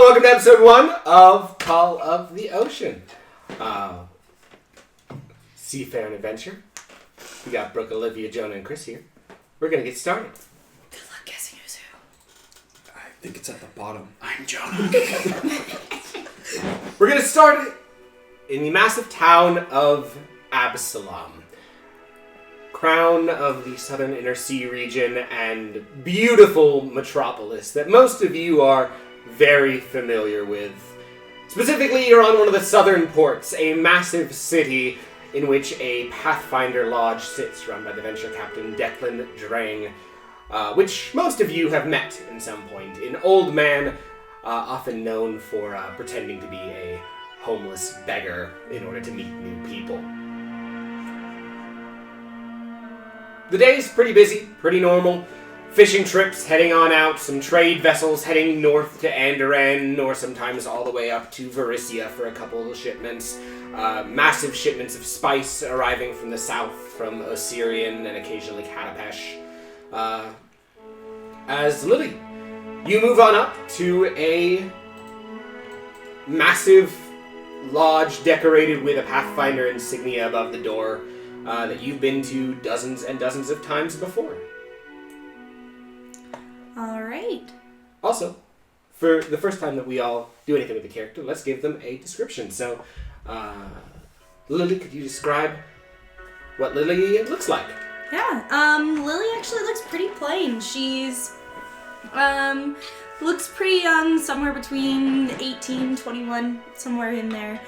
welcome to episode 1 of Call of the Ocean. Seafaring adventure. We got Brooke, Olivia, Jonah, and Chris here. We're going to get started. Good luck guessing who's who. I think it's at the bottom. I'm Jonah. We're going to start in the massive town of Absalom. Crown of the southern inner sea region and beautiful metropolis that most of you are very familiar with. Specifically, you're on one of the southern ports, a massive city in which a Pathfinder lodge sits, run by the venture captain Declan Drang, which most of you have met at some point. An old man, often known for pretending to be a homeless beggar in order to meet new people. The day's pretty busy, pretty normal. Fishing trips heading on out, some trade vessels heading north to Andoran, or sometimes all the way up to Varisia for a couple of shipments. Massive shipments of spice arriving from the south, from Osirian and occasionally Katapesh. As Lily, you move on up to a massive lodge decorated with a Pathfinder insignia above the door that you've been to dozens and dozens of times before. Alright. Also, for the first time that we all do anything with the character, let's give them a description. So, Lily, could you describe what Lily looks like? Yeah, Lily actually looks pretty plain. She's, looks pretty young, somewhere between 18, 21, somewhere in there.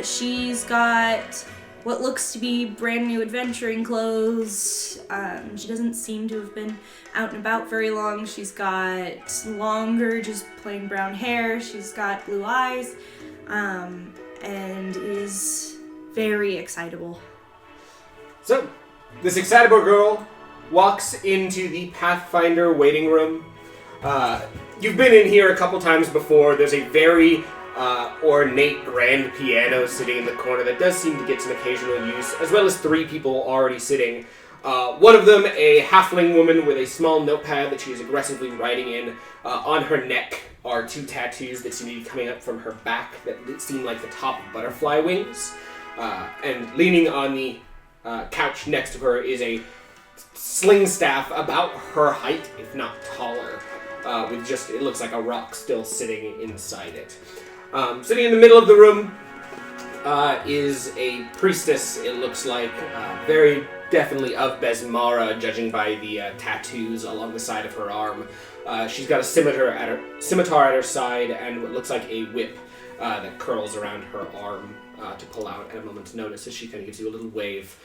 She's got what looks to be brand new adventuring clothes. She doesn't seem to have been out and about very long. She's got longer, just plain brown hair. She's got blue eyes, and is very excitable. So, this excitable girl walks into the Pathfinder waiting room. You've been in here a couple times before. There's a very ornate grand piano sitting in the corner that does seem to get some occasional use, as well as 3 people already sitting. One of them, a halfling woman with a small notepad that she is aggressively writing in. On her neck are 2 tattoos that seem to be coming up from her back that seem like the top of butterfly wings. And leaning on the couch next to her is a sling staff about her height, if not taller, with just, it looks like a rock still sitting inside it. Sitting in the middle of the room is a priestess, it looks like, very definitely of Besmaran, judging by the tattoos along the side of her arm. She's got a scimitar at her side and what looks like a whip that curls around her arm to pull out at a moment's notice as she kind of gives you a little wave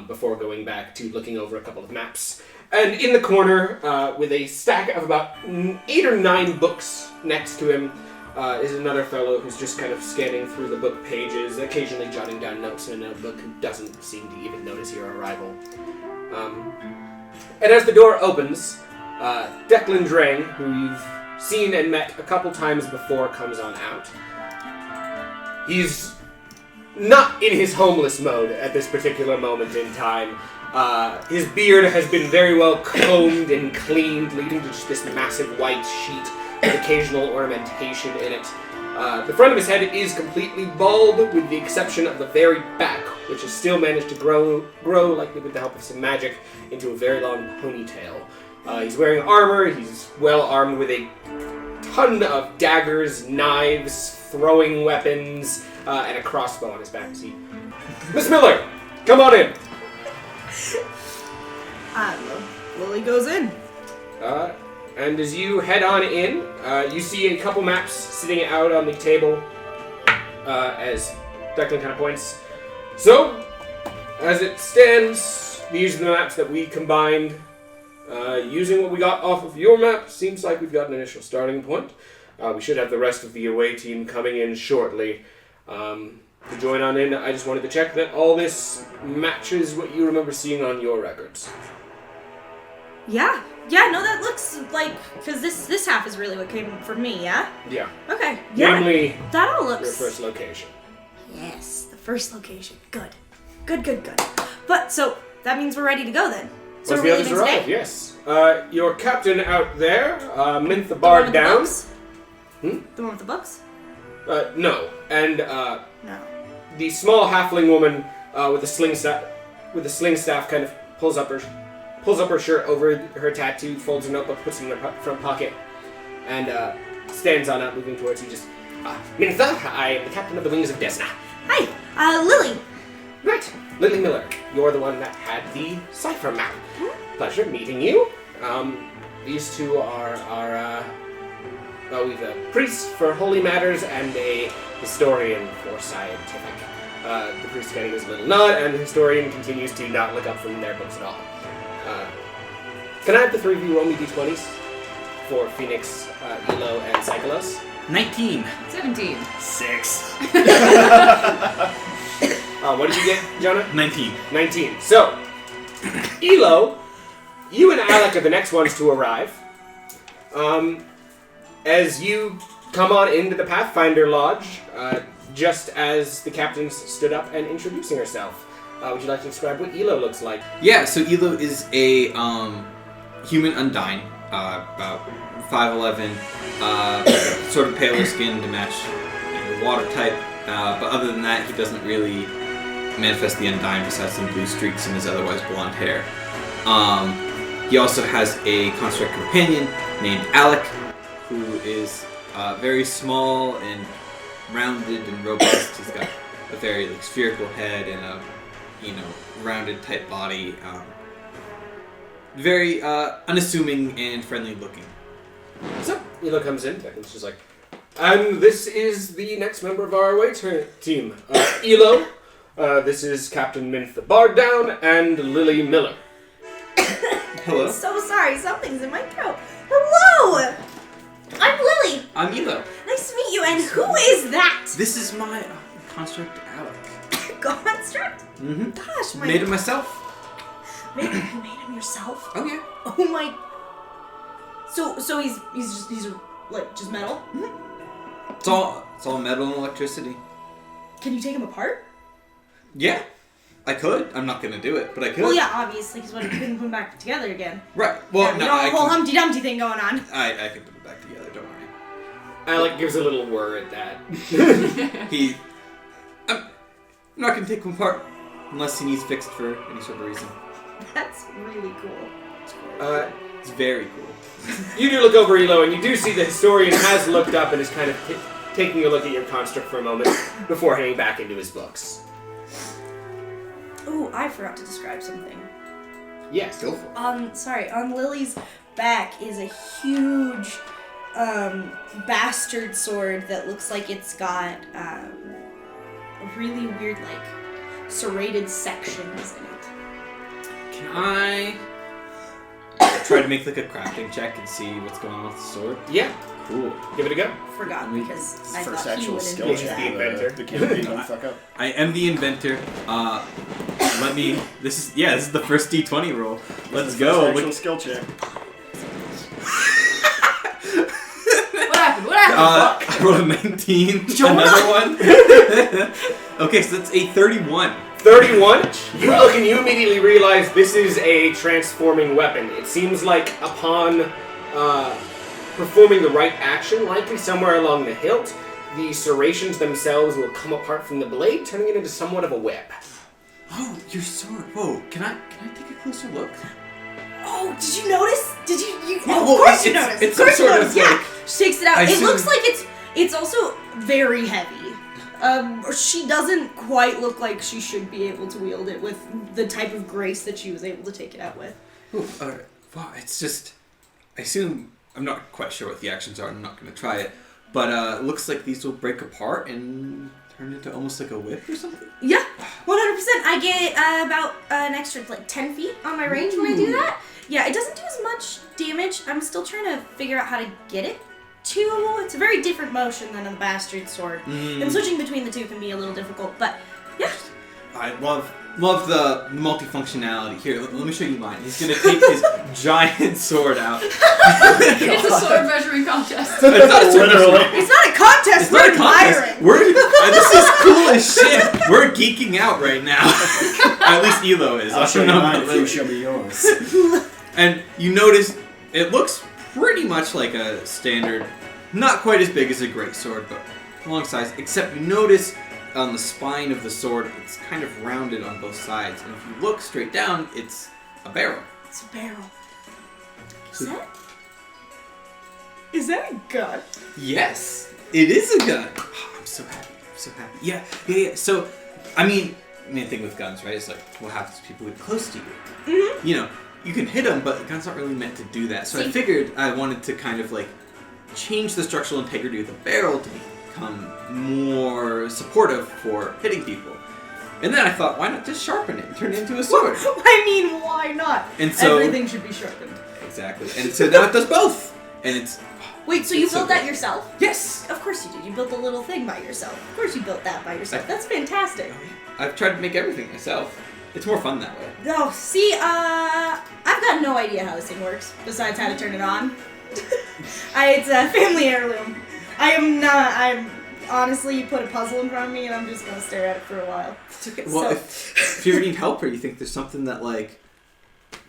before going back to looking over a couple of maps. And in the corner, with a stack of about 8 or 9 books next to him, is another fellow who's just kind of scanning through the book pages, occasionally jotting down notes in a notebook, who doesn't seem to even notice your arrival. And as the door opens, Declan Drang, who you've seen and met a couple times before, comes on out. He's not in his homeless mode at this particular moment in time. His beard has been very well combed and cleaned, leading to just this massive white sheet with occasional ornamentation in it. The front of his head is completely bald, with the exception of the very back, which has still managed to grow likely with the help of some magic, into a very long ponytail. He's wearing armor, he's well armed with a ton of daggers, knives, throwing weapons, and a crossbow on his back seat. Miss Miller, come on in! Lily goes in. And as you head on in, you see a couple maps sitting out on the table as Declan kind of points. So, as it stands, these are the maps that we combined. Using what we got off of your map, seems like we've got an initial starting point. We should have the rest of the away team coming in shortly. To join on in, I just wanted to check that all this matches what you remember seeing on your records. Yeah, no, that looks like, because this half is really what came from me, yeah? Yeah. Okay, yeah. Namely, that all looks... your first location. Yes, the first location. Good. But, so, that means we're ready to go then. So Once we're the others leaving arrive, today? yes. Your captain out there, Mint the Bard down. The one with the books? No. And No. the small halfling woman with the sling staff kind of pulls up her shirt over her tattoo, folds her notebook, puts it in her front pocket, and stands on up, moving towards you. Just, Mintha, I am the captain of the Wings of Desna. Hi, Lily. Right, Lily Miller. You're the one that had the cipher map. Pleasure meeting you. These two are we've a priest for holy matters and a historian for scientific. The priest kind of gives a little nod, and the historian continues to not look up from their books at all. Can I have the three of you roll me d20s for Phoenix, Elo, and Cyclos? 19. 17. 6. What did you get, Jonah? 19. 19. So, Elo, you and Alec are the next ones to arrive. As you come on into the Pathfinder Lodge, just as the captain stood up and introducing herself. Would you like to describe what Elo looks like? Yeah, so Elo is a human undying, about 5'11", sort of paler skin to match water type, but other than that, he doesn't really manifest the undying besides some blue streaks in his otherwise blonde hair. He also has a construct companion named Alec, who is very small and rounded and robust. He's got a very spherical head and a rounded type body. Very unassuming and friendly looking. So, Elo comes in, and she's like, and this is the next member of our away team. Elo, this is Captain Minth the Barddown, and Lily Miller. Hello. I'm so sorry, something's in my throat. Hello! I'm Lily. I'm Elo. Nice to meet you, and who is that? This is my construct Alec. Construct? Mm-hmm. Gosh, my... Made it myself. You made him yourself? Oh yeah. Oh my... So he's like, just metal? Mm-hmm. It's all metal and electricity. Can you take him apart? Yeah. I could. I'm not gonna do it, but I could. Well, yeah, obviously, because what if you couldn't put him back together again? Right. Well, You know, a whole Humpty Dumpty thing going on. I can put it back together. Don't worry. Alec gives a little whir at that. I'm not gonna take him apart unless he needs fixed for any sort of reason. That's really cool. It's very cool. You do look over Elo, and you do see the historian has looked up and is kind of taking a look at your construct for a moment before heading back into his books. Ooh, I forgot to describe something. Yes, go for it. Sorry, on Lily's back is a huge, bastard sword that looks like it's got, really weird, serrated sections in it. Can I try to make a crafting check and see what's going on with the sword? Yeah, Cool. give it a go. Forgot because I First thought he actual would skill enjoy check. The that. inventor. The campaign don't fuck up. I am the inventor. This is the first D20 roll. Let's go. Actual skill check. What happened? What happened? I rolled a 19. Another one. Okay, so that's a 31. 31. You look and you immediately realize this is a transforming weapon. It seems like upon performing the right action, likely somewhere along the hilt, the serrations themselves will come apart from the blade, turning it into somewhat of a web. Oh, your sword. Whoa, can I take a closer look? Oh, did you notice? Did you? Yeah, of well, course you it's- noticed. it's Of course some you sort noticed. of, Yeah, like- she takes it out. I It assume- looks like it's also very heavy. She doesn't quite look like she should be able to wield it with the type of grace that she was able to take it out with. Ooh, alright. Wow, it's just... I assume... I'm not quite sure what the actions are. I'm not going to try it. But it looks like these will break apart and turn into almost like a whip or something. Yeah, 100%. I get about an extra 10 feet on my range when I do that. Yeah, it doesn't do as much damage. I'm still trying to figure out how to get it to. It's a very different motion than a bastard sword. And switching between the two can be a little difficult, but yeah. I love the multifunctionality. Here, let me show you mine. He's going to take his giant sword out. It's a sword measuring contest. It's not a sword Literally. It's not a contest, It's we're not a contest. admiring. This is cool as shit. We're geeking out right now. At least Elo is. I'll show you know mine about if you Lily. show me yours. And you notice it looks pretty much like a standard not quite as big as a greatsword, but long size. Except you notice on the spine of the sword, it's kind of rounded on both sides, and if you look straight down, it's a barrel. It's a barrel. Is that a gun? Yes, it is a gun. Oh, I'm so happy. Yeah. So, I mean, the thing with guns, right? It's like, what happens if people get close to you? Mm-hmm. You know, you can hit them, but guns aren't really meant to do that. So I figured I wanted to kind of like change the structural integrity of the barrel to become more supportive for hitting people. And then I thought, why not just sharpen it and turn it into a sword? I mean, why not? And so Everything should be sharpened. Exactly. And so now it does both. And it's Wait, so you so built that yourself? Yes. Of course you did. You built a little thing by yourself. Of course you built that by yourself. That's fantastic. I've tried to make everything myself. It's more fun that way. Oh, see, I've got no idea how this thing works, besides how to turn it on. It's a family heirloom. I'm honestly, you put a puzzle in front of me and I'm just gonna stare at it for a while. It's okay. Well, if you ever need help or you think there's something that, like,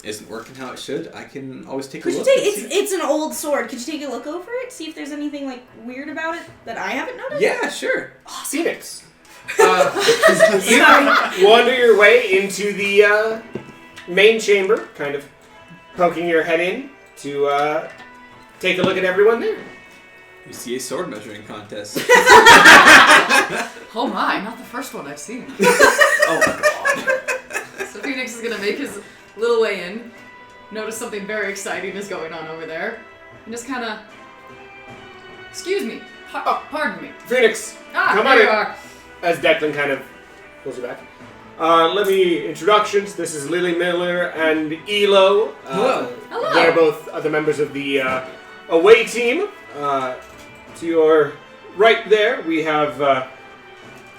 isn't working how it should, I can always take a look. It's an old sword. Could you take a look over it? See if there's anything, like, weird about it that I haven't noticed? Yeah, sure. Phoenix. You wander your way into the main chamber, kind of poking your head in to take a look at everyone there. You see a sword measuring contest. Oh my, not the first one I've seen. Oh my god. So Phoenix is gonna make his little way in, notice something very exciting is going on over there, and just kind of, excuse me, pardon me. Phoenix, come on there in. you are. As Declan kind of pulls you back. Let me introductions. This is Lily Miller and Elo. Hello. Hello. They're both other members of the away team. To your right there, we have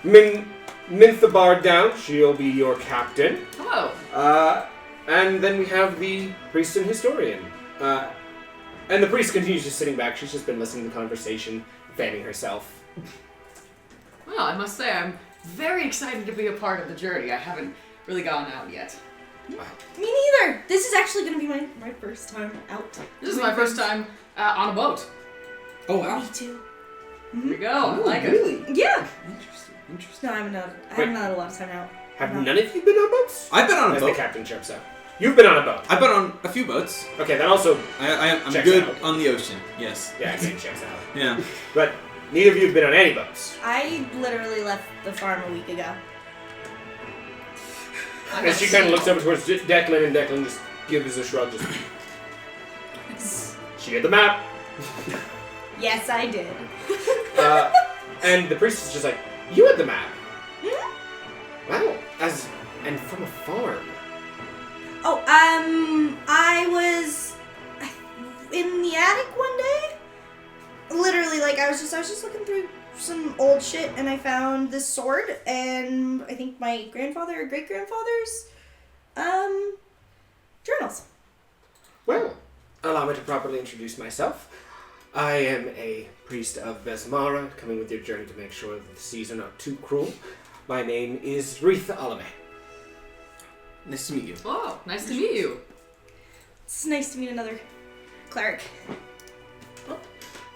Minthabar down. She'll be your captain. Hello. And then we have the priest and historian. And the priest continues just sitting back. She's just been listening to the conversation, fanning herself. Well, I must say I'm very excited to be a part of the journey. I haven't really gone out yet. Me neither. This is actually going to be my first time out. This is my first time on a boat. Oh wow. Me too. Here we go. I like it. Really? Yeah. Interesting. No, I haven't had a lot of time out. Have none of you been on boats? I've been on a As boat. the captain chirps out. You've been on a boat. I've been on a few boats. Okay, that also... I'm Checks good out. on the ocean. Yes. Yeah, I say checks out. Yeah. But neither of you have been on any boats. I literally left the farm a week ago. And she kind of looks over towards Declan, and Declan just gives a shrug. Just... She had the map. Yes, I did. And the priest is just like, you had the map. Hmm? Wow. And from a farm. Oh, I was in the attic one day. Literally, like, I was just looking through some old shit, and I found this sword, and I think my grandfather or great-grandfather's, journals. Well, allow me to properly introduce myself. I am a priest of Besmaran, coming with your journey to make sure that the seas are not too cruel. My name is Retha Olive. Nice to meet you. Oh, nice to meet you. It's nice to meet another cleric.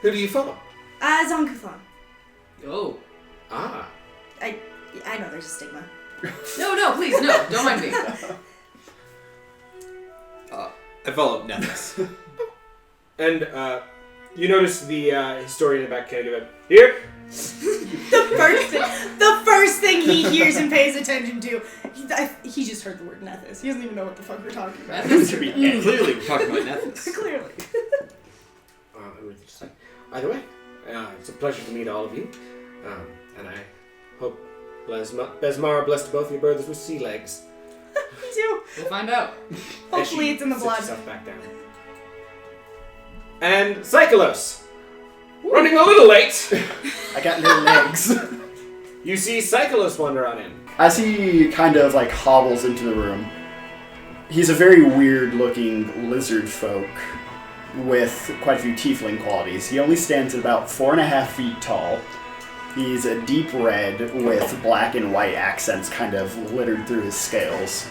Who do you follow? Zonkuthon. Oh. Ah. I know there's a stigma. No, please, no. Don't mind me. I follow Nephis. And, you notice the historian in the back kind of go, here? The first thing he hears and pays attention to, he just heard the word Nethys. He doesn't even know what the fuck we're talking about. Clearly, we're talking about Nephis. Clearly. Just like, either way, it's a pleasure to meet all of you. And I hope Besmar blessed both your brothers with sea legs. Me too. We'll find out. Hopefully it's in the Sits blood. herself back down. And Psycholos, running a little late. I got little legs. You see Psycholos wander on in. As he kind of like hobbles into the room, he's a very weird looking lizard folk with quite a few tiefling qualities. He only stands at about 4.5 feet tall. He's a deep red with black and white accents kind of littered through his scales.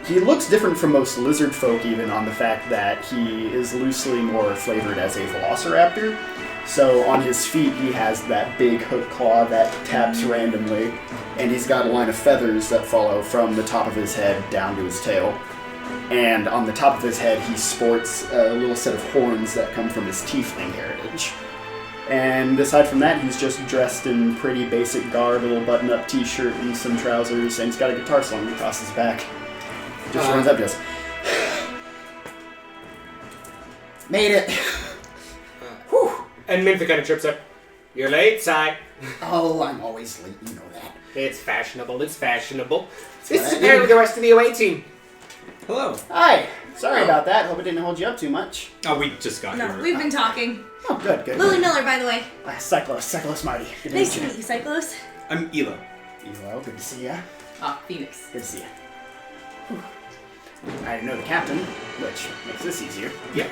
He looks different from most lizard folk, even on the fact that he is loosely more flavored as a velociraptor. So on his feet, he has that big hook claw that taps randomly, and he's got a line of feathers that follow from the top of his head down to his tail. And on the top of his head, he sports a little set of horns that come from his tiefling heritage. And aside from that, he's just dressed in pretty basic garb, a little button-up t-shirt and some trousers, and he's got a guitar slung across his back. Just runs up to us. Made it! Whew. And Mintha kind of trips up. You're late, Si. Oh, I'm always late, you know that. It's fashionable, it's fashionable. That's This what is I apparently do. the rest of the away team. Hello. Hi! Sorry about that. Hope it didn't hold you up too much. Oh, we just got No, here. we've been talking. Oh, good. Lily Miller, by the way. Cyclos Marty. Good Nice to meet meet you, Cyclos. I'm Elo. you. Elo, good to see ya. Phoenix. Good to see ya. I know the captain, which makes this easier. Yeah.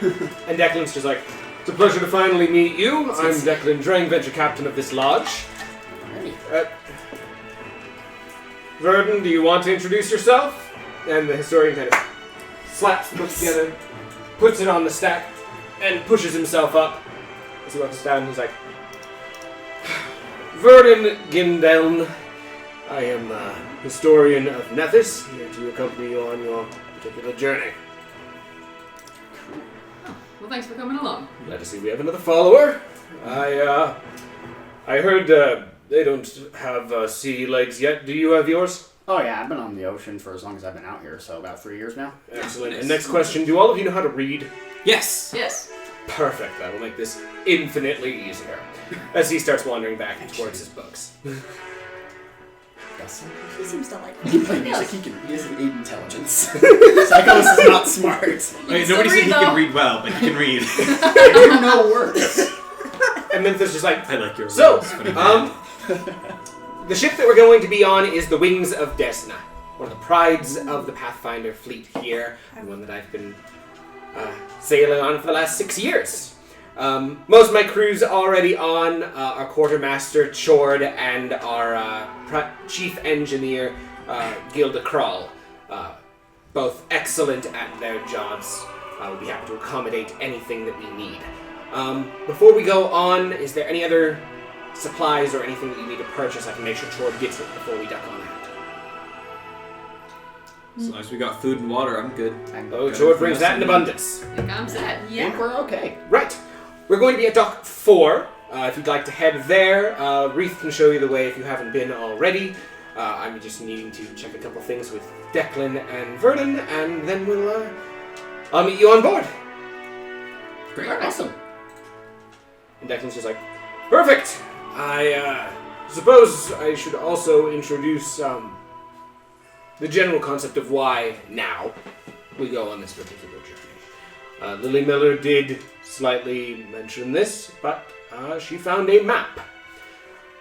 And Declan's just like, it's a pleasure to finally meet you. I'm Declan Drang, venture captain of this lodge. Alrighty. Verdun, do you want to introduce yourself? And the historian kind of slaps the book together, puts it on the stack, and pushes himself up. As he walks down, he's like, Verdun Gindeln. I am a historian of Nethys, here to accompany you on your particular journey. Well, thanks for coming along. Glad to see we have another follower. I heard they don't have sea legs yet. Do you have yours? Oh yeah, I've been on the ocean for as long as I've been out here, so about 3 years now. Excellent. Nice. And next question, do all of you know how to read? Yes. Yes. Perfect. That will make this infinitely easier. As he starts wandering back towards his books. He seems to like He can it. play music, he doesn't need intelligence. Cyclos is not smart. Wait, still nobody said read, he though. can read well, but he can read. I don't know words. And Mintha's just like, I like your so, words, but I'm the ship that we're going to be on is the Wings of Desna, one of the prides of the Pathfinder fleet here, and one that I've been sailing on for the last 6 years. Most of my crew's already on, our quartermaster, Chord, and our chief engineer, Gilda Kral. Both excellent at their jobs. We'll be happy to accommodate anything that we need. Before we go on, is there any other supplies or anything that you need to purchase? I can make sure Chord gets it before we duck on out. As long as we got food and water, I'm good. Oh, Chord brings that in abundance. I think I'm set. I think Yeah. we're okay. Right. We're going to be at Dock 4. If you'd like to head there, Reith can show you the way if you haven't been already. I'm just needing to check a couple things with Declan and Verdun, and then I'll meet you on board. Great. Awesome. And Declan's just like, perfect! I suppose I should also introduce the general concept of why now we go on this particular journey. Lily Miller did slightly mention this, but she found a map.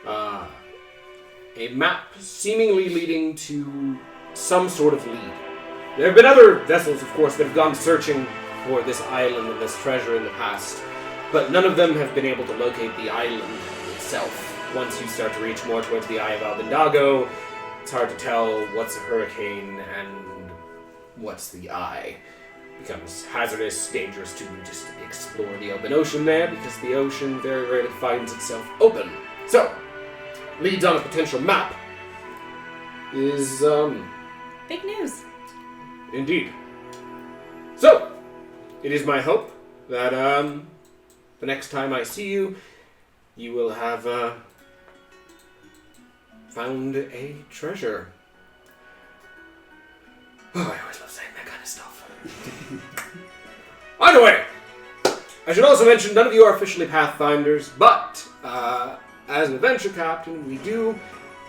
A map seemingly leading to some sort of lead. There have been other vessels, of course, that have gone searching for this island and this treasure in the past, but none of them have been able to locate the island itself. Once you start to reach more towards the Eye of Albendago, it's hard to tell what's a hurricane and what's the eye. It becomes hazardous, dangerous to just explore the open ocean there, because the ocean very rarely finds itself open. So, leads on a potential map is, Big news. indeed. So, it is my hope that, the next time I see you, you will have, found a treasure. Oh, I always love saying that kind of stuff. Either way, I should also mention none of you are officially Pathfinders, but, as an adventure captain, we do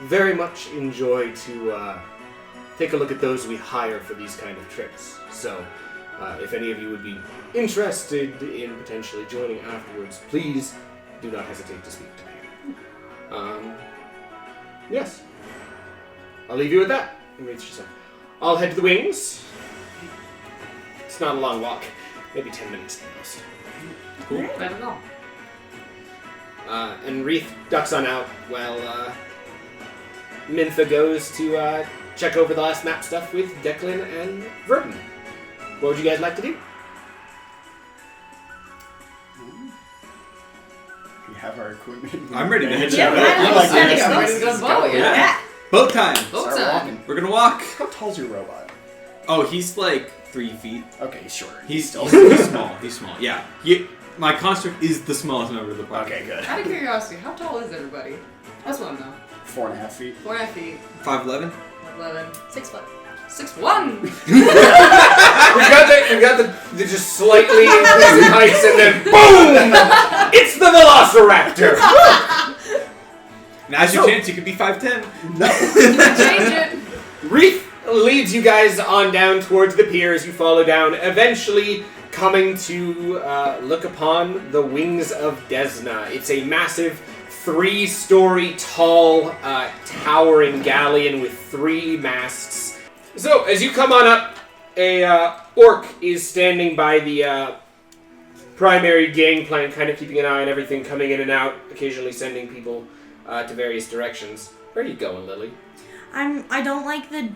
very much enjoy to, take a look at those we hire for these kind of trips. So, if any of you would be interested in potentially joining afterwards, please do not hesitate to speak to me. Yes. I'll leave you with that. And Reed's just like, I'll head to the wings. It's not a long walk. Maybe 10 minutes at the most. Cool. Bad at all. And Reith ducks on out while Mintha goes to check over the last map stuff with Declan and Verdon. What would you guys like to do? We have our equipment. I'm ready to head Yeah, to I the like boat. that. I'm ready to go to the boat, yeah. Yeah. Boat time. Boat Start time. walking. We're gonna walk. How tall's your robot? Oh, he's like 3 feet. Okay, sure. He's still. small. He's small. Yeah. My construct is the smallest member of the party. Okay, good. Out of curiosity, how tall is everybody? That's what I know. 4.5 feet. 4.5 feet. 5'11". 11. 6 foot. 6'1". We got the just slightly increasing heights, and then boom! It's the Velociraptor. Now's your So- chance. You could be 5'10". Change it. Reef leads you guys on down towards the pier as you follow down, eventually coming to look upon the Wings of Desna. It's a massive 3-story tall towering galleon with 3 masts. So, as you come on up, a orc is standing by the primary gangplank, kind of keeping an eye on everything coming in and out, occasionally sending people to various directions. Where are you going, Lily? I don't like the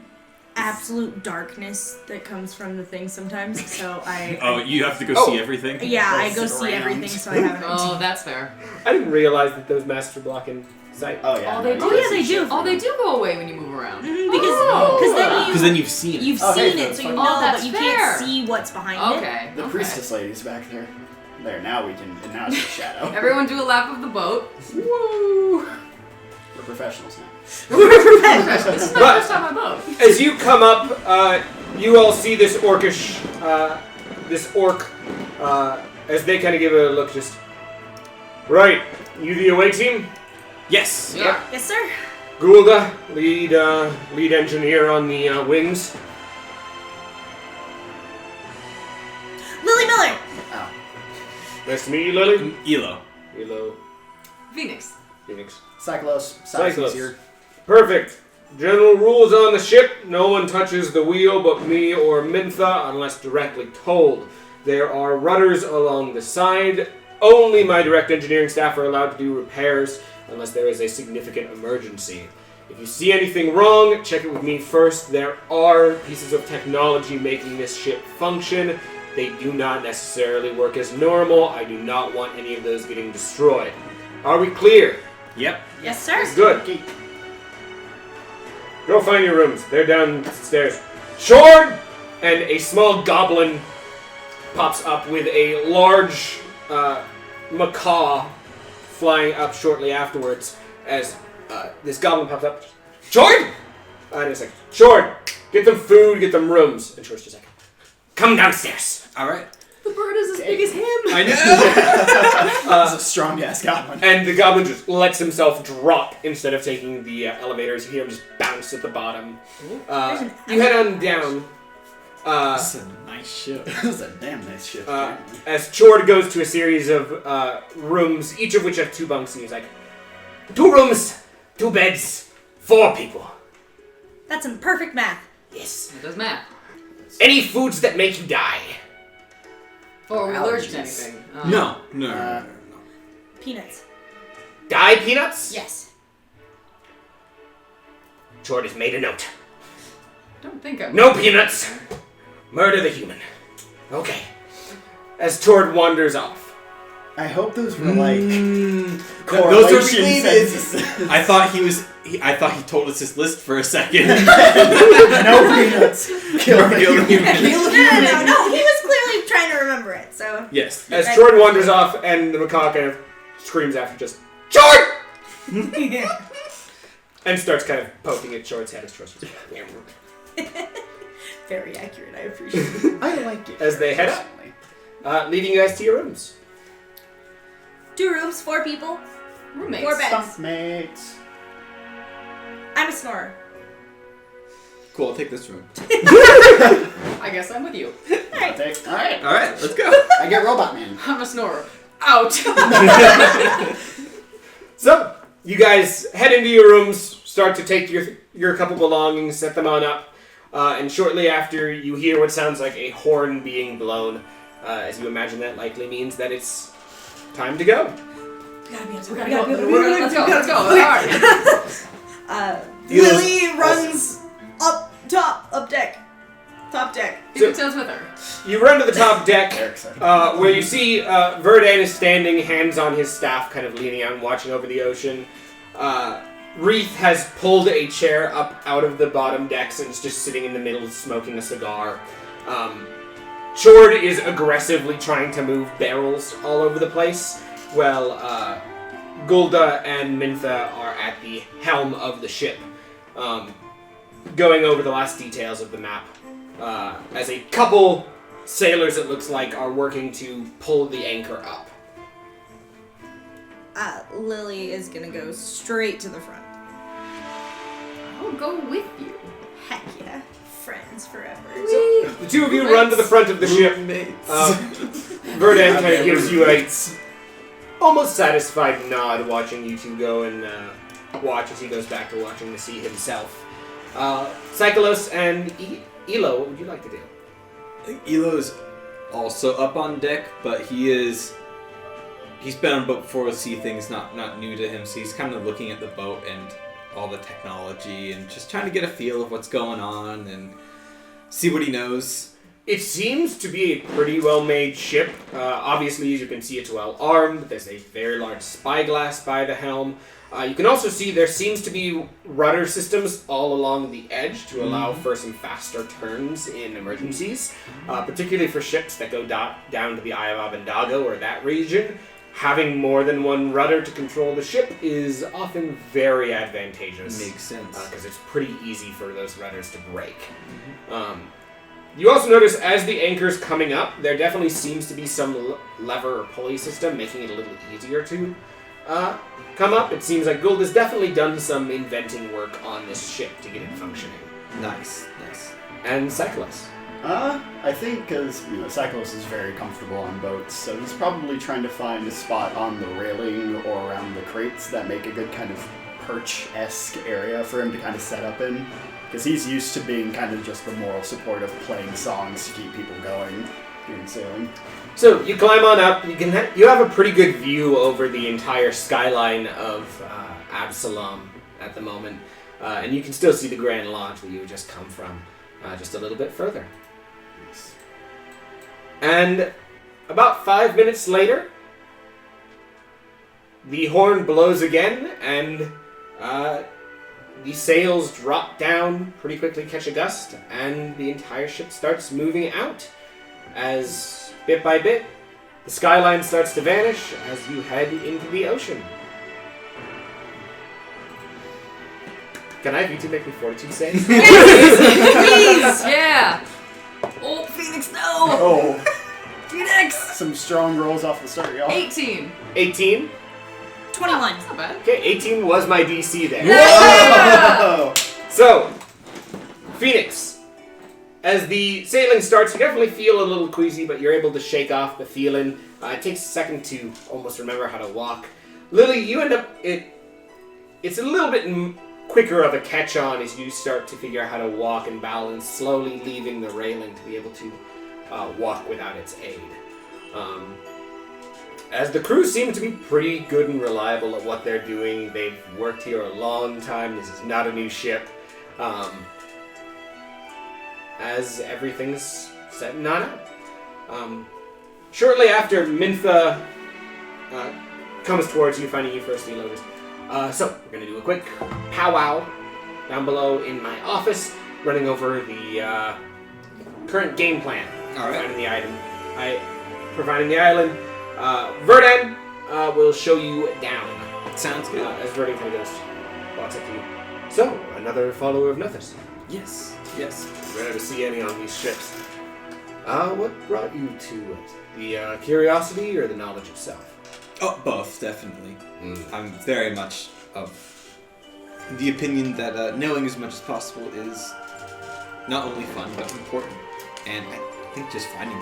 absolute darkness that comes from the thing sometimes, so I... Oh, you have to go Oh. see everything? Yeah, I Go go sit see around. everything, so I haven't... Oh, that's fair. I didn't realize that those masks were blocking sight. Oh yeah. Oh, they no, do? you Oh, yeah, can they see do. shit. Oh, they do go away when you move around. Because Because then you've seen it. you've Oh, hey, seen it, that's so you fine. know, Oh, that's but you fair. can't see what's behind it. Okay. The okay. priestess lady's back there. There, now we can. And now it's a shadow. Everyone do a lap of the boat. Woo! We're professionals now. This is my But- first time on a boat. As you come up, you all see this orc, as they kind of give it a look, just... Right, you the away team? Yes. Yeah. Yes, sir. Goulda, lead engineer on the wings. Lily Miller. Oh. Nice to meet you, Lily. Elo. Hello, Phoenix. Phoenix. Cyclos. Cyclos. Easier. Perfect. General rules on the ship. No one touches the wheel but me or Mintha unless directly told. There are rudders along the side. Only my direct engineering staff are allowed to do repairs unless there is a significant emergency. If you see anything wrong, check it with me first. There are pieces of technology making this ship function. They do not necessarily work as normal. I do not want any of those getting destroyed. Are we clear? Yep. Yes, sir. Good. Okay. Go find your rooms. They're downstairs. Shord! And a small goblin pops up with a large macaw flying up shortly afterwards as this goblin pops up. Shord! In a second. Shord! Get them food, get them rooms. And Shord's just like, come downstairs. All right. The bird is as big as him. I know. That's a strong ass goblin. And the goblin just lets himself drop instead of taking the elevators. You hear him just bounce at the bottom. You head on down. That's a nice ship. That's a damn nice ship. As Chord goes to a series of rooms, each of which have 2 bunks, and he's like, 2 rooms, 2 beds, 4 people. That's some perfect math. Yes. It does math. Any foods that make you die. Or are we allergic to Allergies. anything? No. Peanuts. Die peanuts? Yes. Chord has made a note. Don't think I'm... No peanuts. Murder the human. Okay. As Chord wanders off. I hope those were like Those correlation are related. sentences. I thought I thought he told us his list for a second. No peanuts. Kill the Kill the human. human. No, he was clearly trying to remember it, so... Yes. As Chord wanders off, and the macaw kind of screams after just, Chord! And starts kind of poking at Chord's head as Chord's Very accurate, I appreciate it. I like it. As they head up. Leading you guys to your rooms. 2 rooms, 4 people, Roommates. 4 beds. Bunk mates. I'm a snorer. Cool. I'll take this room. I guess I'm with you. Alright. Alright. All right. Let's go. I get Robot Man. I'm a snorer. Out. So, you guys head into your rooms, start to take your couple belongings, set them on up, and shortly after you hear what sounds like a horn being blown, as you imagine that likely means that it's time to go. We gotta be on We gotta go. Let's go. Let's go. All right. Lily runs up You run to the top deck, Eric's like, where you see Verdan is standing, hands on his staff, kind of leaning out and watching over the ocean. Reith has pulled a chair up out of the bottom decks and is just sitting in the middle smoking a cigar. Chord is aggressively trying to move barrels all over the place, while Gulda and Mintha are at the helm of the ship, going over the last details of the map. As a couple sailors, it looks like, are working to pull the anchor up. Lily is gonna go straight to the front. I'll go with you. Heck yeah. Friends forever. So, the two of you run to the front of the ship. Verdan kind of gives you a almost satisfied nod, watching you two go and watch as he goes back to watching the sea himself. Psycholos and Elo, what would you like to do? I think Elo's also up on deck, but he's been on a boat before, sea things not new to him, so he's kind of looking at the boat and all the technology and just trying to get a feel of what's going on and see what he knows. It seems to be a pretty well-made ship. Obviously, as you can see, it's well-armed. There's a very large spyglass by the helm. You can also see there seems to be rudder systems all along the edge to allow for some faster turns in emergencies, particularly for ships that go down to the Eye of Abindago or that region. Having more than one rudder to control the ship is often very advantageous. Makes sense. Because it's pretty easy for those rudders to break. You also notice as the anchor's coming up, there definitely seems to be some lever or pulley system making it a little easier to come up. It seems like Gould has definitely done some inventing work on this ship to get it functioning. Nice. And Cyclos. I think because, Cyclos is very comfortable on boats, so he's probably trying to find a spot on the railing or around the crates that make a good kind of perch-esque area for him to kind of set up in. Because he's used to being kind of just the moral support of playing songs to keep people going during sailing. So you climb on up. You have a pretty good view over the entire skyline of Absalom at the moment, and you can still see the Grand Lodge where you just come from, just a little bit further. And about 5 minutes later, the horn blows again, and the sails drop down, pretty quickly catch a gust, and the entire ship starts moving out. As, bit by bit, the skyline starts to vanish as you head into the ocean. Can I have you two make me fortitude saves? Please! Yeah! Oh, Phoenix, no! Oh, Phoenix! some strong rolls off the start, y'all. 18. 18? 21. That's not bad. Okay, 18 was my DC there. Whoa! So, Phoenix, as the sailing starts, you definitely feel a little queasy, but you're able to shake off the feeling. It takes a second to almost remember how to walk. Lily, you end up... It's a little bit quicker of a catch-on as you start to figure out how to walk and balance, slowly leaving the railing to be able to walk without its aid. As the crew seem to be pretty good and reliable at what they're doing. They've worked here a long time. This is not a new ship. As everything's set and on out. Shortly after, Mintha comes towards you, finding you first, Elotus. So, we're going to do a quick powwow down below in my office, running over the current game plan. All right. Providing the island. Verdan will show you down. Sounds good. As Verdan kind of walks up to you. So, another follower of Nethys. Yes. Rare to see any on these ships. What brought you to it? The curiosity or the knowledge itself? Oh, both, definitely. I'm very much of the opinion that knowing as much as possible is not only fun, but important. And I think just finding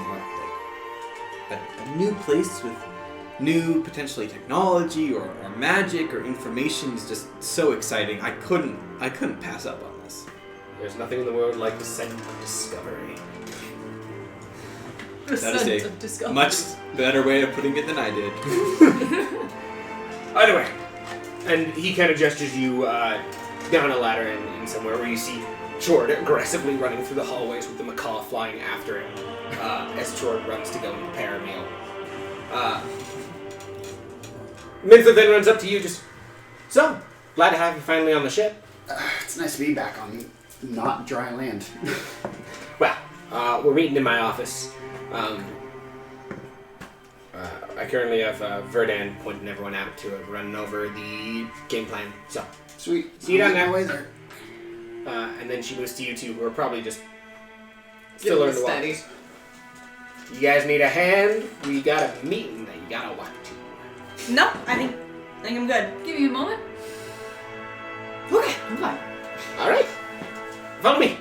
a new place with new, potentially technology or magic or information is just so exciting. I couldn't pass up on this. There's nothing in the world like the scent of discovery. That is a much better way of putting it than I did. Anyway, and he kind of gestures you down a ladder in somewhere where you see Chord aggressively running through the hallways with the macaw flying after him as Chord runs to go and prepare a meal. Mintha then runs up to you just, so, glad to have you finally on the ship. It's nice to be back on not dry land. Well, we're meeting in my office. I currently have Verdan pointing everyone out to it, running over the game plan. So, Sweet. see you down there. Way there. And then she moves to you two, who are probably just still learning to walk. steady. You guys need a hand? We got a meeting that you gotta walk to. No, I think I'm good. Give me a moment. Okay, I'm fine. All right, follow me.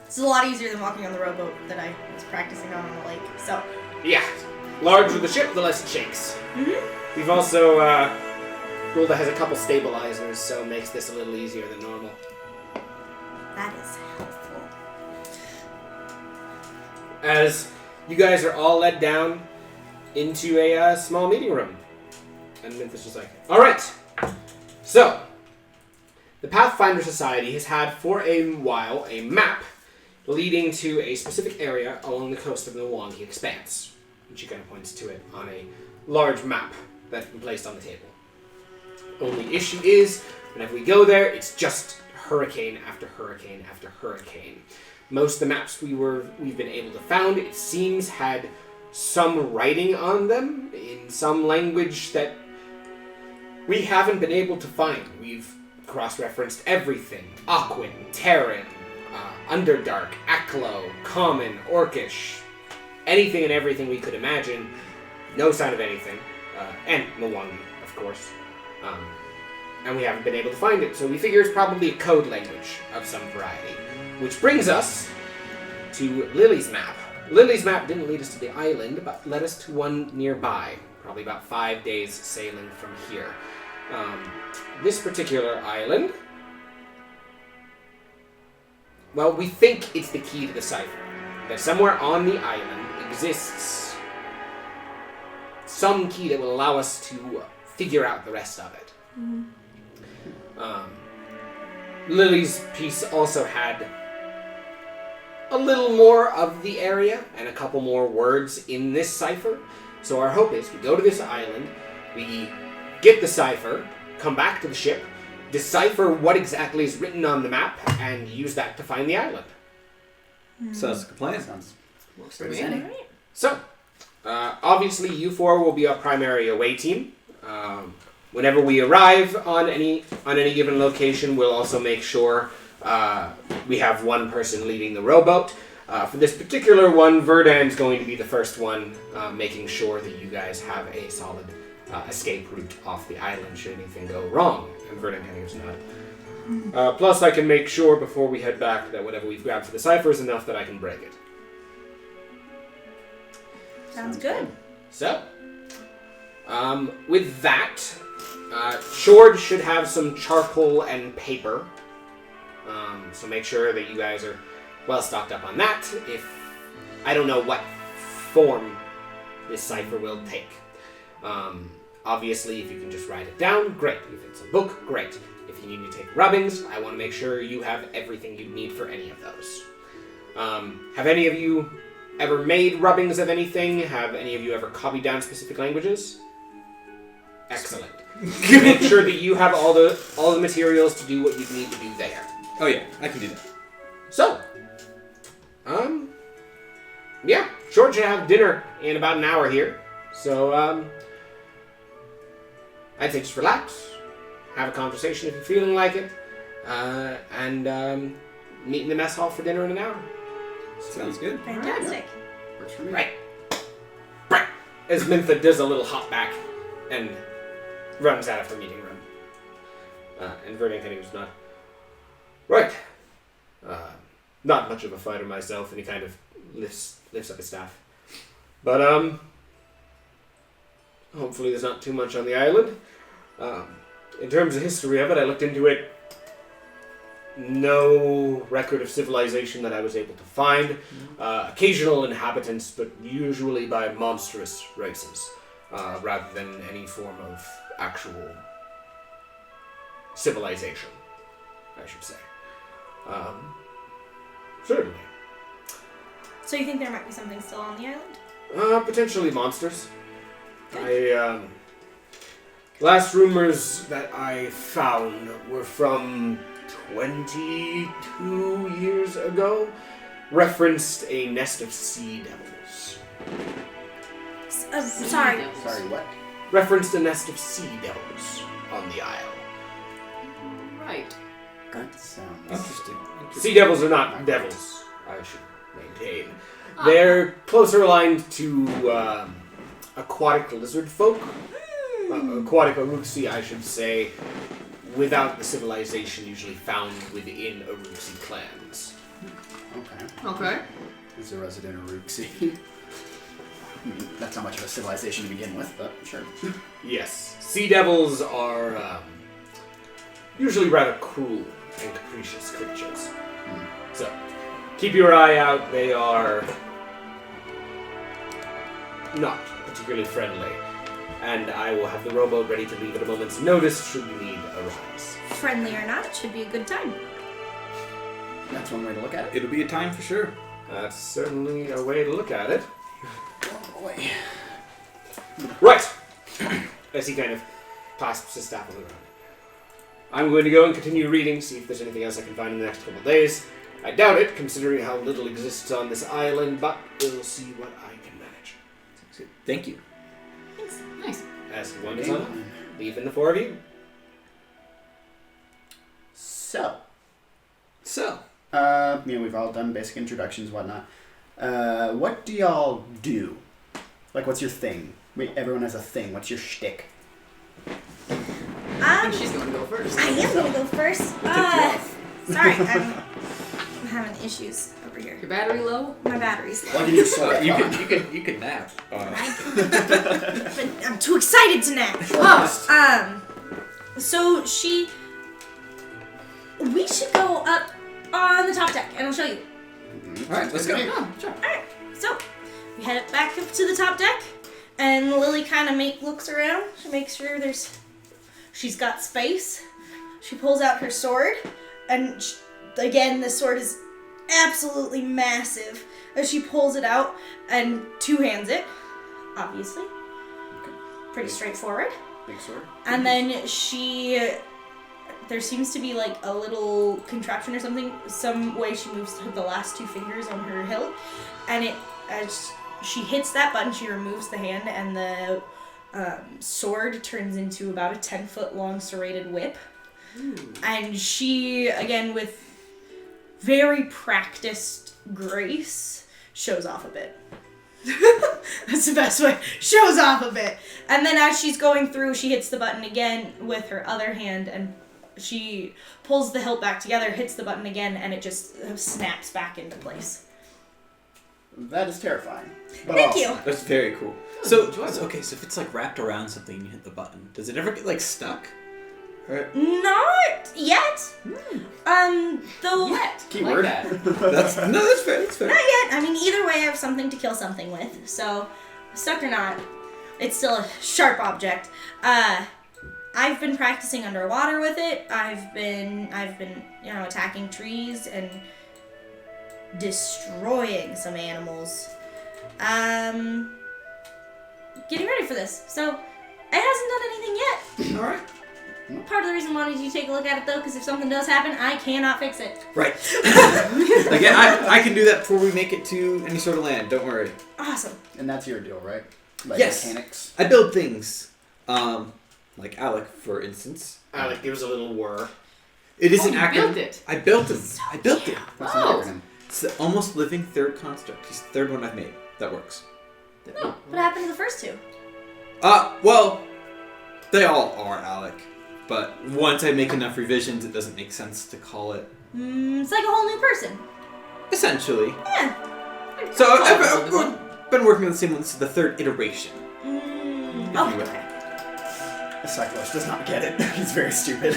It's a lot easier than walking on the rowboat that I was practicing on the lake. So, Yeah, larger the ship, the less it shakes. mm-hmm. We've also Gulda has a couple stabilizers, so it makes this a little easier than normal. That is helpful. As you guys are all led down into a small meeting room. And Mintha's just like, all right, so the Pathfinder Society has had for a while a map leading to a specific area along the coast of the Mwangi Expanse. And she kind of points to it on a large map that's been placed on the table. Only issue is, whenever we go there, it's just hurricane after hurricane after hurricane. Most of the maps we've been able to find, it seems, had some writing on them in some language that we haven't been able to find. We've cross-referenced everything: Aquan, Terran, Underdark, Aklo, Common, Orcish, anything and everything we could imagine. No sign of anything. And Mwangi, of course. And we haven't been able to find it, so we figure it's probably a code language of some variety. Which brings us to Lily's map. Lily's map didn't lead us to the island, but led us to one nearby, probably about 5 days sailing from here. This particular island, well, we think it's the key to the cipher. That somewhere on the island exists some key that will allow us to figure out the rest of it. Mm-hmm. Lily's piece also had a little more of the area and a couple more words in this cipher. So our hope is we go to this island, we get the cipher, come back to the ship, decipher what exactly is written on the map, and use that to find the island. Sounds like a plan. Sounds Looks to pretty me. good. Alright. So, obviously you four will be our primary away team. Whenever we arrive on any given location, we'll also make sure we have one person leading the rowboat. For this particular one, Verdan's going to be the first one, making sure that you guys have a solid escape route off the island should anything go wrong. And Verdan kind of gives a nod. Plus, I can make sure before we head back that whatever we've grabbed for the cipher is enough that I can break it. Sounds good. So, with that, Shord should have some charcoal and paper. So make sure that you guys are well stocked up on that. I don't know what form this cipher will take. Obviously, if you can just write it down, great. If it's a book, great. If you need to take rubbings, I want to make sure you have everything you need for any of those. Have any of you ever made rubbings of anything? Have any of you ever copied down specific languages? Excellent. Make sure that you have all the materials to do what you need to do there. Oh yeah, I can do that. So, yeah, Short should have dinner in about an hour here. So, I'd say just relax, have a conversation if you're feeling like it, and meet in the mess hall for dinner in an hour. Sounds good. Fantastic. Works for me. Right. As Mintha does a little hop back and runs out of the meeting room. And Verdan kind of goes, not. Right. Not much of a fighter myself, and he kind of lifts up his staff. But, hopefully there's not too much on the island. In terms of history of it, I looked into it. No record of civilization that I was able to find. Occasional inhabitants, but usually by monstrous races, rather than any form of actual civilization, I should say. Certainly. So you think there might be something still on the island? Potentially monsters. Last rumors that I found were from 22 years ago. Referenced a nest of sea devils. Sorry. Sorry, what? Referenced a nest of sea devils on the isle. Right. That sounds Interesting. Sea devils are not devils, I should maintain. They're closer aligned to aquatic lizard folk. Aquatic Uruksi, I should say, without the civilization usually found within Uruksi clans. Okay. Is a resident of Uruksi. I mean, that's not much of a civilization to begin with, but sure. Yes, sea devils are usually rather cruel and capricious creatures. So, keep your eye out. They are not particularly friendly. And I will have the rowboat ready to leave at a moment's notice should the need arise. Friendly or not, it should be a good time. That's one way to look at it. It'll be a time for sure. That's certainly a way to look at it. Oh boy. Right! As he kind of clasps his staff on the ground. I'm going to go and continue reading, see if there's anything else I can find in the next couple of days. I doubt it, considering how little exists on this island, but we'll see what I can manage. Thank you. Nice. As one is on, leaving the four of you. So, So, we've all done basic introductions, whatnot. What do y'all do? Like, what's your thing? Wait, everyone has a thing. What's your shtick? I think she's going to go first. I am gonna go first. Sorry, I'm having issues over here. Your battery low? My battery's low. Plug in your solar you clock. can nap. But I'm too excited to nap. So we should go up on the top deck, and I'll show you. All right, let's go. Oh, sure. Alright, so we head back up to the top deck, and Lily kind of looks around. She makes sure she's got space. She pulls out her sword, and again, this sword is absolutely massive. As she pulls it out and two-hands it, obviously. Pretty straightforward. Big sword. And then there seems to be like a little contraption or something, some way she moves the last two fingers on her hilt, and as she hits that button, she removes the hand, and the sword turns into about a 10-foot long serrated whip. Ooh. And she, again, with very practiced grace, shows off a bit. That's the best way. Shows off a bit. And then as she's going through, she hits the button again with her other hand, and she pulls the hilt back together, hits the button again, and it just snaps back into place. That is terrifying. But Thank awesome. you. That's very cool. So if it's like wrapped around something and you hit the button, does it ever get like stuck? Right. Not yet. Though. Yet. Keyword. Like that. That's fair. That's fair. Not yet. I mean, either way, I have something to kill something with. So, stuck or not, it's still a sharp object. I've been practicing underwater with it. I've been, attacking trees and destroying some animals. Getting ready for this. So, it hasn't done anything yet. All right. Part of the reason I wanted you to take a look at it, though, because if something does happen, I cannot fix it. Right. Again, I can do that before we make it to any sort of land. Don't worry. Awesome. And that's your deal, right? Like Yes. mechanics. I build things. Like Alec, for instance. Alec gives a little whir. It is an you acronym. built it. I built it. I built it. What's Oh. the acronym? It's the almost living third construct. It's the third one I've made. That works. Oh. What happened to the first two? Well, they all are Alec. But once I make enough revisions, it doesn't make sense to call it. It's like a whole new person. Essentially. Yeah. So I've been working on the same one. This is the third iteration. Oh, okay. The cyclist does not get it. He's very stupid.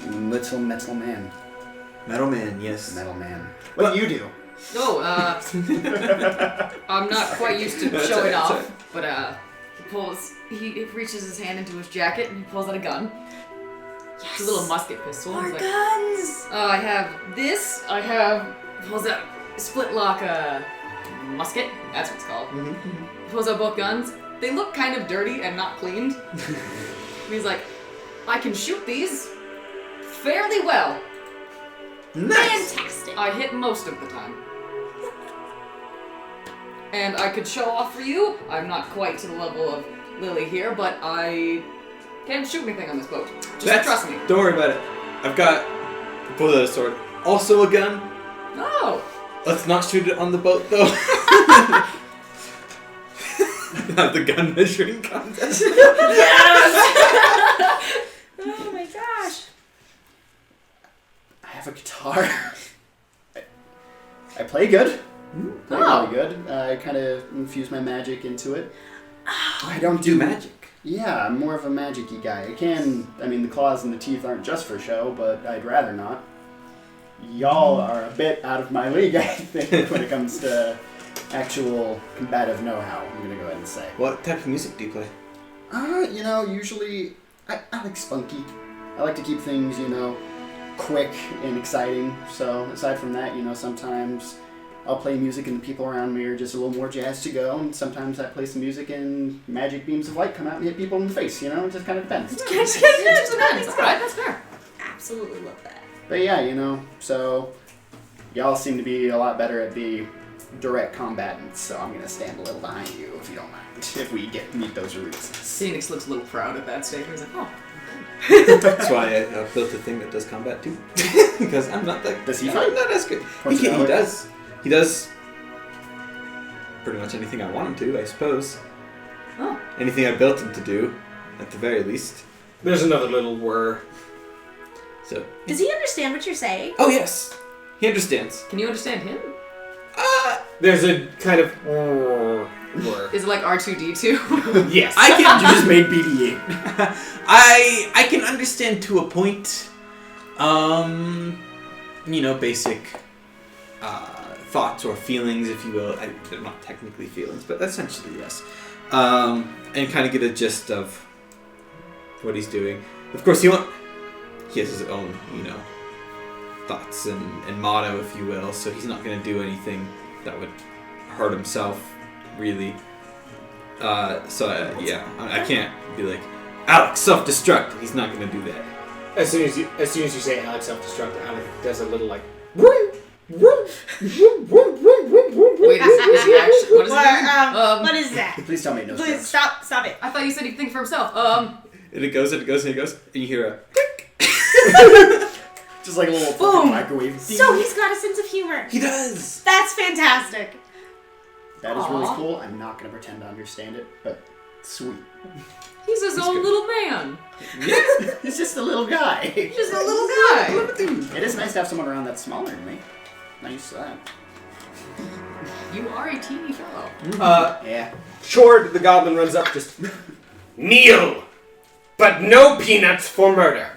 Little metal man. Metal Man, yes. Metal man. What do you do? Oh, I'm not quite used to That's showing all right, off, but he reaches his hand into his jacket and he pulls out a gun. It's a little musket pistol. More He's like, guns! I have this. I have, what's that? Split lock musket. That's what it's called. Pulls out both guns. They look kind of dirty and not cleaned. And he's like, I can shoot these fairly well. Nice. Fantastic. I hit most of the time. And I could show off for you. I'm not quite to the level of Lily here, but I can't shoot anything on this boat. Just trust me. Don't worry about it. I've got pull out a sword. Also a gun. Oh. Let's not shoot it on the boat though. Have the gun measuring contest. Yes! Oh my gosh. I have a guitar. I play good. Play really good. I kind of infuse my magic into it. I don't do magic. Yeah, I'm more of a magic-y guy. The claws and the teeth aren't just for show, but I'd rather not. Y'all are a bit out of my league, I think, when it comes to actual combative know-how, I'm gonna go ahead and say. What type of music do you play? Usually, I like spunky. I like to keep things, quick and exciting. So, aside from that, sometimes I'll play music and the people around me are just a little more jazzed to go, and sometimes I play some music and magic beams of light come out and hit people in the face, it just kind of depends. It just depends. Alright, that's fair. Absolutely love that. But yeah, so y'all seem to be a lot better at the direct combatants, so I'm gonna stand a little behind you if you don't mind, if we meet those roots. Phoenix looks a little proud at that statement. He's like, oh. That's why I built a thing that does combat too. Because I'm not that. Does he I'm fight? not as good. He does. He does pretty much anything I want him to, I suppose. Oh. Anything I built him to do, at the very least. There's another little whir. So. Does he understand what you're saying? Oh yes, he understands. Can you understand him? There's a kind of whir. Is it like R2-D2? Yes. I can. You just made BB-8. I can understand to a point. Basic thoughts or feelings, if you will. They're not technically feelings, but essentially yes. And kind of get a gist of what he's doing. Of course, he has his own, thoughts and motto, if you will. So he's not going to do anything that would hurt himself, really. I can't be like, Alex, self-destruct. He's not going to do that. As soon as you say Alex self-destruct, Alex does a little like. Wait, is he actually? What is it? What is that? Please tell me no Please strokes. stop it. I thought you said he'd think for himself. And it goes, and you hear a click. Just like a little Boom. microwave. So he's got a sense of humor. He does. That's fantastic. That is really Aw. cool. I'm not going to pretend to understand it, but sweet. He's his own good. little man. He's just a little guy. Just a little guy. It is nice to have someone around that's smaller than me. Not used to that. You are a teeny fellow. Yeah. Short, the goblin runs up, just kneel, but no peanuts for murder.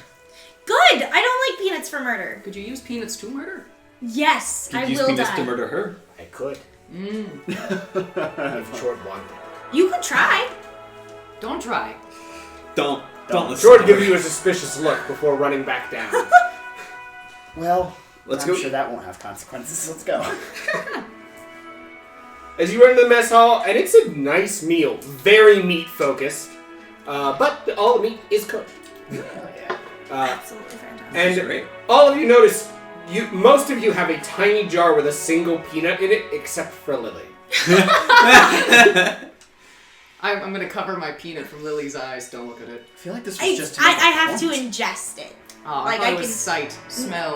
Good. I don't like peanuts for murder. Could you use peanuts to murder? Yes, I Use will peanuts die. to murder her. I could. If Short wanted. You could try. Don't try. Don't listen. Short to give her. you a suspicious look before running back down. Well, Let's I'm go. sure that won't have consequences. Let's go. As you run to the mess hall, and it's a nice meal, very meat focused, but all the meat is cooked. Oh, yeah. Absolutely fantastic. And Great. all of you notice, most of you have a tiny jar with a single peanut in it, except for Lily. I'm gonna cover my peanut from Lily's eyes. Don't look at it. I feel like this was just. I have to ingest it. Oh, Like, I thought I it was can- sight, smell.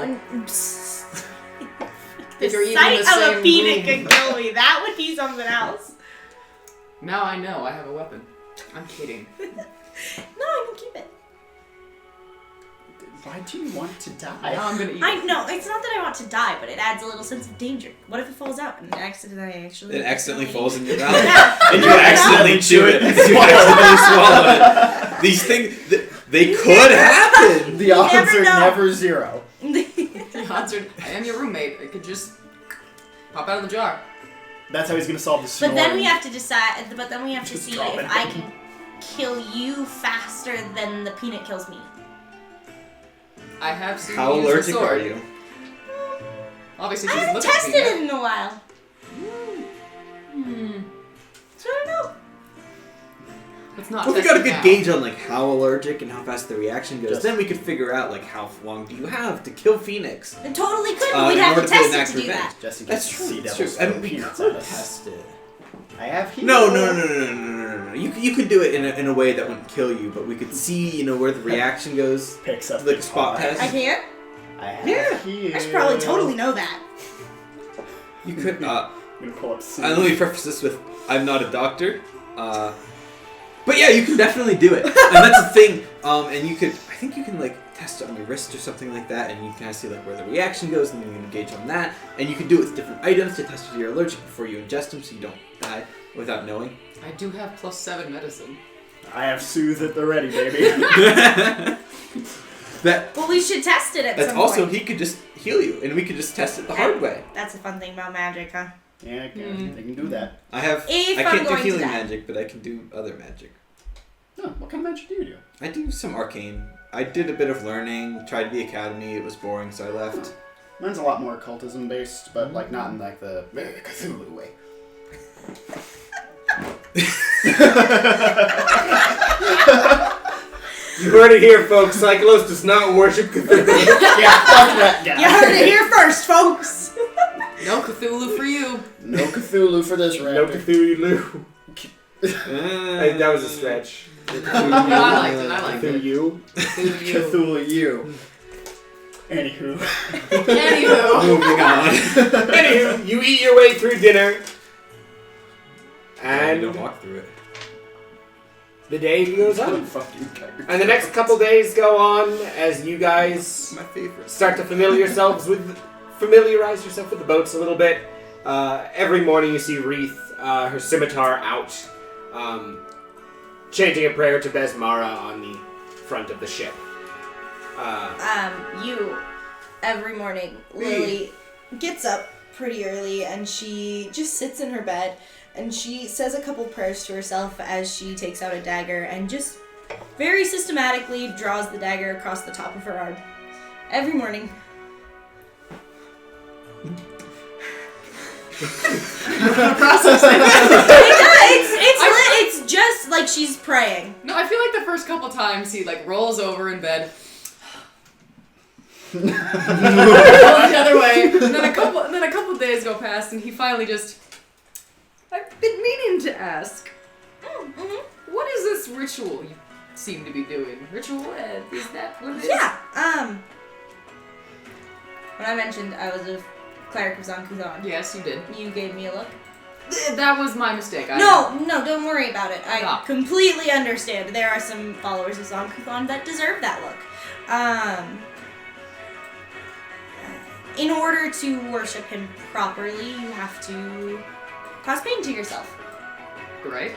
The If you're eating sight the of a same peanut room. could kill me. That would be something else. Now I know I have a weapon. I'm kidding. No, I can keep it. Why do you want to die? Now I'm gonna eat I it. know it's not that I want to die, but it adds a little sense of danger. What if it falls out and accidentally It accidentally falls in your mouth, Yeah. and you accidentally chew it, and you accidentally swallow it. These things, they could happen. The odds never are know. never zero. The odds are, I am your roommate. It could just pop out of the jar. That's how he's gonna solve the But snoring. then we have to decide. But then we have to Just see drop if it. I can kill you faster than the peanut kills me. I have seen How you use allergic the sword. are you? Obviously, I she's haven't looking at tested me. it in a while. So I don't know. Let's not Well, if we test got a it good now. gauge on like how allergic and how fast the reaction goes, Just- then we could figure out like how long do you have to kill Phoenix. It totally could, but In we'd have order to to test it enact to do revenge. that. Jesse That's gets true. sea That's devils true. I throw mean, we peanuts could at us. test it. I have heat. No. You could do it in a way that wouldn't kill you, but we could see where the reaction goes. Picks up Like the spot car. test. I can't? I have Yeah. heat. I should probably totally know that. You could. I'm gonna pull up Let me preface this with I'm not a doctor. But yeah, you can definitely do it, and that's the thing. And you could, I think you can like test it on your wrist or something like that, and you can kind of see like where the reaction goes, and then you can gauge on that. And you can do it with different items to test if you're allergic before you ingest them, so you don't die without knowing. I do have +7 medicine. I have soothe at the ready, baby. Well, we should test it at That's some also point. he could just heal you, and we could just test it the hard way. That's a fun thing about magic, huh? Yeah, I can do that. I have. If I I'm can't do going to healing die. magic, but I can do other magic. No, what kind of magic do you do? I do some arcane. I did a bit of learning. Tried the academy. It was boring, so I left. Mine's a lot more occultism based, but like not in like the Cthulhu way. You heard it here, folks. Cyclos does not worship Cthulhu. Yeah, fuck that guy. You heard it here first, folks! No Cthulhu for you. No Cthulhu for this No raptor. Cthulhu. Hey, that was a stretch. I liked it. Cthulhu. Cthulhu. Cthulhu. Anywho. Anywho. Moving on. Anywho, you eat your way through dinner, And and don't walk through it. the day goes on. Fuck you, Tiger. And the next couple days go on as you guys My favorite. start to familiarize yourself with the boats a little bit. Every morning you see Wreath, her scimitar out, chanting a prayer to Besmara on the front of the ship. Every morning, Lily gets up pretty early and she just sits in her bed and she says a couple prayers to herself as she takes out a dagger and just very systematically draws the dagger across the top of her arm. Every morning. It's just like she's praying. No, I feel like the first couple times he like rolls over in bed. Rolls the other way. And then a couple days go past and he finally just I've been meaning to ask. What is this ritual you seem to be doing? Ritual? Is that what it is? Yeah, when I mentioned I was a cleric of Zankuthon, Yes, you did. you gave me a look. That was my mistake. No, don't worry about it. I Ah. completely understand. There are some followers of Zankuthon that deserve that look. In order to worship him properly, you have to cause pain to yourself. Right?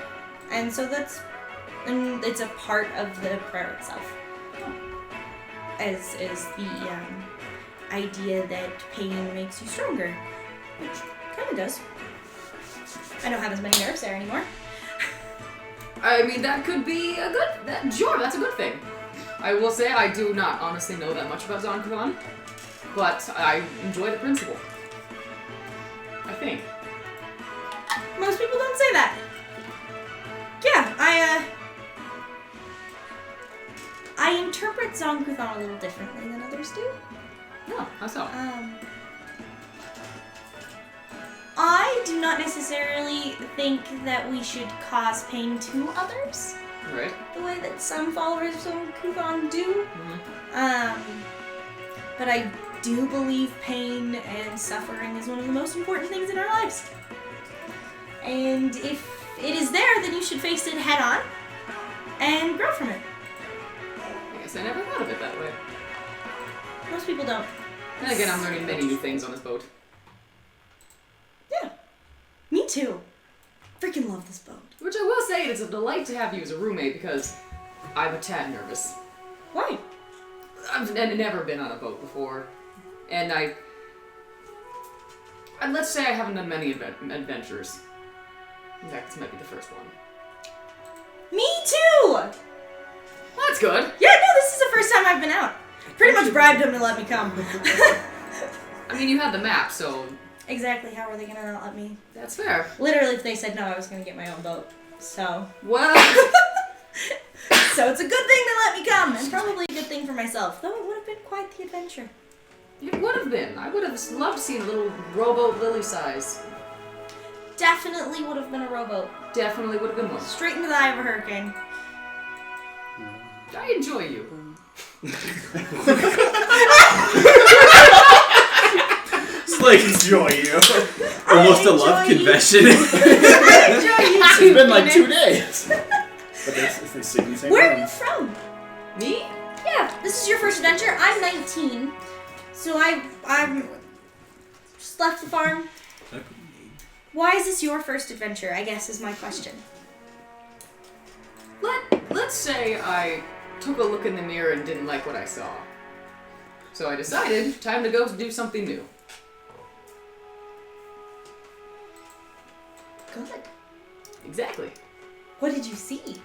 And so it's a part of the prayer itself. As is the idea that pain makes you stronger. Which kind of does. I don't have as many nerves there anymore. I mean, that could be a good... Sure, that's a good thing. I will say I do not honestly know that much about Zankuthon, but I enjoy the principle. I think. Most people don't say that. Yeah, I interpret Zankuthon a little differently than others do. No, how so? I do not necessarily think that we should cause pain to others Right? the way that some followers of Zankuthon do. Mm-hmm. But I do believe pain and suffering is one of the most important things in our lives. And if it is there, then you should face it head on and grow from it. I guess I never thought of it that way. Most people don't. Then again, I'm learning many new things on this boat. Yeah. Me too. Freaking love this boat. Which I will say, it is a delight to have you as a roommate because I'm a tad nervous. Why? I've never been on a boat before. And let's say I haven't done many adventures. In fact, this might be the first one. Me too! Well, that's good. Yeah, no, this is the first time I've been out. Pretty much much bribed them to let me come. I mean, you had the map, so Exactly, how are they gonna not let me? that's fair. Literally, if they said no, I was gonna get my own boat. So. Well, So it's a good thing they let me come, and probably a good thing for myself. Though it would have been quite the adventure. it would have been. I would have loved seeing a little rowboat Lily size. Definitely would have been a rowboat. Definitely would have been one. Straight into the eye of a hurricane. I enjoy you. It's like Enjoy you. almost a enjoy love you. confession. I enjoy you too, It's been like 2 Phoenix. days. But they sleep in the same Where are room. you from? Me? Yeah, this is your first adventure. I'm 19, so I'm just left the farm. Why is this your first adventure? I guess is my question. Let's say I took a look in the mirror and didn't like what I saw. So I decided, time to go do something new. Good. Exactly. What did you see?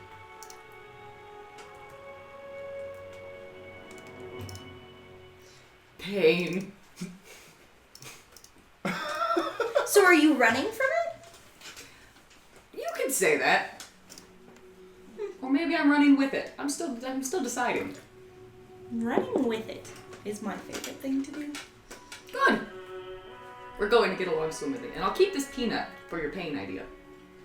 Pain. So are you running from it? You could say that. Or maybe I'm running with it. I'm still deciding. Running with it is my favorite thing to do. Good. We're going to get along swimmingly. And I'll keep this peanut for your pain idea.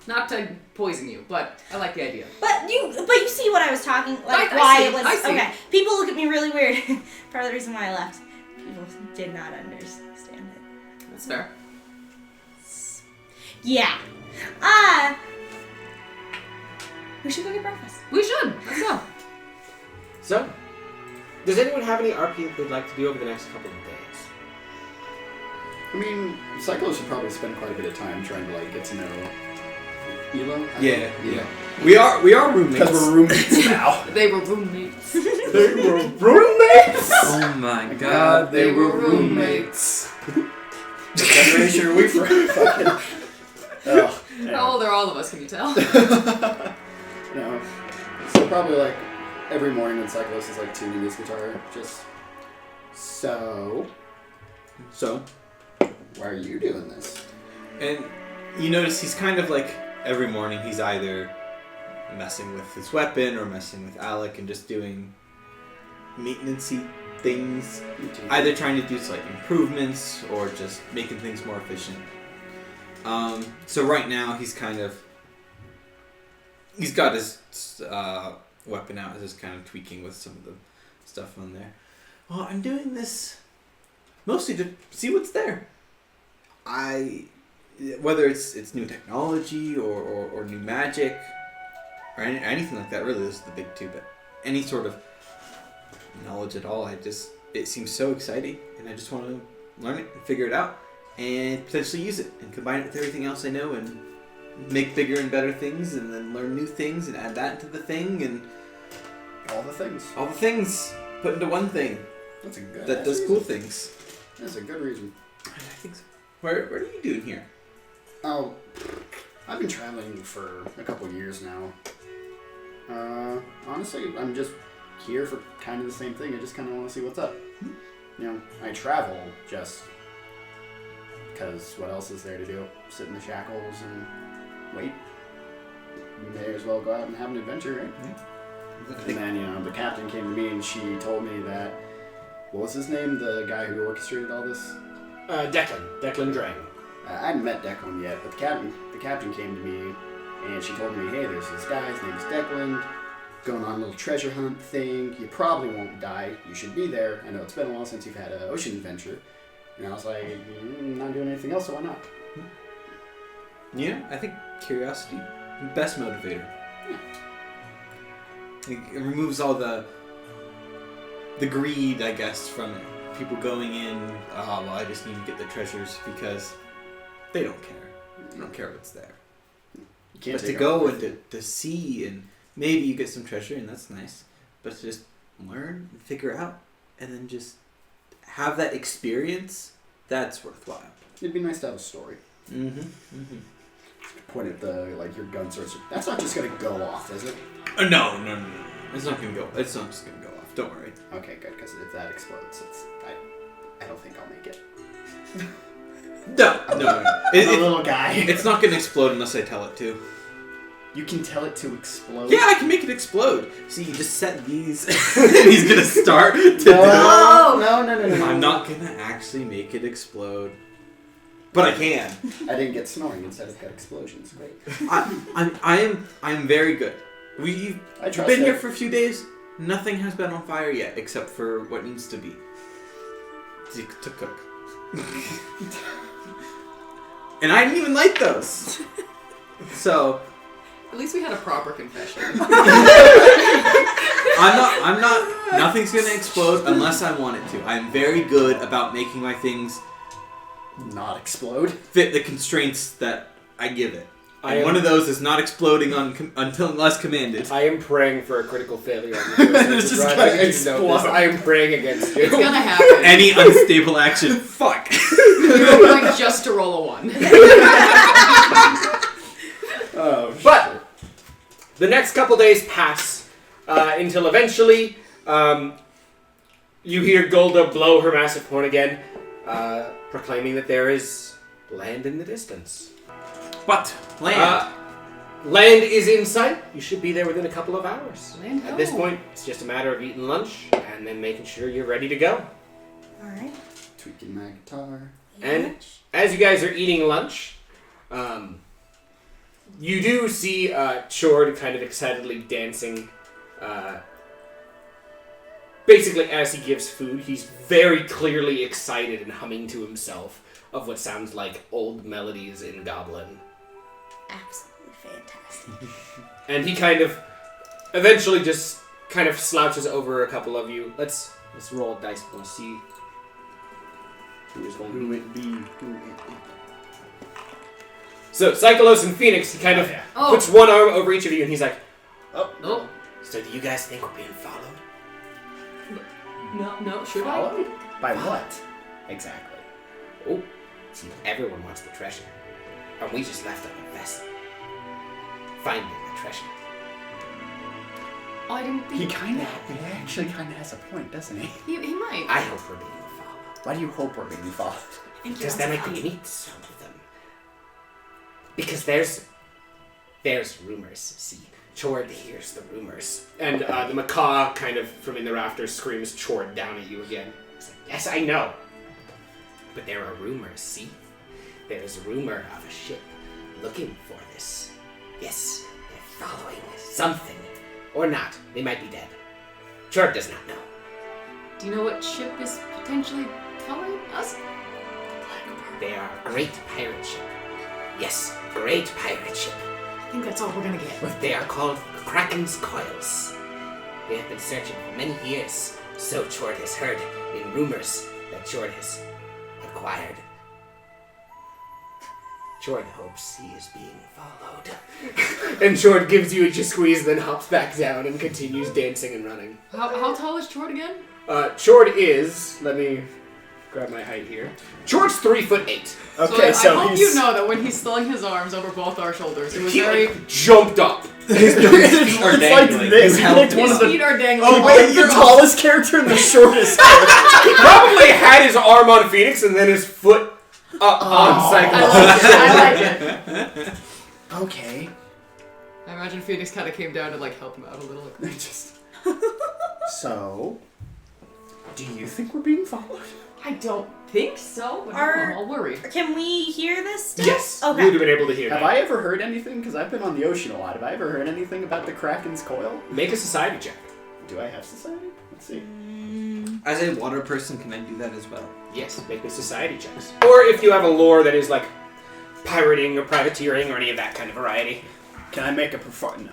Not to poison you, but I like the idea. But you see what I was talking like I why see, it was I see. okay. People look at me really weird. Part of the reason why I left. People did not understand it. That's fair. Yeah. We should go get breakfast. We should. Let's go. So, does anyone have any RP they'd like to do over the next couple of days? I mean, cyclists should probably spend quite a bit of time trying to like get to know Elo. Yeah. We are roommates. Because we're roommates now. They were roommates. They were roommates. Oh my god, they were roommates. I'm pretty sure we fucking. Oh, How old are all of us, can you tell? No. So probably like every morning when Cyclos is like tuning his guitar, just so why are you doing this? And you notice he's kind of like every morning he's either messing with his weapon or messing with Alec and just doing maintenance-y things, either trying to do slight improvements or just making things more efficient. So right now he's got his weapon out, just kind of tweaking with some of the stuff on there. Well, I'm doing this mostly to see what's there. Whether it's new technology or new magic or anything like that, really, those are the big two. But any sort of knowledge at all, it seems so exciting, and I just want to learn it and figure it out and potentially use it and combine it with everything else I know and make bigger and better things and then learn new things and add that into the thing and All the things put into one thing That's a good. that does cool things. That's a good reason. I think so. What are you doing here? Oh, I've been traveling for a couple years now. Honestly, I'm just here for kind of the same thing. I just kind of want to see what's up. You know, I travel just because what else is there to do? Sit in the shackles and wait. You may as well go out and have an adventure, right? Yeah. And then, the captain came to me and she told me that, what was his name? The guy who orchestrated all this? Declan Drang. I hadn't met Declan yet, but the captain came to me and she told me, hey, there's this guy, his name is Declan, going on a little treasure hunt thing. You probably won't die. You should be there. I know it's been a while since you've had an ocean adventure. And I was like, not doing anything else, so why not? Yeah, I think curiosity, best motivator. Yeah. It removes all the greed, I guess, from it. People going in, I just need to get the treasures because they don't care. They don't care what's there. You can't But to take go off. and to see, and maybe you get some treasure, and that's nice. But to just learn and figure out, and then just have that experience, that's worthwhile. It'd be nice to have a story. Point at your gun sorts. That's not just gonna go off, is it? No. It's not gonna go. It's not just gonna go off. Don't worry. Okay, good, because if that explodes, I don't think I'll make it. No. I'm a little guy. It's not going to explode unless I tell it to. You can tell it to explode? Yeah, I can make it explode. See, you just set these, and he's going to start to No. I'm not going to actually make it explode. But I can. I didn't get snoring instead of got explosions. Great. I am very good. We've I trust been it. here for a few days. Nothing has been on fire yet, except for what needs to be. To cook. And I didn't even light those. So... At least we had a proper confession. I'm not, nothing's gonna explode unless I want it to. I'm very good about making my things Not explode? fit the constraints that I give it. And one of those is not exploding unless commanded. I am praying for a critical failure on the It's just Right, gonna I need to know this. explode. I am praying against you. It's gonna happen. Any unstable action, fuck. You're going just to roll a 1. Oh, But the next couple days pass until eventually you hear Golda blow her massive horn again, proclaiming that there is land in the distance. What? Land. Land is in sight. You should be there within a couple of hours. Land At this ho. point, it's just a matter of eating lunch and then making sure you're ready to go. Alright. tweaking my guitar. And as you guys are eating lunch, you do see Chord kind of excitedly dancing. Basically, as he gives food, he's very clearly excited and humming to himself of what sounds like old melodies in Goblin. Absolutely fantastic. And he kind of eventually just kind of slouches over a couple of you. Let's roll a dice and see who is going to Who be. it be? Who it be? So, Psycholos and Phoenix, he kind of Oh. puts one arm over each of you and he's like, Oh, Oh. so do you guys think we're being followed? No, should I? followed? By what? Exactly. Oh, see, everyone wants the treasure. And we just left on a vessel. Finding the treasure. Oh, I didn't think He actually kind of has a point, doesn't he? He might. I hope we're being followed. Why do you hope we're being followed? Because then I can meet some of them. Because there's rumors, see. Chord hears the rumors. And the macaw kind of from in the rafters screams Chord down at you again. It's like, yes, I know. But there are rumors, see? There's a rumor of a ship looking for this. Yes, they're following something. Or not. They might be dead. Chord does not know. Do you know what ship is potentially following us? They are a great pirate ship. Yes, great pirate ship. I think that's all we're gonna get. They are called Kraken's Coils. They have been searching for many years, so Chord has heard in rumors that Chord has acquired. Chord hopes he is being followed. And Chord gives you a squeeze, then hops back down and continues dancing and running. How tall is Chord again? Chord is, let me grab my height here. Chord's 3'8". Okay, I so hope he's... you know that when he slung his arms over both our shoulders, it was He very. like, jumped up. it's like dangling. this. You He helped picked one His of the... feet are dangling. Oh, wait, the tallest character and the shortest character. He probably had his arm on Phoenix and then his foot up on Cyclops. I like it. Okay. I imagine Phoenix kind of came down to like help him out a little. Just... So... Do you think we're being followed? I don't think so. But Are- I'm all worried. Can we hear this stuff? Yes, you Okay. would have been able to hear Have that. I ever heard anything? Because I've been on the ocean a lot. Have I ever heard anything about the Kraken's Coil? Make a society check. Do I have society? Let's see. As a water person, can I do that as well? Yes, make me society checks. Or if you have a lore that is like pirating or privateering or any of that kind of variety. Can I make a perform? No.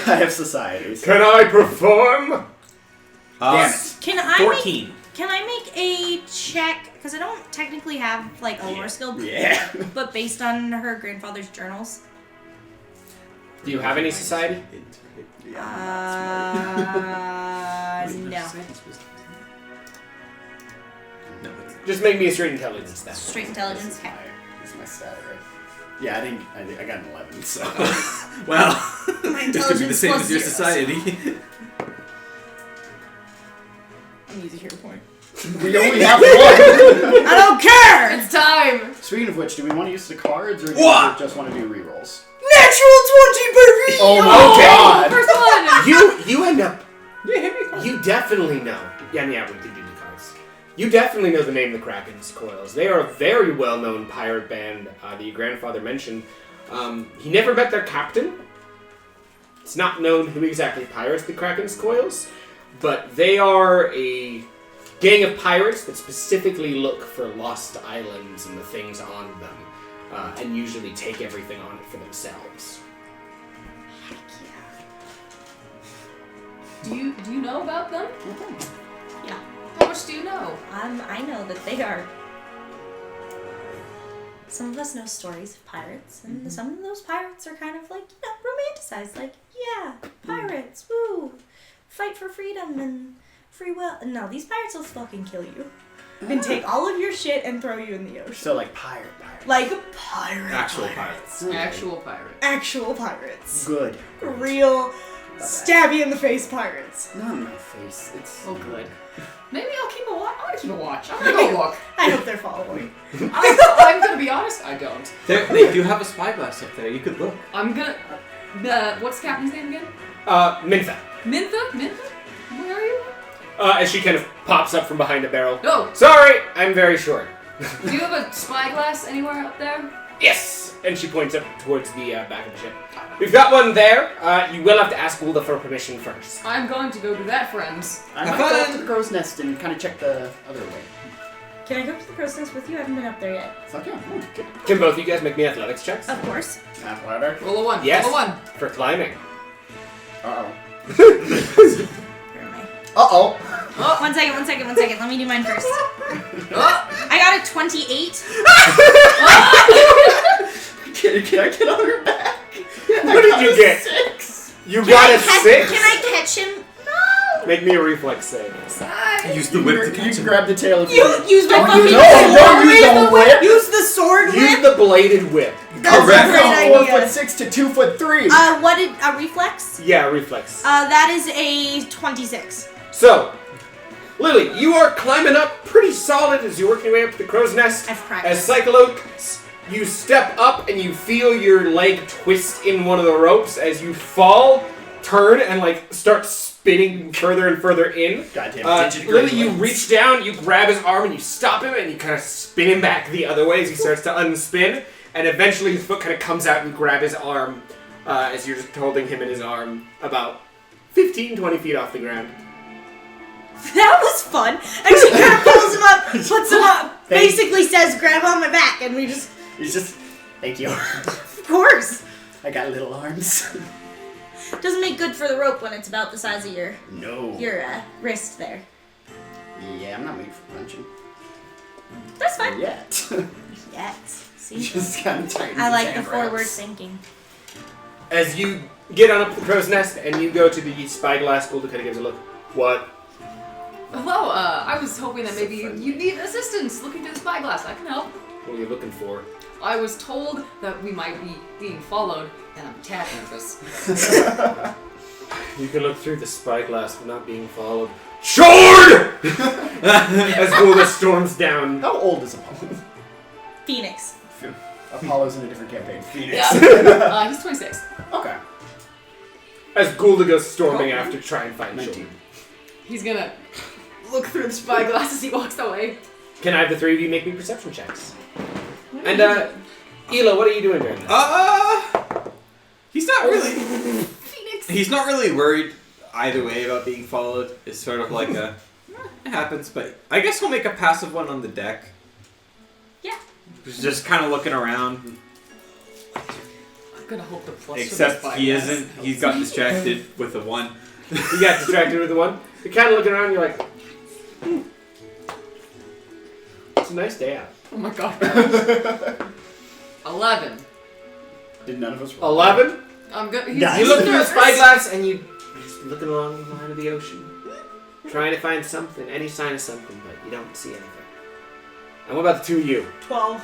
I have societies. Can I perform? Damn it. Can I 14. Can I make a check? Because I don't technically have like a lore skill, Yeah. but based on her grandfather's journals. Do you have any society? No. No, it's Just make me a straight intelligence then. Straight intelligence. Okay. That's my stat, right? Yeah, I got an 11, so... well, My this could be the intelligence same plus as your 0, society. An easy hero point. We only have one. I don't care! It's time! Speaking of which, do we want to use the cards or do What? we just want to do rerolls? Natural 20, baby! Oh my god! First one! You end up. Yeah, hit me. You definitely know. Yeah, we did do the cards. You definitely know the name the Kraken's Coils. They are a very well-known pirate band that your grandfather mentioned. He never met their captain. It's not known who exactly pirates the Kraken's Coils, but they are a gang of pirates that specifically look for lost islands and the things on them, and usually take everything on it for themselves. Do you know about them? Yeah. How much do you know? I know that they are. Some of us know stories of pirates, and some of those pirates are kind of like, romanticized. Like, yeah, pirates, woo, fight for freedom and free will. No, these pirates will fucking kill you and take all of your shit and throw you in the ocean. So like pirate. Like pirate. Actual pirates. Actual pirate. Actual pirates. Good. Real stabby in the face pirates. Not in my face. It's Oh, good. Maybe I'll keep a watch. I'm gonna keep a watch. I'm gonna go look. I hope they're following. I'm gonna be honest, I don't. They do have a spyglass up there. You could look. I'm gonna... what's the captain's name again? Mintha. Mintha? Where are you? As she kind of pops up from behind a barrel. Oh, Sorry, I'm very short. do you have a spyglass anywhere up there? Yes! And she points up towards the back of the ship. We've got one there. You will have to ask Gulda for permission first. I'm going to go do that, friends. I might go up to the crow's nest and kind of check the other way. Can I go to the crow's nest with you? I haven't been up there yet. Fuck yeah. Okay. Can both of you guys make me athletics checks? Of course. Ladder. Roll a 1. Yes. Roll a 1. For climbing. Uh-oh. Where am I? Uh-oh. Oh. One second. Let me do mine first. Oh. I got a 28. Can I get on her back? What did you get? 6. You got a 6? Can I catch him? No! Make me a reflex save. Use the whip to You catch can him. grab the tail if You use my Don't fucking use sword the whip. whip. Use the sword Use whip. the bladed whip. That's Correct. a great idea. 4'6" to 2'3". What did a reflex? Yeah, reflex. That is a 26. So, Lily, you are climbing up pretty solid as you're working your way up to the crow's nest. I've As practiced. Cycloaks, you step up and you feel your leg twist in one of the ropes as you fall, turn, and start spinning further and further in. Goddamn digit Lily, you gremlins. reach down, you grab his arm, and you stop him, and you kind of spin him back the other way as he starts to unspin, and eventually his foot kind of comes out and you grab his arm as you're just holding him in his arm about 15, 20 feet off the ground. That was fun. And she kind of pulls him up, puts him up, basically says, grab on my back, and we just, He's just... Thank you. of course. I got little arms. Doesn't make good for the rope when it's about the size of your No. wrist there. Yeah, I'm not made for punching. That's fine. Yet. Yet. See? Just kind of tight. I like the forward thinking. As you get on up to the crow's nest and you go to the spyglass, Gulda kind of gives a look. What? Hello, I was hoping that maybe you need assistance looking through the spyglass. I can help. What are you looking for? I was told that we might be being followed, and I'm tad nervous. You can look through the spyglass but not being followed. Sword! As Gulda storms down. How old is Apollo? Phoenix. Apollo's in a different campaign. Phoenix. Yeah. He's 26. Okay. As Gulda goes storming after trying to find 19. Sword. He's gonna look through the spyglass as he walks away. Can I have the three of you make me perception checks? And, Ela, what are you doing during this? He's not really. Phoenix. He's not really worried either way about being followed. It's sort of like a. It happens, but I guess he'll make a passive one on the deck. Yeah. He's just kind of looking around. I'm gonna hope the plus. Except for the he spyglass isn't. helps. He's got distracted with the one. You got distracted with the one? You're kind of looking around and you're like, it's a nice day out. Oh my god. 11. Did none of us roll? 11? I'm good. Nice. You look through the nervous. spyglass and you're just looking along the line of the ocean, trying to find something, any sign of something, but you don't see anything. And what about the two of you? 12.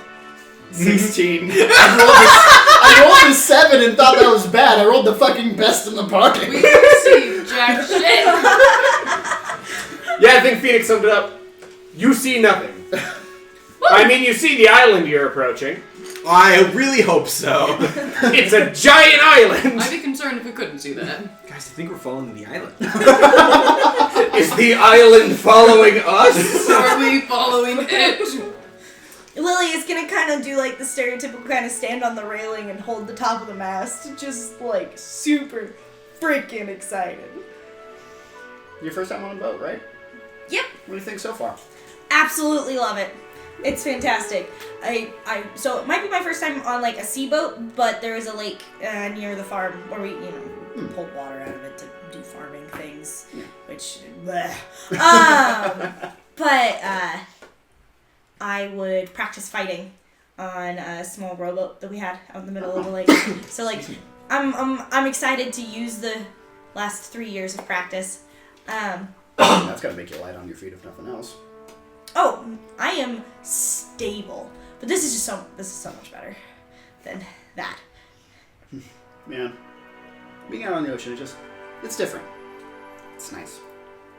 16. I rolled a 7 and thought that was bad. I rolled the fucking best in the party. We can see jack shit. Yeah, I think Phoenix summed it up. You see nothing. I mean, you see the island you're approaching. I really hope so. It's a giant island. I'd be concerned if we couldn't see that. Guys, I think we're following the island. Is the island following us? Are we following it? Lily is gonna kind of do like the stereotypical kind of stand on the railing and hold the top of the mast, just like super freaking excited. Your first time on a boat, right? Yep, What do you think so far? absolutely love it. It's fantastic. So it might be my first time on like a sea boat, but there is a lake near the farm where we, pull water out of it to do farming things, which, bleh. But I would practice fighting on a small rowboat that we had out in the middle of the lake. So like, I'm excited to use the last 3 years of practice. That's gotta make you light on your feet if nothing else. Oh, I am stable, but this is so much better than that. Man, being out on the ocean, it's different. It's nice.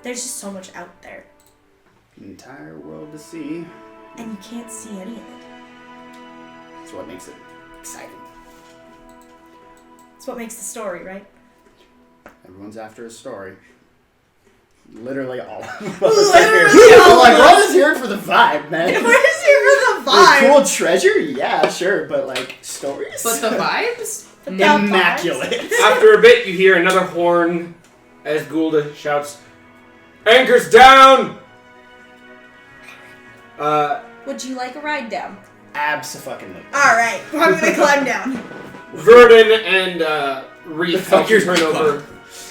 There's just so much out there, An entire world to see. and you can't see any of it. That's what makes it exciting. It's what makes the story, right? Everyone's after a story. Literally all of us. Literally all Like, of we're us. just here for the vibe, man. We're just here for the Like, vibe. cool treasure? Yeah, sure, but like, stories? But the vibes? But the vibes. Immaculate. After a bit, you hear another horn as Gulda shouts, "Anchors down!" Would you like a ride down? Abso-fucking-lutely. All right, I'm gonna climb down. Verdon and Reef help you turn Fuck. over.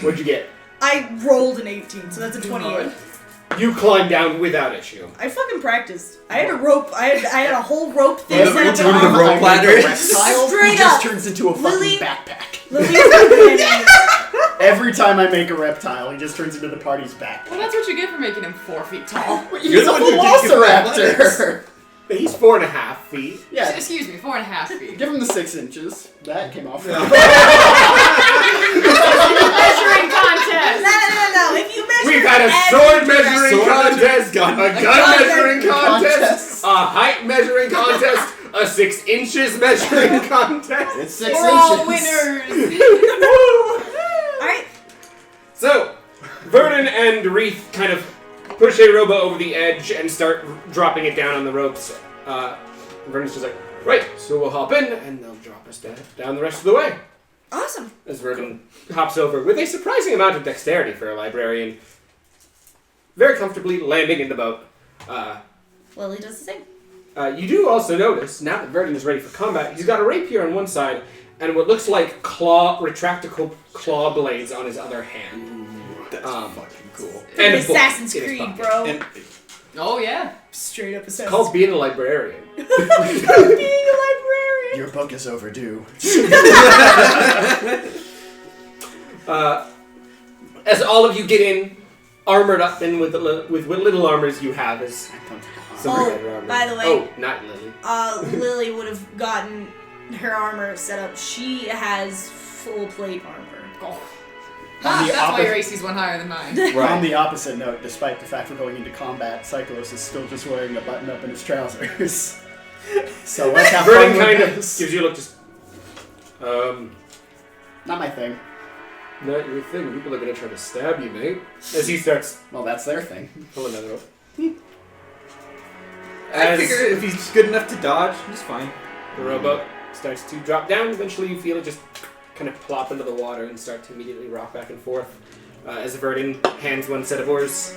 What'd you get? I rolled an 18, so that's a 28. You climb down without issue. I fucking practiced. I had a rope. I had a whole rope thing Every set up. time the I rope make ladder. a reptile, Straight he just up. turns into a fucking Lily- backpack. Lily's Every time I make a reptile, he just turns into the party's backpack. Well, that's what you get for making him 4 feet tall. He's a the one who did give velociraptor. He's 4.5 feet. Yeah, Excuse me, 4.5 feet. give him the 6 inches. That came off. Measuring contest! No. If you measure We've had a sword measuring contest, gun a gun measuring contest, a height measuring contest, a 6 inches measuring contest. It's 6 We're inches. all winners! Alright. So, Vernon and Reef kind of push a rowboat over the edge and start dropping it down on the ropes. Vernon's just like, right, so we'll hop in and they'll drop us down the rest of the way. Awesome. As Vernon hops over with a surprising amount of dexterity for a librarian, very comfortably landing in the boat. Lily does the same. You do also notice, now that Vernon is ready for combat, he's got a rapier on one side and what looks like retractable claw blades on his other hand. That's fucking cool. And a book Assassin's in his Creed, pocket. bro. And Oh, yeah. Straight up Assassin's Called being a librarian. Being a librarian. Your book is overdue. As all of you get in, armored up and with what little armors you have as some Oh, better armor. by the way- Oh, not Lily. Lily would have gotten her armor set up. She has full plate armor. Oh. On the That's why your opposite- AC's one higher than mine. On the opposite note, despite the fact we're going into combat, Cyclos is still just wearing a button up in his trousers. So let's have fun Vernon with kind of this. gives you a look just, Not my thing. not your thing. People are gonna try to stab you, mate. As he starts Well, that's their thing. pulling another rope. I As figure if he's good enough to dodge, he's fine. the rowboat starts to drop down, eventually you feel it just kind of plop into the water and start to immediately rock back and forth. As Vernon hands one set of oars,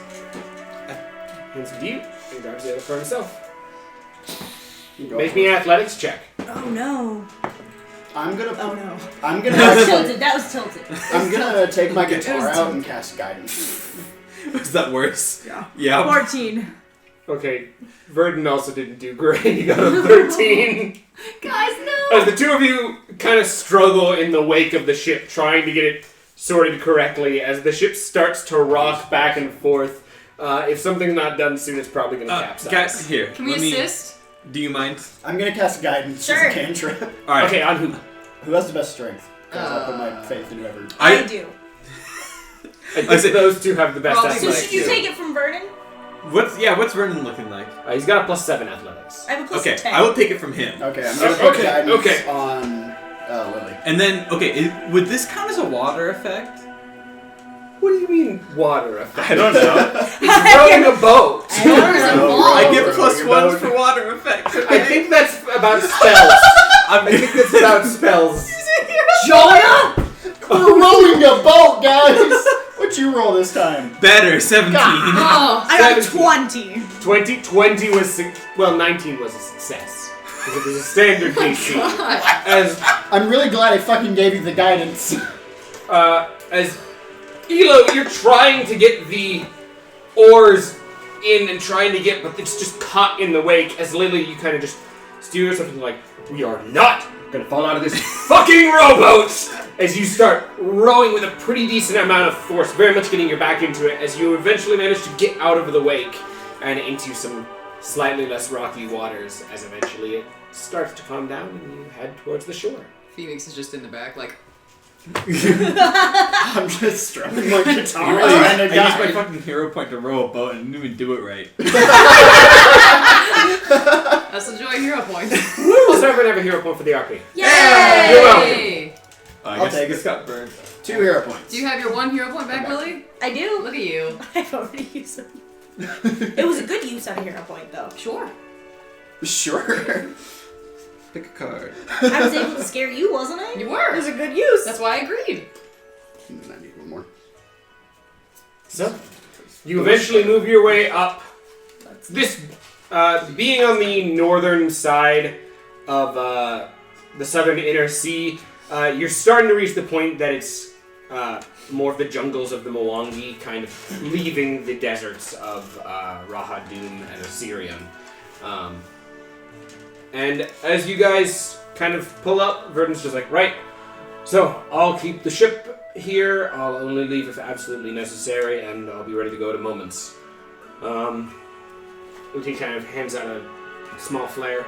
hands it to you, and grabs the other for himself. Make me an athletics check. Oh no. I'm gonna. Oh no. I'm gonna. That was actually- tilted. That was tilted. I'm gonna take my guitar was out and cast guidance. Is that worse? Yeah. Yeah. 14. Okay, Verdon also didn't do great. He got a 13. Guys, no! As the two of you kind of struggle in the wake of the ship, trying to get it sorted correctly, as the ship starts to rock back and forth. If something's not done soon, it's probably going to capsize. Guys, here. Can we let me- assist? Do you mind? I'm gonna cast guidance Sure. as a cantrip. All right. Okay, on who? Who has the best strength? Because I put my faith in whoever. I do. I think those two have the best Well, So athletics. should you too. take it from Vernon? What's Vernon looking like? He's got a +7 athletics. I have a plus Okay, 10. I will take it from him. Okay, I'm gonna put guidance okay. on Lily. And then, would this count as a water effect? What do you mean water effect? I don't know. He's rowing a boat. Water's involved. I give Rowing +1s a for water effects. I think that's about spells. I think that's about spells. Jonah! We're rowing a boat, guys! What'd you roll this time? Better, 17. Oh, I got 17. 20. 20 was 19 was a success. Because it was a standard DC. God. As I'm really glad I fucking gave you the guidance. as Elo, you're trying to get the oars in and trying to get, but it's just caught in the wake. As Lily, you kind of just steer yourself and like, we are not gonna fall out of this fucking rowboat! As you start rowing with a pretty decent amount of force, very much getting your back into it, as you eventually manage to get out of the wake and into some slightly less rocky waters, as eventually it starts to calm down and you head towards the shore. Phoenix is just in the back, like, I'm just strumming my guitar. I trying to used my guide. fucking hero point to row a boat and didn't even do it right. that's the joy hero points. Also, everyone have a hero point for the RP. Yay! You're welcome. Hey. I'll take it. got burned. 2 hero points. Do you have your 1 hero point back, Lily? I do. Look at you. I've already used it. It was a good use of a hero point, though. Sure. Sure. Pick a card. I was able to scare you, wasn't I? You It were. was a good use. That's why I agreed. And then I need one more. So, you eventually move your way up. This, being on the northern side of the southern inner sea, you're starting to reach the point that it's more of the jungles of the Mwangi, kind of leaving the deserts of Rahadum and Assyrian. And as you guys kind of pull up, Verdon's just like, right, so I'll keep the ship here, I'll only leave if absolutely necessary, and I'll be ready to go at a moment's. Uti kind of hands out a small flare.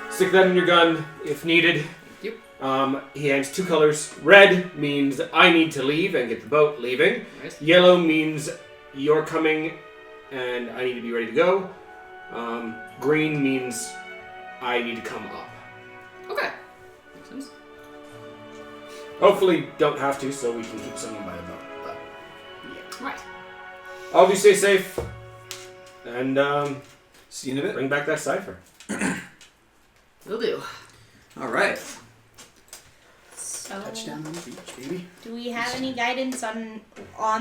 Stick that in your gun if needed. Yep. He hands 2 colors. Red means I need to leave and get the boat leaving. Nice. Yellow means you're coming and I need to be ready to go. Green means I need to come up. Okay. Makes sense. Hopefully don't have to, so we can keep someone by the boat. But yeah. Right. All of you stay safe, and See you in a bit. bring back that cipher. Will do. Alright. So, Touchdown on the beach, baby. do we have any guidance on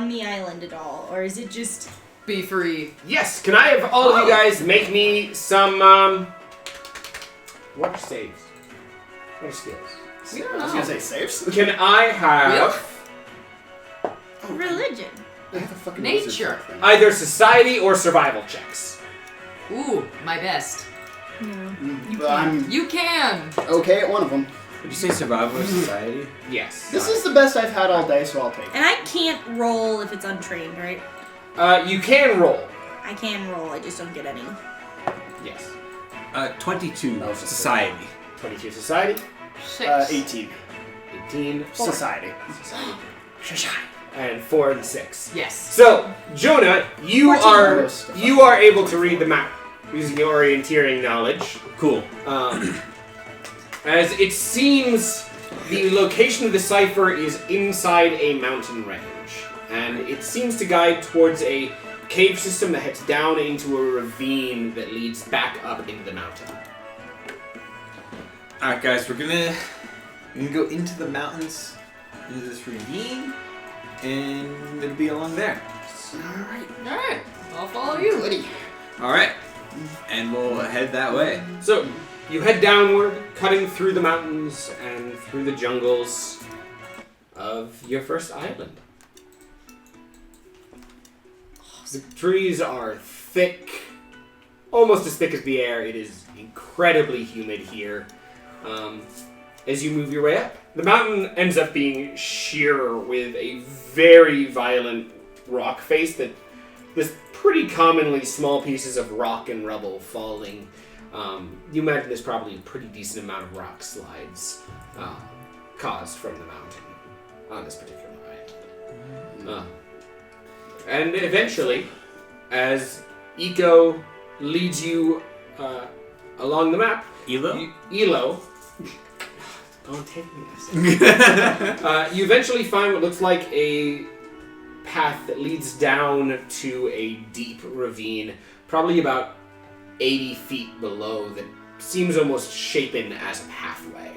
the island at all, or is it just? Be free. Yes, can I have all of you guys make me some what saves? What skills? We don't I was know. gonna say saves. Can I have Religion. I have a fucking Nature. wizard thing. either society or survival checks? Ooh, my best. Well, I'm You can. okay at one of them. Would you say survival or society? Yes. This is the best I've had all day, so I'll take it. And I can't roll if it's untrained, right? You can roll. I can roll. I just don't get any. Yes. 22. Oh, Society. 22 society. 6. 18. 18 Society. society. And 4 and 6. Yes. So, Jonah, you 14. are able to read the map using your orienteering knowledge. Cool. As it seems the location of the cipher is inside a mountain range, and it seems to guide towards a cave system that heads down into a ravine that leads back up into the mountain. Alright guys, we're gonna go into the mountains, into this ravine, and it'll be along there. Alright. I'll follow you. Goody. Alright. And we'll head that way. So, you head downward, cutting through the mountains and through the jungles of your first island. The trees are thick, almost as thick as the air. It is incredibly humid here. As you move your way up, the mountain ends up being sheer with a very violent rock face that there's pretty commonly small pieces of rock and rubble falling. You imagine there's probably a pretty decent amount of rock slides caused from the mountain on this particular island. And eventually, as Eco leads you along the map. Elo? Elo. Don't take me this. You eventually find what looks like a path that leads down to a deep ravine, probably about 80 feet below, that seems almost shapen as a pathway.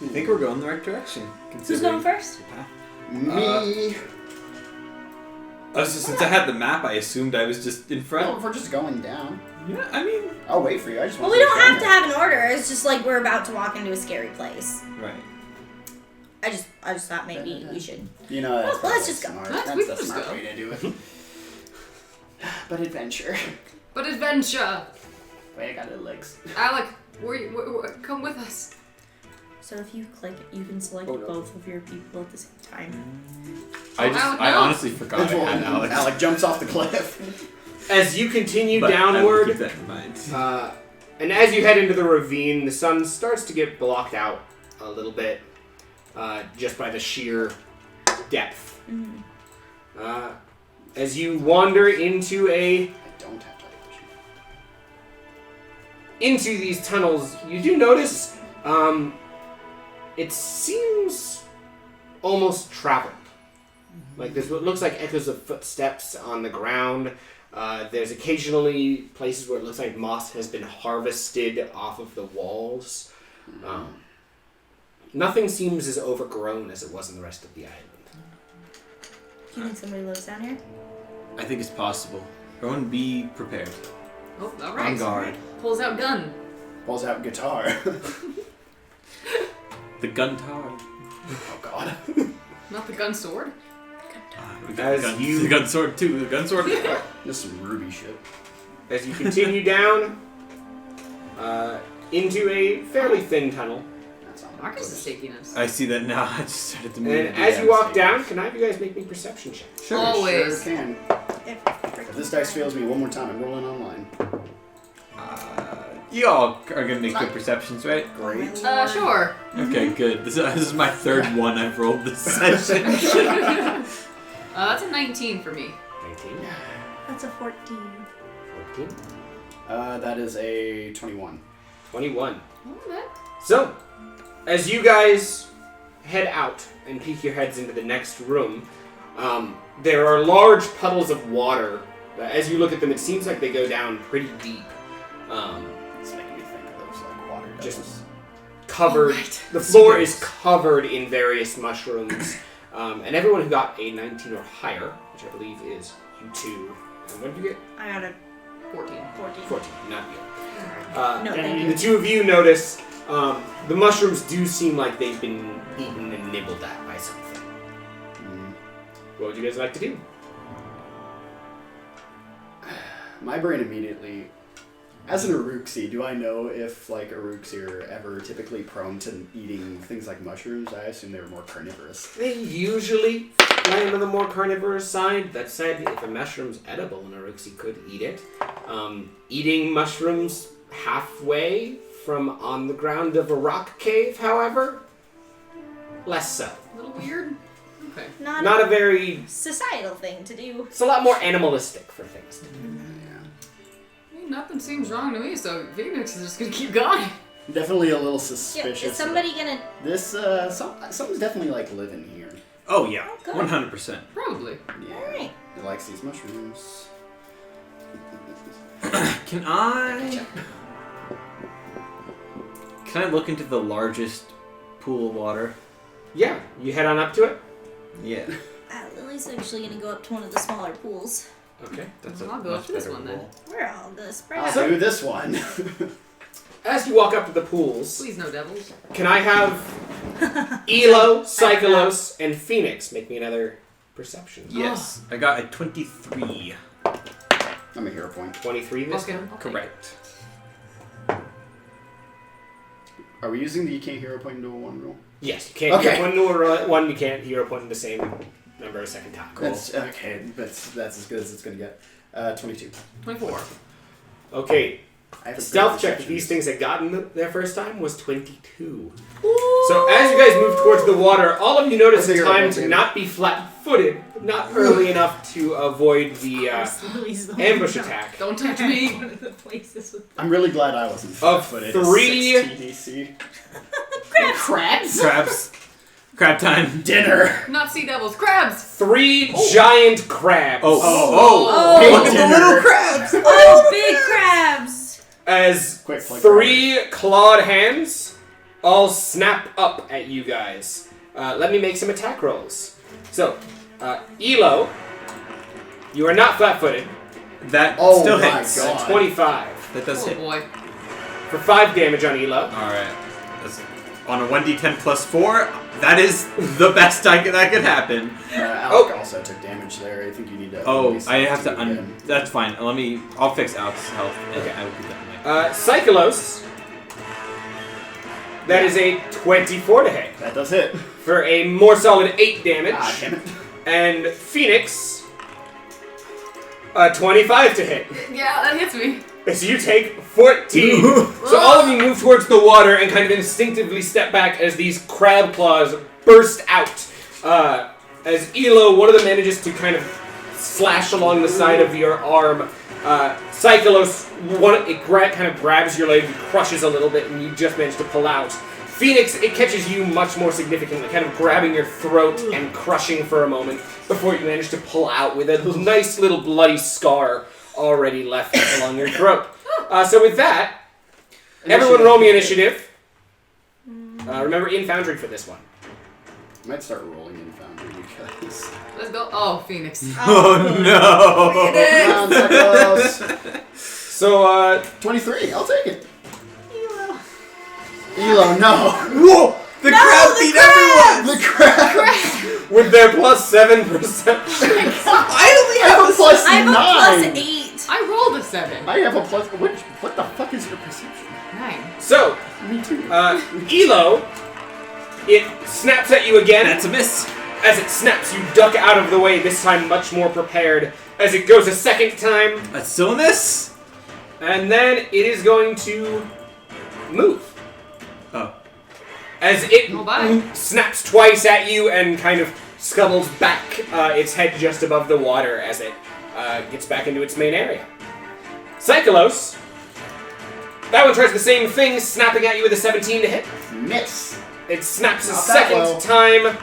I think we're going the right direction. Who's going first? Me. Since I had the map, I assumed I was just in Well, front. if we're just going down, Yeah, I mean, I'll wait for you. I just Well, want we to don't have to have an order. It's just like we're about to walk into a scary place. right. I just thought maybe we should. You know, that's Well, let's probably just go. smart. Let's- That's we the can just smart go. way to do it. But adventure. But adventure! Wait, I got little legs. Alec, come with us. So if you click, you can select both of your people at the same time. I honestly forgot I had Alex. Alec jumps off the cliff. As you continue But I will keep downward, that in mind. and as you head into the ravine, the sun starts to get blocked out a little bit, just by the sheer depth. As you wander into I don't have television. into these tunnels, you do notice it seems almost traveled. Like there's what looks like echoes of footsteps on the ground. There's occasionally places where it looks like moss has been harvested off of the walls. Nothing seems as overgrown as it was in the rest of the island. Do you think somebody lives down here? I think it's possible. Everyone be prepared. Oh, alright. On guard. Pulls out gun. Pulls out guitar. The gun tower. Oh god. Not the gun sword. As The gun sword too. The gun sword. Just some ruby shit. As you continue down into a fairly thin tunnel, That's not Marcus is taking us. I see that now. I just started to move. and as you walk down, can I have you guys make me perception checks? Sure. Always. Sure can. If this dice fails me one more time, I'm rolling online. You all are gonna make good perceptions, right? Great. Sure. Okay, good. This is my third one I've rolled this session. That's a 19 for me. 19, That's a 14. 14, That is a 21. 21. Oh, that. So, as you guys head out and peek your heads into the next room, there are large puddles of water. As you look at them, it seems like they go down pretty deep. It's making me think of those like water Just devils. covered. Right. The floor is covered in various mushrooms. And everyone who got a 19 or higher, which I believe is you two. And what did you get? I got a 14. 14. Not you. No, thank you. The two of you notice the mushrooms do seem like they've been eaten and nibbled at by something. What would you guys like to do? My brain immediately, as an Uruxi, do I know if like Uruxi are ever typically prone to eating things like mushrooms? I assume they were more carnivorous. They usually land on the more carnivorous side. That said, if a mushroom's edible, an Uruxi could eat it. Eating mushrooms halfway from on the ground of a rock cave, however, less so. A little weird. Okay. Not a very... societal thing to do. It's a lot more animalistic for things to do. I mean, nothing seems wrong to me, so Phoenix is just gonna keep going. Definitely a little Yeah, suspicious. is somebody gonna... This something's definitely like living here. Oh yeah, Oh, good. 100%. Probably. Yeah. Alright. He likes these mushrooms. Can I look into the largest pool of water? Yeah, you head on up to it. Yeah. Lily's actually gonna go up to one of the smaller pools. Okay. That's I'll a go much up to this better one then. roll. We're all gonna spread I'll out. do this one. As you walk up to the pools, Please, no devils. can I have Elo, Psycholos, and Phoenix make me another perception? Yes, I got a 23. I'm a hero point. 23 this Okay. time? Correct. Are we using the you can't hero point into a one roll? Yes, you can't Okay. get one to one, you can't hero point in the same number a second time. That's okay. That's as good as it's gonna get. 22. 24. Okay, I have a Stealth great check that perception. these things had gotten their first time was 22. So as you guys move towards the water, all of you notice I the figured time it to would be. not be flat-footed, not early enough to avoid the ambush attack. Don't touch me. One of the places with I'm really glad I wasn't Of flat-footed. 3 TDC. crabs. Crabs. Crab time. Dinner. Not sea devils, crabs. 3 giant crabs. Oh. Big Look at the dinner. little crabs. Oh, big crabs! As Quick flick 3 clawed hands all snap up at you guys. Let me make some attack rolls. So, Elo, you are not flat-footed. That Oh still my hits. God. 25 That does Oh hit. boy. for 5 damage on Elo. Alright. On a 1d10 plus 4, that is the best that could happen. Alec also took damage there. I think you need to. Oh, release I it have to again. that's fine. I'll fix Alex's health. And Okay. I will do that. Psycholos, that is a 24 to hit That does hit. for a more solid 8 damage. Ah, damn it. And Phoenix, 25 to hit. Yeah, that hits me. So you take 14. So all of you move towards the water and kind of instinctively step back as these crab claws burst out. As Elo, one of them manages to kind of slash along the side of your arm. Psycholos, kind of grabs your leg and crushes a little bit, and you just manage to pull out. Phoenix, it catches you much more significantly, kind of grabbing your throat and crushing for a moment before you manage to pull out with a nice little bloody scar already left along your throat. So with that, everyone roll me initiative. Remember, in Foundry for this one. I might start rolling in Foundry because. Let's go. Oh, Phoenix. Oh no! Round Psycholos. So, 23. I'll take it. Elo, no. Whoa! The crab beat everyone! The crab. with their plus 7 perception. I have a plus I have 9. a plus 8. I rolled a 7. I have a plus. What the fuck is your perception? 9. So, Me too. Elo, it snaps at you again. That's a miss. As it snaps, you duck out of the way, this time much more prepared. As it goes a second time, That's still a miss. and then it is going to move. Oh. As it Oh, bye. snaps twice at you and kind of scuttles back its head just above the water as it gets back into its main area. Psycholos, that one tries the same thing, snapping at you with a 17 to hit. Miss. It snaps a Not that second time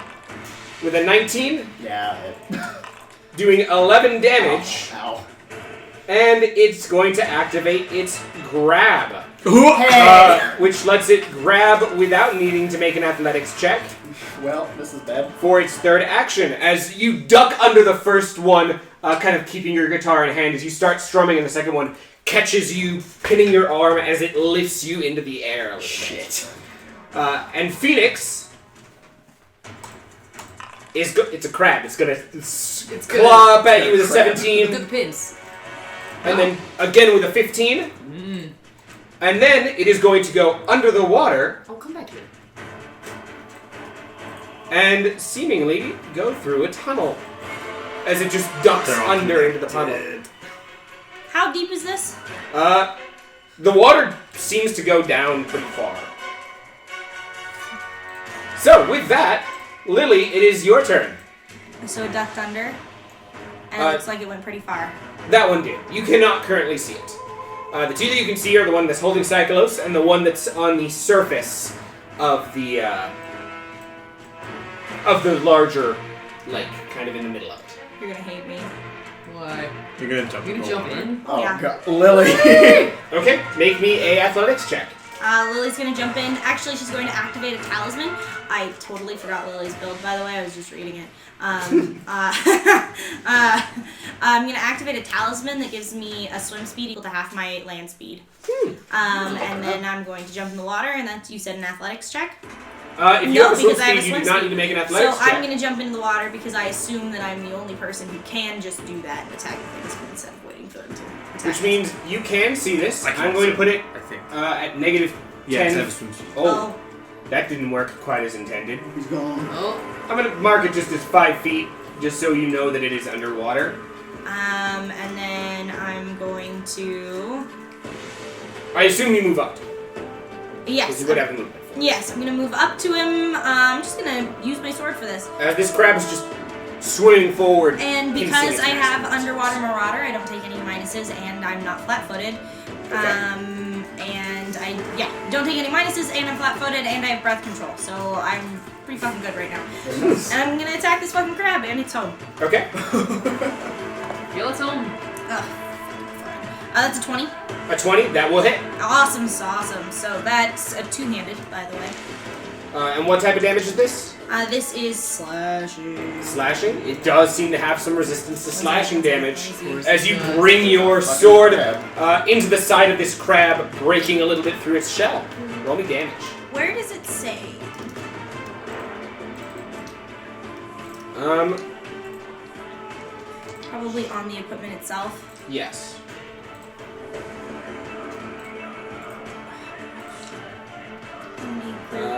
with a 19, Yeah. doing 11 damage, Ow. and it's going to activate its grab, Hey. which lets it grab without needing to make an athletics check Well, this is bad. for its third action. As you duck under the first one, kind of keeping your guitar in hand, as you start strumming, and the second one catches you, pinning your arm as it lifts you into the air a little bit. Shit. And Phoenix is it's a crab. It's gonna claw up at you with a Crab. 17, Look at the pins. and then again with a 15, and then it is going to go under the water Oh, come back here. and seemingly go through a tunnel as it just ducks under into the tunnel. How deep is this? The water seems to go down pretty far. So with that, Lily, it is your turn. So it ducked under. And it looks like it went pretty far. That one did. You cannot currently see it. The two that you can see are the one that's holding Psycholos and the one that's on the surface of the larger lake, kind of in the middle of it. You're gonna hate me. What? You're gonna jump. You gonna jump in? Oh Yeah. god. Lily. Okay, make me a athletics check. Lily's gonna jump in. Actually, she's going to activate a talisman. I totally forgot Lily's build, by the way. I was just reading it. I'm gonna activate a talisman that gives me a swim speed equal to half my land speed. And then I'm going to jump in the water, and that's, you said, an athletics check? If you No, have a swim because I have speed, a you do swim not speed. need to make an So athletics check. I'm gonna jump into the water because I assume that I'm the only person who can just do that and attack the things instead of waiting for them to attack. Which means you can see this. I can I'm going to see put it I think. at negative 10. Yeah, 'cause I have a swim speed. Oh, that didn't work quite as intended. He's gone. Oh. I'm going to mark it just as 5 feet, just so you know that it is underwater. And then I'm going to I assume you move up to him. Yes. Because you would have the movement for it. Yes, I'm gonna move up to him. I'm just gonna use my sword for this. This crab is just swimming forward. And hissing because its I have massive Underwater Marauder, I don't take any minuses, and I'm not flat-footed. And I don't take any minuses, and I'm flat-footed, and I have breath control, so I'm pretty fucking good right now. And I'm gonna attack this fucking crab, and it's home. Okay. Feel it's home. Ugh. That's a 20. A 20, that will hit. Awesome, awesome. So that's a two-handed, by the way. And what type of damage is this? This is slashing. Slashing? It does seem to have some resistance to slashing damage as you bring your sword into the side of this crab, breaking a little bit through its shell. Roll me damage. Where does it say? Probably on the equipment itself. Yes.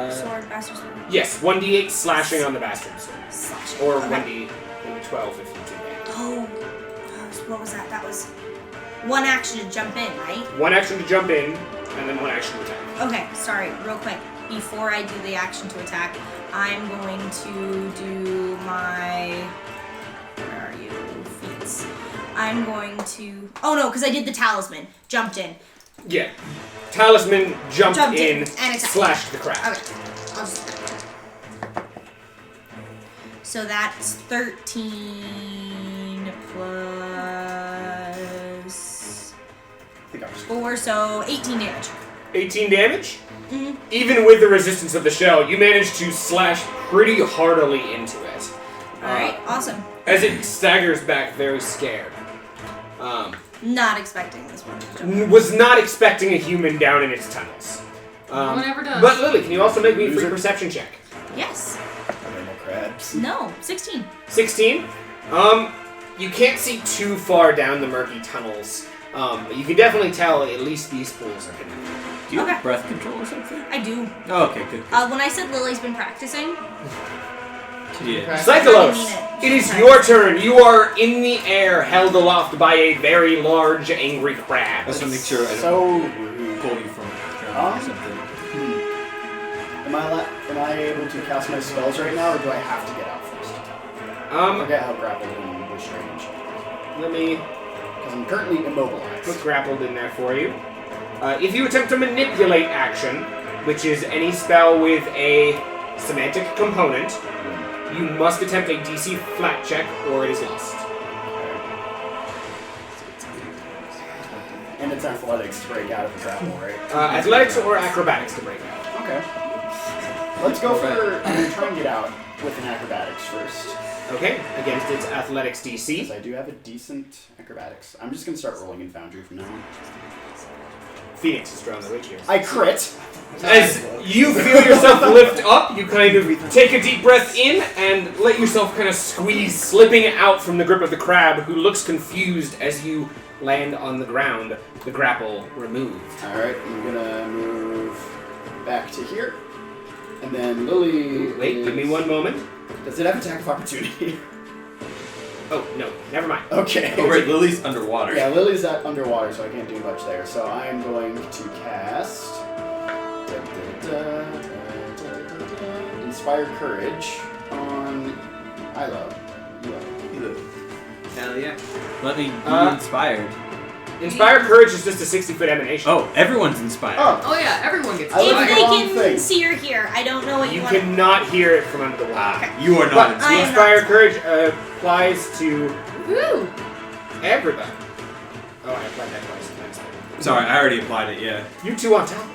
Sword, bastard sword. Yes, 1d8 slashing on the bastard sword. Slashing. Or Okay. 1d12 if you do that. Oh, what was that? That was one action to jump in, right? One action to jump in, and then one action to attack. Okay, sorry, real quick. Before I do the action to attack, I'm going to do my... Where are you? Feats. I'm going to... Oh no, because I did the talisman. Jumped in. Yeah. Talisman jumped in and attacked. slashed the crab. Okay. I'll just... So that's 13 plus 4, so 18 damage. 18 damage? Mm-hmm. Even with the resistance of the shell, you managed to slash pretty heartily into it. Alright, awesome. As it staggers back very scared. Not expecting this one to jump. Was not expecting a human down in its tunnels. No one ever does. But Lily, can you also make me a free perception check? Yes. Are there no crabs? No, 16. 16? You can't see too far down the murky tunnels. But you can definitely tell at least these pools are hidden. Do you Okay. have breath control or something? I do. Oh, okay, good. When I said Lily's been practicing, Yeah. Psycholos, I mean it. it is your turn. You are in the air, held aloft by a very large, angry crab. I just want to make sure I don't So pull you from the ground or something. Am I able to cast my spells right now, or do I have to get out first? I forget how grappled and restrained. Let me Because I'm currently immobilized. put grappled in there for you. If you attempt to manipulate action, which is any spell with a semantic component, you must attempt a DC flat check or it is lost. And it's athletics to break out of the grapple, right? Athletics or acrobatics to break out. Okay. Let's go for... I'm going to try and get out with an acrobatics first. Okay, against its athletics Because DC. I do have a decent acrobatics. I'm just going to start rolling in Foundry from now on. Phoenix is drawn the witch here. I crit! As you feel yourself lift up, you kind of take a deep breath in and let yourself kind of squeeze, slipping out from the grip of the crab, who looks confused as you land on the ground, the grapple removed. Alright, I'm going to move back to here. And then Lily... Wait, give me one moment. Does it have attack of opportunity? Oh, no, never mind. Okay. Oh, right, Lily's underwater. Yeah, Lily's underwater, so I can't do much there. So I'm going to cast... Inspired Courage on Ilo. Hell yeah. Let me be inspired. Inspired Courage is just a 60-foot emanation. Oh, everyone's inspired. Oh yeah, everyone gets I if like they the wrong can thing. see or hear, I don't know what You you want. cannot hear it from under the water. You are But not I am Inspired not. Courage applies to Woo! everybody. Oh, I applied that twice. Sorry, I already applied it, yeah. You two on top.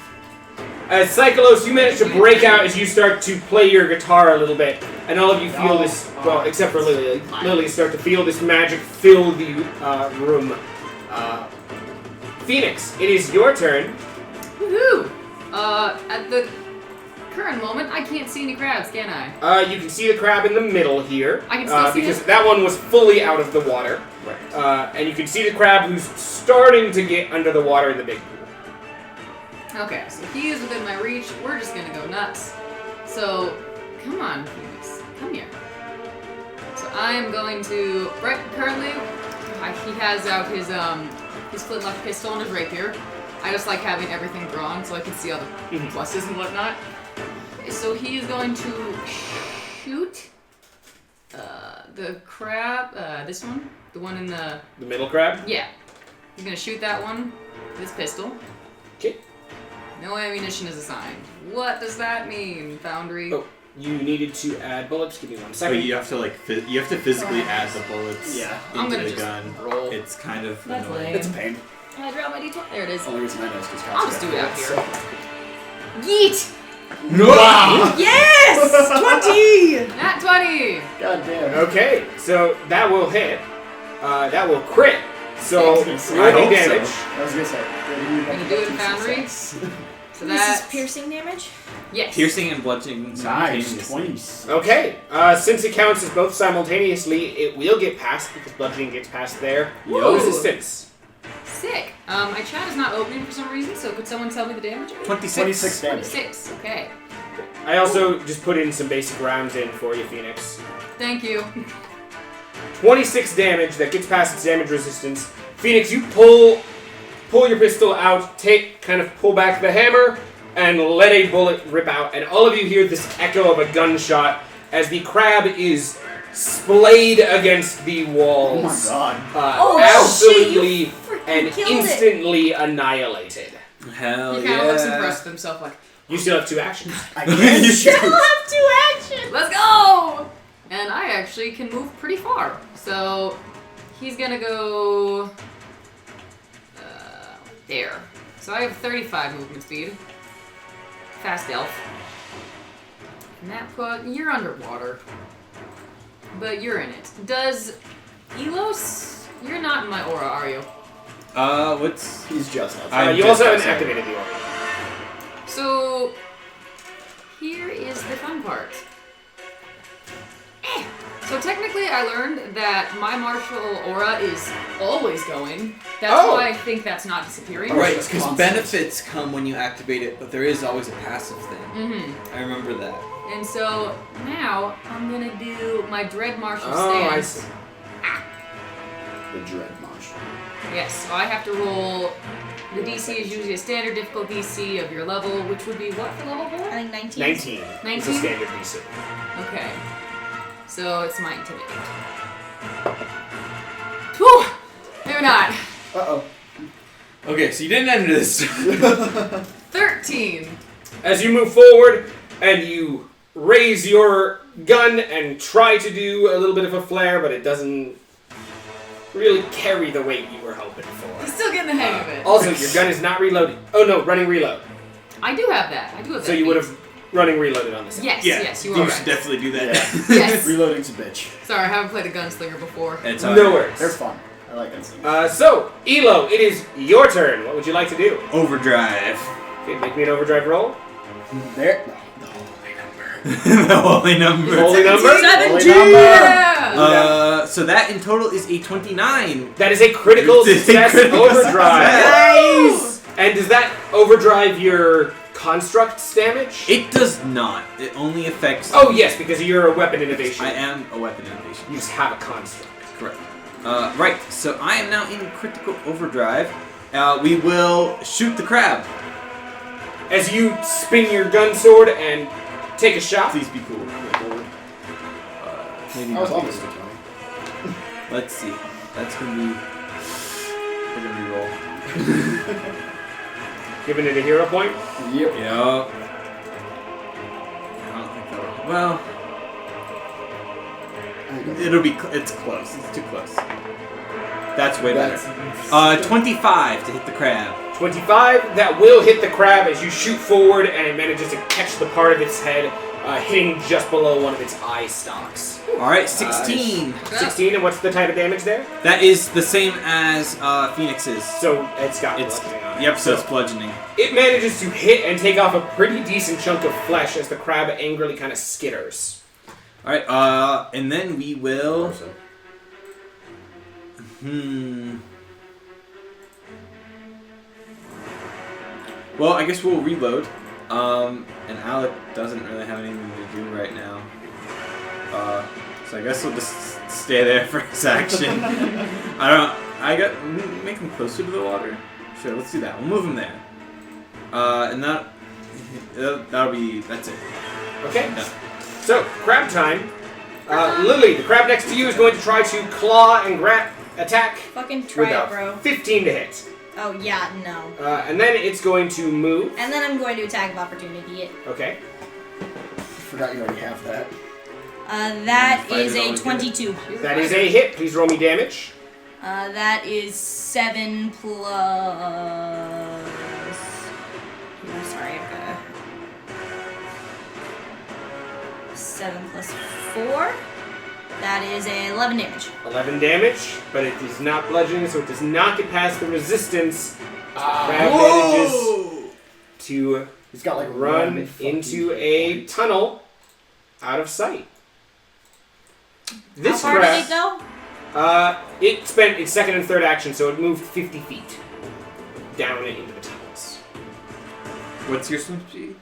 Psycholos, you manage to break out as you start to play your guitar a little bit, and all of you feel this, well, except for Lily. Lily start to feel this magic fill the room. Phoenix, it is your turn. Woohoo! At the current moment, I can't see any crabs, can I? You can see the crab in the middle here. I can still see because it? that one was fully out of the water. Right. And you can see the crab who's starting to get under the water in the big pool. Okay, so he is within my reach. We're just gonna go nuts. So, come on, Phoenix. Come here. So I am going to... Right, currently, he has out his flintlock pistol and his rapier. I just like having everything drawn so I can see all the pluses and whatnot. So he is going to shoot the crab, this one, the one in the middle crab? Yeah. He's gonna shoot that one with his pistol. Okay. No ammunition is assigned. What does that mean, Foundry? Oh, you needed to add bullets. Give me 1 So second. you have to you have to physically add the bullets I'm into gonna the just gun. roll. It's kind of That's annoying. lame. It's a pain. I dropped my D12. There it is. Only reason I know is because I'll just do it out so. here. Yeet! Wow! Yes! 20! Nat 20! God damn. Okay, so that will hit. That will crit. So I hope roll damage. I was gonna say. Gonna do it in Foundry. So This that's is piercing damage? Yes. Piercing and bludgeoning Nice. simultaneously. 20. Okay, since it counts as both simultaneously, it will get past because bludgeoning gets past there. No Woo. resistance. Sick. My chat is not opening for some reason, so could someone tell me the damage? 26 damage. 26. Okay. I also just put in some basic rounds in for you, Phoenix. Thank you. 26 damage that gets past its damage resistance. Phoenix, you pull your pistol out, pull back the hammer, and let a bullet rip out. And all of you hear this echo of a gunshot as the crab is splayed against the walls. Oh my god. Oh, absolutely shit, you freaking and killed it. instantly annihilated. Hell He kind of looks impressed with himself, like, You still have 2 actions. I guess. Still have 2 actions! let's go! And I actually can move pretty far. So he's gonna go there. So I have 35 movement speed. Fast elf. And that you're underwater. But you're in it. Does Elos, you're not in my aura, are you? What's... He's just outside. You also haven't activated the aura. So here is the fun part. So technically I learned that my martial aura is always going. That's why I think that's not disappearing. Right, It's because constant. benefits come when you activate it, but there is always a passive thing. Mm-hmm. I remember that. And so now I'm gonna do my Dread Martial Oh, I stance. see. The Dread Marshal. Yes, so I have to roll. The DC is usually a standard difficult DC of your level, which would be what for level 4? I think 19. 19. It's a 19? standard DC. Okay. So it's my intimidate. Whew! Maybe not. Uh-oh. Okay, so you didn't enter this. 13. As you move forward and you raise your gun and try to do a little bit of a flare, but it doesn't really carry the weight you were hoping for. I'm still getting the hang of it. Also, your gun is not reloaded. Oh no, running reload. I do have that. I do have that. So you would have running reloaded on this. Yes, Yeah, yes, you you are should right. definitely do that. Yeah. Yes. Reloading's a bitch. Sorry, I haven't played a gunslinger before. It's No alright. worries. They're fun. I like gunslinger. So, Elo, it is your turn. What would you like to do? Overdrive. Okay, make me an overdrive roll. There. The holy number. The holy number. Holy number? 17! Yeah! So that in total is a 29. That is a critical It's a success critical overdrive. success. And does that overdrive your construct's damage? It does not. It only affects... Oh yes, because you're a weapon innovation. I am a weapon innovation. You just have a construct. Correct. Right, so I am now in critical overdrive. We will shoot the crab. As you spin your gun sword and take a shot. Please be cool. Maybe I was not. almost a 20. Let's see. That's gonna be... We're gonna re-roll. Giving it a hero point. Yep. Yup. I don't think that'll... Well... It'll be... It's close. It's too close. That's way better. 25 to hit the crab. 25, that will hit the crab as you shoot forward and it manages to catch the part of its head, hitting just below one of its eye stalks. Alright, 16. 16, and what's the type of damage there? That is the same as Phoenix's. So it's got It's... bludgeoning on it. Yep, so it's bludgeoning. It manages to hit and take off a pretty decent chunk of flesh as the crab angrily kind of skitters. Alright, and then we will... Well, I guess we'll reload. And Alec doesn't really have anything to do right now. So I guess we'll just stay there for his action. I got make him closer to the water. Sure, let's do that. We'll move him there. And that's it. Okay. Yeah. So, crab time. Lily, the crab next to you is going to try to claw and attack Fucking try with it, a bro. 15 to hit. Oh, yeah, no. And then it's going to move. And then I'm going to attack of opportunity it. Okay. Forgot you already have that. That Fight is it a all 22. That is a hit. Please roll me damage. That is 7 plus... I'm sorry, I've got 7 plus 4. That is a 11 damage. 11 damage, but it is not bludgeoning, so it does not get past the resistance. Crab manages to He's got like run one fucking into a point. tunnel out of sight. This How far crab, did it go? it spent its second and third action, so it moved 50 feet down into the tunnels. What's your swim speed?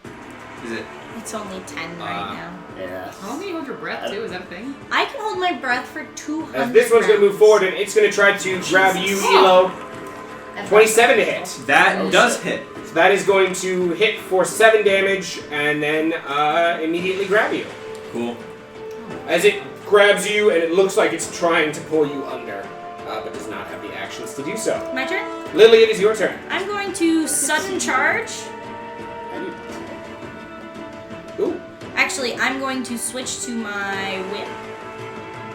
Is it? It's only 10 right now. Yeah. How long can you hold your breath too? Is that a thing? I can hold my breath for 200 As this one's going to move forward, and it's going to try to grab you, Elo. 27 to hit. That does hit. So that is going to hit for 7 damage, and then immediately grab you. Cool. As it grabs you, and it looks like it's trying to pull you under, but does not have the actions to do so. My turn? Lily, it is your turn. I'm going to sudden charge. Ooh. Actually, I'm going to switch to my whip.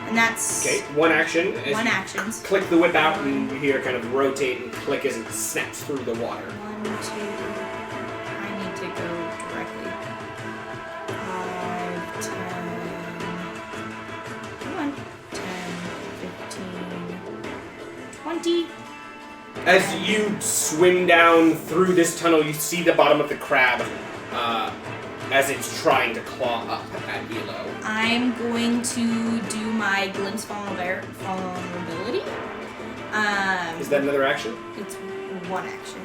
And that's Okay, one action. As one you action. click the whip out, and you hear it kind of rotate and click as it snaps through the water. 1, 2. I need to go directly. 5, 10. Come on. 10, 15, 20. As you swim down through this tunnel, you see the bottom of the crab as it's trying to claw up at Elo. I'm going to do my glimpse vulnerability. Is that another action? It's one action.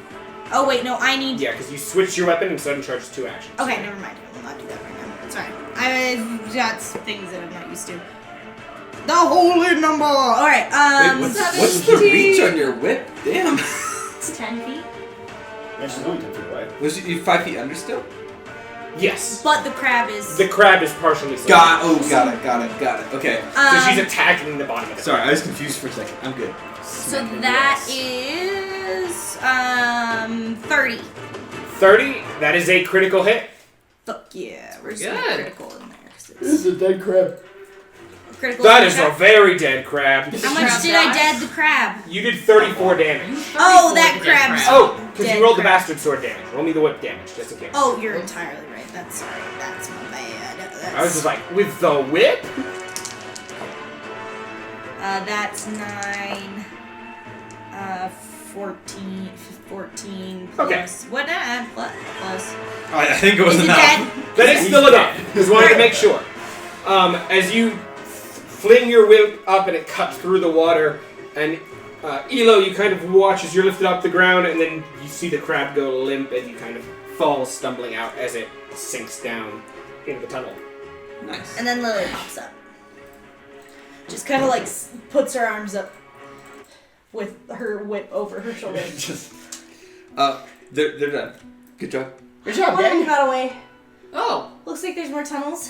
Oh wait, no, I need. Yeah, because you switched your weapon and sudden charge is 2 actions. Okay, never mind. I will not do that right now. Sorry, I've got things that I'm not used to. The holy number. All right. What's the reach on your whip? Damn. It's 10 feet. Yeah, she's only 10 feet away. Was you 5 feet under still? Yes. But the crab is. The crab is partially slowed. Got it. Okay. So she's attacking the bottom of it. Sorry, I was confused for a second. I'm good. So that is 30. 30. That is a critical hit. Fuck yeah, we're just Good. gonna critical in there. 'Cause This is a dead crab. critical. That in is the a crab. very dead crab. How much did I dead the crab? You did 34 damage. Oh, that crab's. Oh, because Dead you rolled the crab. bastard sword damage. Roll me the whip damage, just in case. Oh, you're entirely right. That's sorry. That's my bad. I was just like, with the whip? That's 9. 14 plus. Okay. What? Plus. I think it was Is it enough. dead? That is still enough. Just wanted to make sure. As you fling your whip up and it cuts through the water, and Elo, you kind of watch as you're lifted off the ground, and then you see the crab go limp and you kind of fall stumbling out as it sinks down into the tunnel. Nice. And then Lily pops up. Just kind of like puts her arms up with her whip over her shoulder. They're done. Good job. Good job, One of them gang. got away. Oh! Looks like there's more tunnels.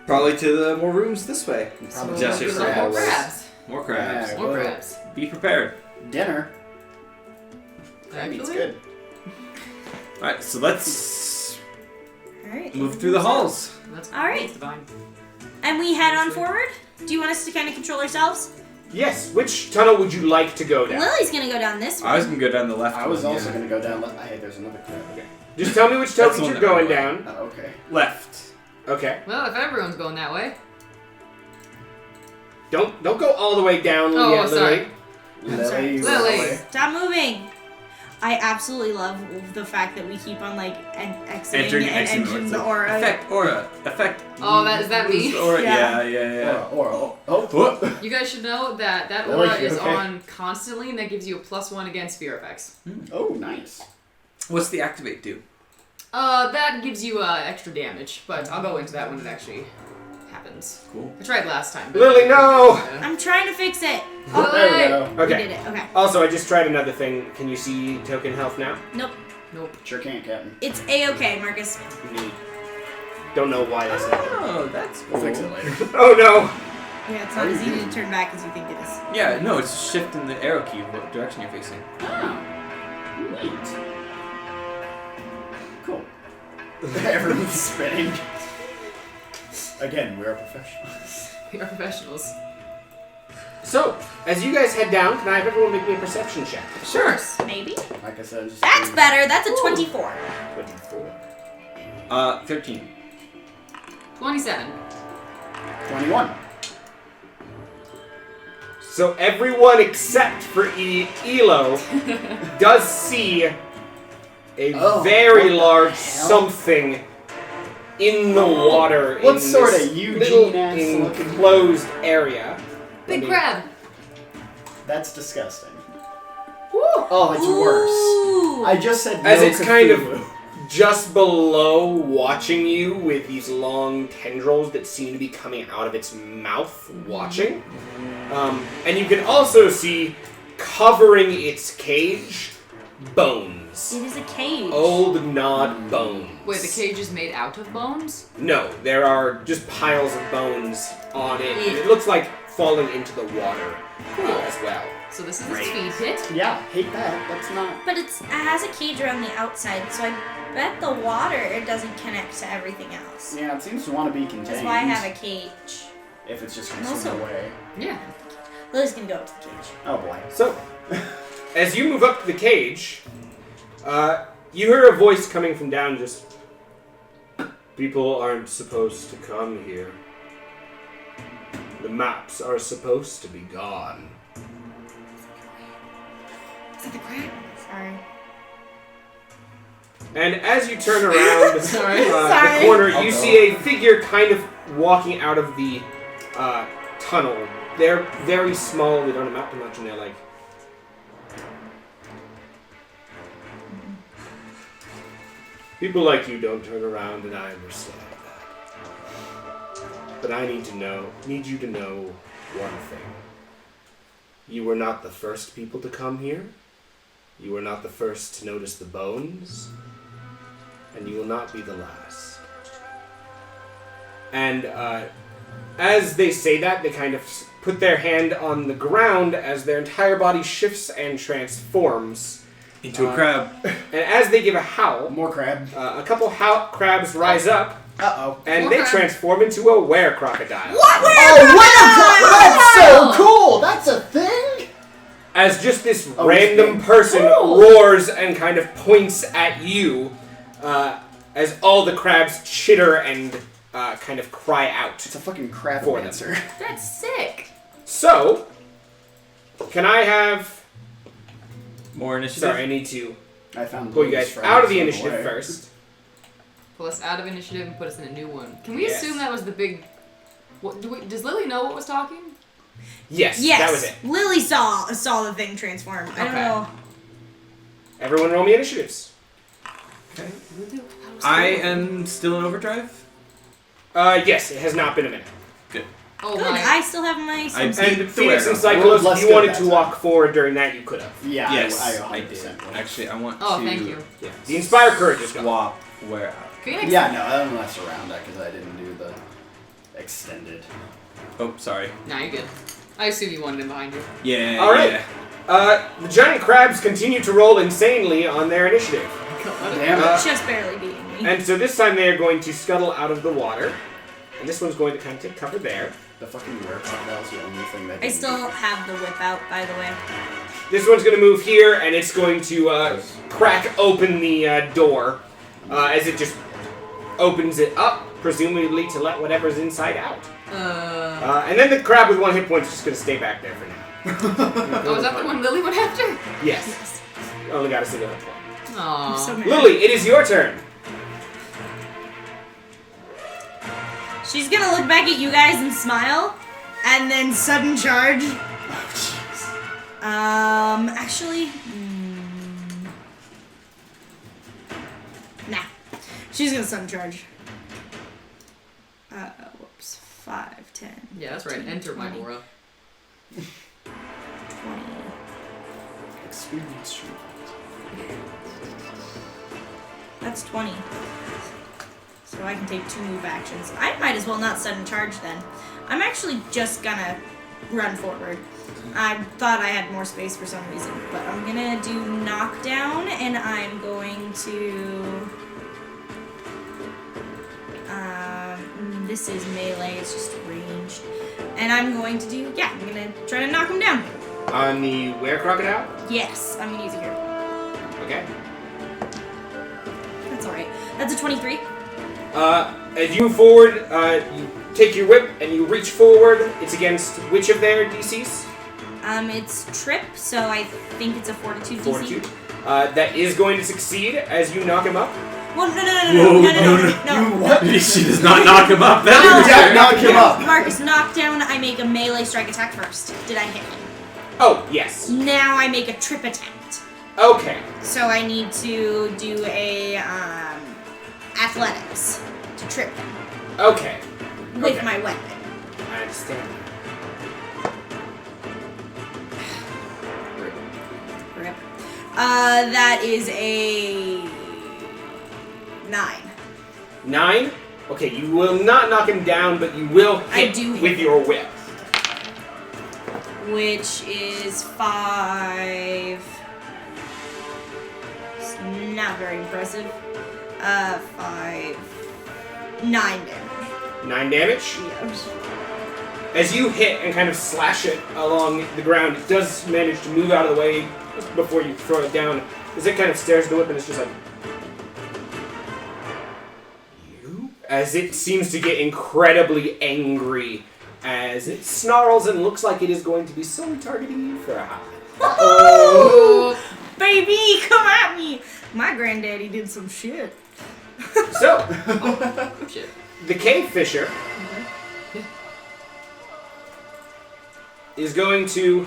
Probably to the more rooms this way. Probably Just More yourself. crabs. More crabs. Yeah. More Whoa. crabs. Be prepared. Dinner. That means Actually? good. Alright, so let's Alright. move through the halls. That's All right. That's divine. And we head on forward? Do you want us to kind of control ourselves? Yes, which tunnel would you like to go down? Lily's gonna go down this I was one. gonna go down the left I was one, also yeah. going to go down. Hey, there's another crab. Okay. Just tell me which That's tunnel the one you're that going I down. Oh, okay. Left. Okay. Well, if everyone's going that way. Don't go all the way down Oh, yet, sorry. Lily. sorry. Lily. Stop moving! I absolutely love the fact that we keep on like exiting Entering and and exiting entering the the aura. Effect, aura. Effect. Oh, is that me? Aura. Yeah. Yeah. Oh. Whoop. You guys should know that Lily, aura you is okay? on constantly, and that gives you a +1 against fear effects. Oh, nice. What's the activate do? That gives you extra damage, but I'll go into that when it actually happens. Cool. I tried last time. But Lily, no! I'm trying to fix it. Oh, There we go. We Okay. did it. Okay. Also, I just tried another thing. Can you see token health now? Nope. Nope. Sure can't, Captain. It's A-okay, Marcus. Neat. Don't know why that's not. Oh, that's We'll cool. fix it later. Oh no! Yeah, it's not as easy to turn back as you think it is. Yeah, no, it's shifting the arrow key what direction you're facing. Oh. Neat. Cool. Everyone's spinning. Again, we are professionals. We are professionals. So, as you guys head down, can I have everyone make me a perception check? Sure. Maybe? Like I said, just That's better. That's a 24. 24. 13. 27. 21. So everyone except for Elo does see a Oh, very what the large hell? something in the water. What in sort this of Eugene little ass looking- enclosed area. Big Let me- crab. That's disgusting. Woo. Oh, it's worse. Ooh. I just said As no it's kind of Cthulhu. just below, watching you with these long tendrils that seem to be coming out of its mouth, watching. And you can also see, covering its cage, bones. It is a cage. Old gnawed bones. Wait, the cage is made out of bones? No, there are just piles of bones on it. And Ew. it looks like falling into the water as well. So this is Great. its feed pit? Yeah, hate that. That's not. But it has a cage around the outside, so I bet the water it doesn't connect to everything else. Yeah, it seems to want to be contained. That's why I have a cage. If it's just And consumed also- away. Yeah. Lily's gonna go up to the cage. Oh boy. So, as you move up to the cage, you hear a voice coming from down just... People aren't supposed to come here. The maps are supposed to be gone. Is that the crab? Sorry. And as you turn around Sorry. the corner, you Uh-oh. see a figure kind of walking out of the tunnel. They're very small, they don't amount to much, and they're like... People like you don't turn around, and I understand that. But I need you to know one thing. You were not the first people to come here. You were not the first to notice the bones. And you will not be the last. And as they say that, they kind of put their hand on the ground as their entire body shifts and transforms. Into a crab. And as they give a howl, More crab. a couple crabs rise up, Uh-oh. and More they crab. transform into a were-crocodile. Oh, what a That's so cool! That's a thing? As just this Oh, random it's person cool. roars and kind of points at you, as all the crabs chitter and kind of cry out. It's a fucking crab For them. dancer. That's sick. So, can I have... More initiative. Sorry, I need to I found pull you Lily's guys friend out of the on initiative way. first. Pull us out of initiative and put us in a new one. Can we Yes. assume that was the big... Does Lily know what was talking? Yes, Yes. that was it. Lily saw the thing transform. I don't Okay. know. Everyone roll me initiatives. Okay. Lily, I am still in overdrive. Yes, it has not been a minute. Good. Oh Good. my. I still have my. I- And The Phoenix and were. Cyclos, Let's if you go wanted that to time. walk forward during that, you could have. Yeah, Yes, I I 100% did. will. Actually, I want Oh, to thank you. Yeah. The Inspire Courage is gone. swap where. Phoenix. Yeah, no, I don't mess around that because I didn't do the extended. Oh, sorry. Nah, you're good. I assume you wanted him behind you. Yeah. All right. Yeah. The giant crabs continue to roll insanely on their initiative. Damn it. Just barely beating me. And so this time they are going to scuttle out of the water. And this one's going to kind of take cover there. The fucking were-crocodile's the only thing that I didn't still do. have the whip out, by the way. This one's going to move here, and it's going to crack open the door as it just opens it up, presumably to let whatever's inside out. And then the crab with 1 hit point is just going to stay back there for now. Oh, is that the one Lily went after? Yes. Only got a single hit point. Aww. I'm so mad. Lily, it is your turn. She's gonna look back at you guys and smile, and then sudden charge. Oh, jeez. Actually, nah. She's gonna sudden charge. Whoops. 5, Yeah, that's right. Enter my aura. 20. Experience sheet. That's 20. So I can take 2 move actions. I might as well not sudden charge then. I'm actually just gonna run forward. I thought I had more space for some reason, but I'm gonna do knockdown, and I'm going to... this is melee, it's just ranged. And I'm going to do, I'm gonna try to knock him down. On the were crocodile? Yes, I'm gonna use it here. Okay. That's alright. That's a 23. As you move forward, you take your whip and you reach forward. It's against which of their DCs? It's trip, so I think it's a fortitude DC. Fortitude. That is going to succeed as you knock him up. Well, no. What? She does not knock him up. Knock him up. Marcus, knockdown, I make a melee strike attack first. Did I hit him? Oh, yes. Now I make a trip attempt. Okay. So I need to do a athletics to trip him Okay. with Okay. my weapon. I understand. Rip. That is a 9. 9? Okay, you will not knock him down, but you will hit with your whip. Which is 5. It's not very impressive. 5. 9 damage. 9 damage? Yes. As you hit and kind of slash it along the ground, it does manage to move out of the way before you throw it down. As it kind of stares at the whip and it's just like... You? As it seems to get incredibly angry as it snarls and looks like it is going to be solely targeting you for a high. Oh, baby, come at me! My granddaddy did some shit. So, Shit. the cave fisher is going to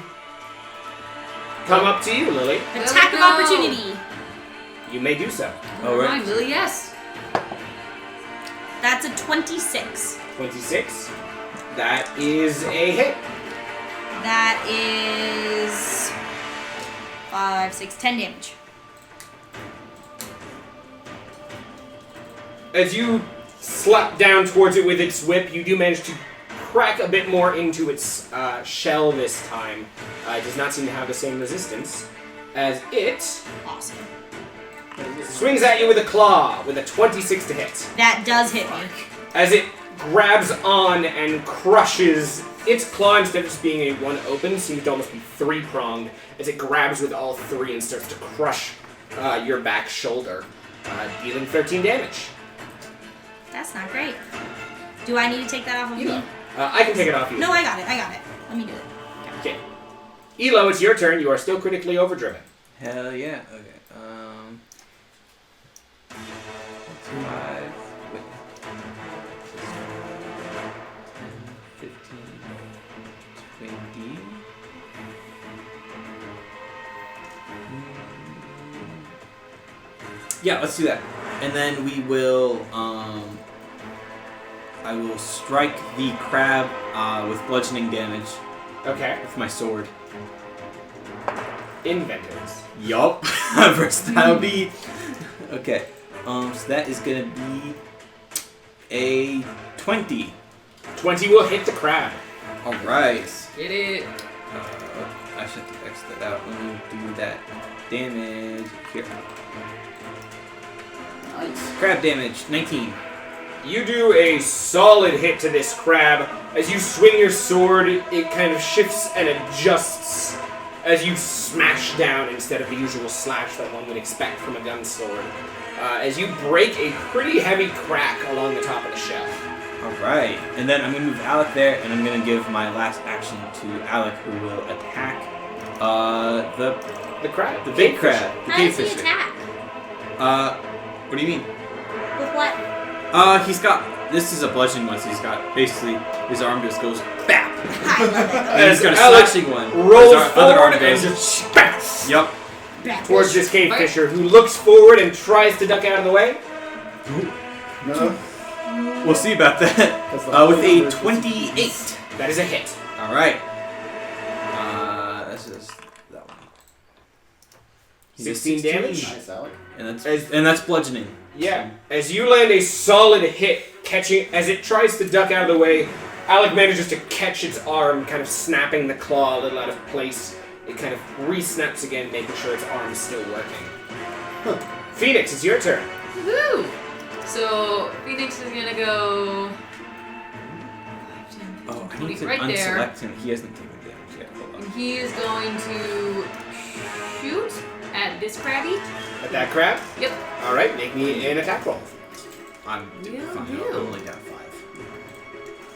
come up to you, Lily. Attack of opportunity. You may do so. All right. Fine, Lily, yes. That's a 26. 26. That is a hit. That is 5, 6, 10 damage. As you slap down towards it with its whip, you do manage to crack a bit more into its shell this time. It does not seem to have the same resistance as it Awesome. swings at you with a claw with a 26 to hit. That does hit me. As it grabs on and crushes its claw, instead of just being a one open, seems to almost be 3-pronged as it grabs with all 3 and starts to crush your back shoulder, dealing 13 damage. That's not great. Do I need to take that off of me? I can take it off you. No, I got it. Let me do it. Okay. Elo, it's your turn. You are still critically overdriven. Hell yeah. Okay. 5. Wait. 10, 15, 20. Yeah, let's do that. And then we will, I will strike the crab with bludgeoning damage Okay. with my sword. Inventors. Yup. Versatile beat. Okay. So that is gonna be a 20. 20 will hit the crab. Alright. Get it. I should have X that out. Let me do that damage here. Nice. Crab damage, 19. You do a solid hit to this crab. As you swing your sword, it kind of shifts and adjusts as you smash down instead of the usual slash that one would expect from a gun sword. As you break a pretty heavy crack along the top of the shell. Alright. And then I'm going to move Alec there, and I'm going to give my last action to Alec, who will attack The crab. the big crab. The How cave does he fisher. attack? What do you mean? With what? He's got, this is a bludgeoning one, so he's got, basically, his arm just goes, BAP! I love it. And he's got a Alex slashing one. rolls His other arm forward and goes, just spats yup. towards this cave fisher, who looks forward and tries to duck out of the way. No. We'll see about that. With a 28. That is a hit. All right. This is that one. 16 damage. Nice, Alec. And that's bludgeoning. Yeah. As you land a solid hit, catching as it tries to duck out of the way, Alec manages to catch its arm, kind of snapping the claw a little out of place. It kind of re-snaps again, making sure its arm is still working. Phoenix, it's your turn. Woohoo! So Phoenix is gonna go. Oh, I need to right there. unselect him. He hasn't taken damage yet. Hold on. And he is going to shoot at this crabby. At that crab? Yep. Alright, make me an attack roll. I'm doing You fine. do. I'm only down 5.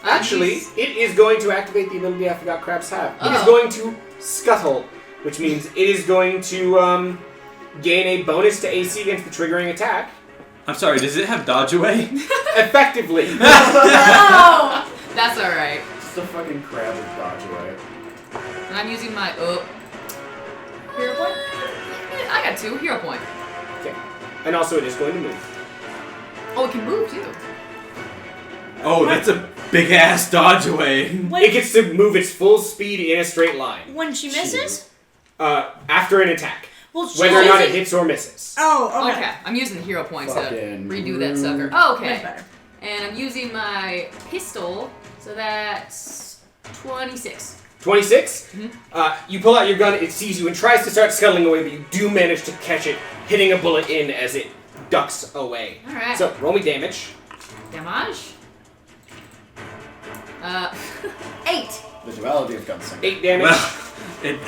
Actually, it is going to activate the ability I forgot crabs have. It is Oh. going to scuttle, which means it is going to gain a bonus to AC against the triggering attack. I'm sorry, does it have dodge away? Effectively. No! That's alright. Just a fucking crab with dodge away. And I'm using my hero point? I got 2 hero point. Okay. And also it is going to move. Oh, it can move too. Oh, that's a big ass dodge away. It gets to move its full speed in a straight line. When she misses? After an attack. Well, she Whether or not it doesn't- hits or misses. Oh, Okay, I'm using hero points to Fucking redo that rude. sucker. Oh, okay. Much better. And I'm using my pistol, so that's 26. 26? You pull out your gun, it sees you and tries to start scuttling away, but you do manage to catch it, hitting a bullet in as it ducks away. Alright. So, roll me damage. Damage. 8. The duality of gunslinger. 8 damage. Well, it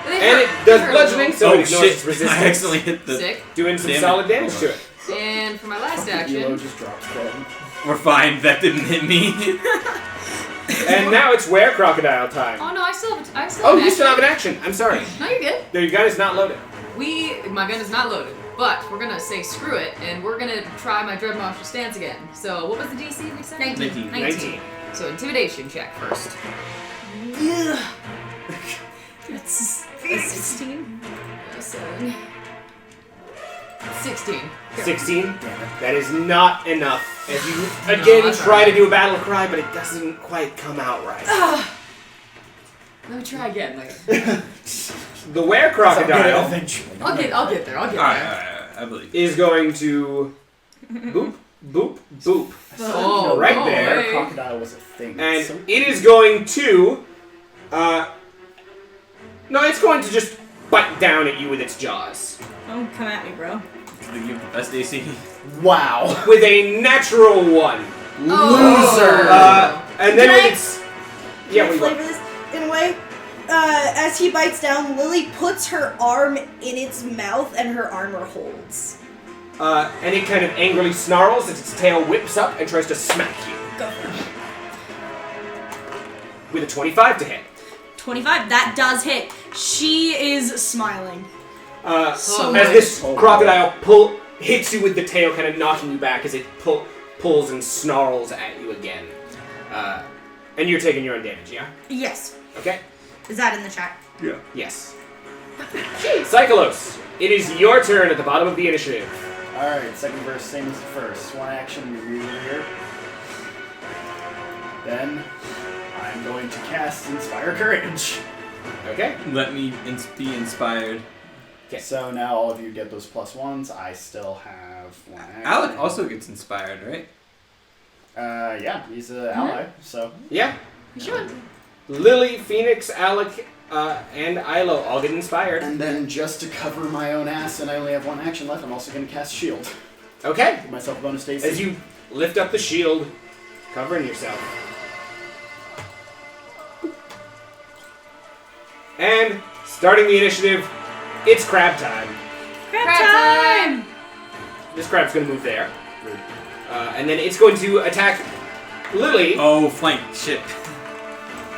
And it does bludgeoning, so oh it ignores its shit! resistance. I accidentally hit the. Sick. Doing some Damn it. solid damage to it. And for my last Elo action, just drops dead. We're fine. That didn't hit me. And now it's where crocodile time. oh no, I still have Oh, an you still have an action. action. I'm sorry. No, you're good. Your gun is not loaded. My gun is not loaded, but we're gonna say screw it, and we're gonna try my dread monster stance again. So what was the DC we said? 19. 19. So intimidation check first. That's 16. 7. 16. 16. That is not enough. As you again that's try alright. to do a battle cry, but it doesn't quite come out right. Let me try again later. The were crocodile Eventually. I'll get there. Alright, I believe. is going to boop, boop, boop. Oh, Right no there. way. Crocodile was a thing. And So- it is going to no, it's going to just bite down at you with its jaws. Don't come at me, bro. You have the best AC. Wow. With a natural 1. Oh. And then Can with I- its Can yeah, I we flavor this in a way? As he bites down, Lily puts her arm in its mouth and her armor holds. and it kind of angrily snarls as its tail whips up and tries to smack you Go for it. with a 25 to hit. 25. That does hit. She is smiling. Oh, As nice. this crocodile hits you with the tail, kind of knocking you back as it pulls and snarls at you again. And you're taking your own damage, yeah? Yes. Okay. Is that in the chat? Yeah. Yes. Cyclos, it is your turn at the bottom of the initiative. Alright, second verse, same as the first. One action, rear. Then, I'm going to cast Inspire Courage. Okay. Let me be inspired. Okay. So now all of you get those +1s. I still have one action. Alec also gets inspired, right? Yeah, he's an ally, so. Yeah. You should. Lily, Phoenix, Alec, and Ilo all get inspired. And then just to cover my own ass, and I only have one action left, I'm also going to cast Shield. Okay. Give myself a bonus AC. As you lift up the shield, covering yourself. And starting the initiative, it's crab time. Crab time! This crab's going to move there. And then it's going to attack Lily. Oh, flank. Shit.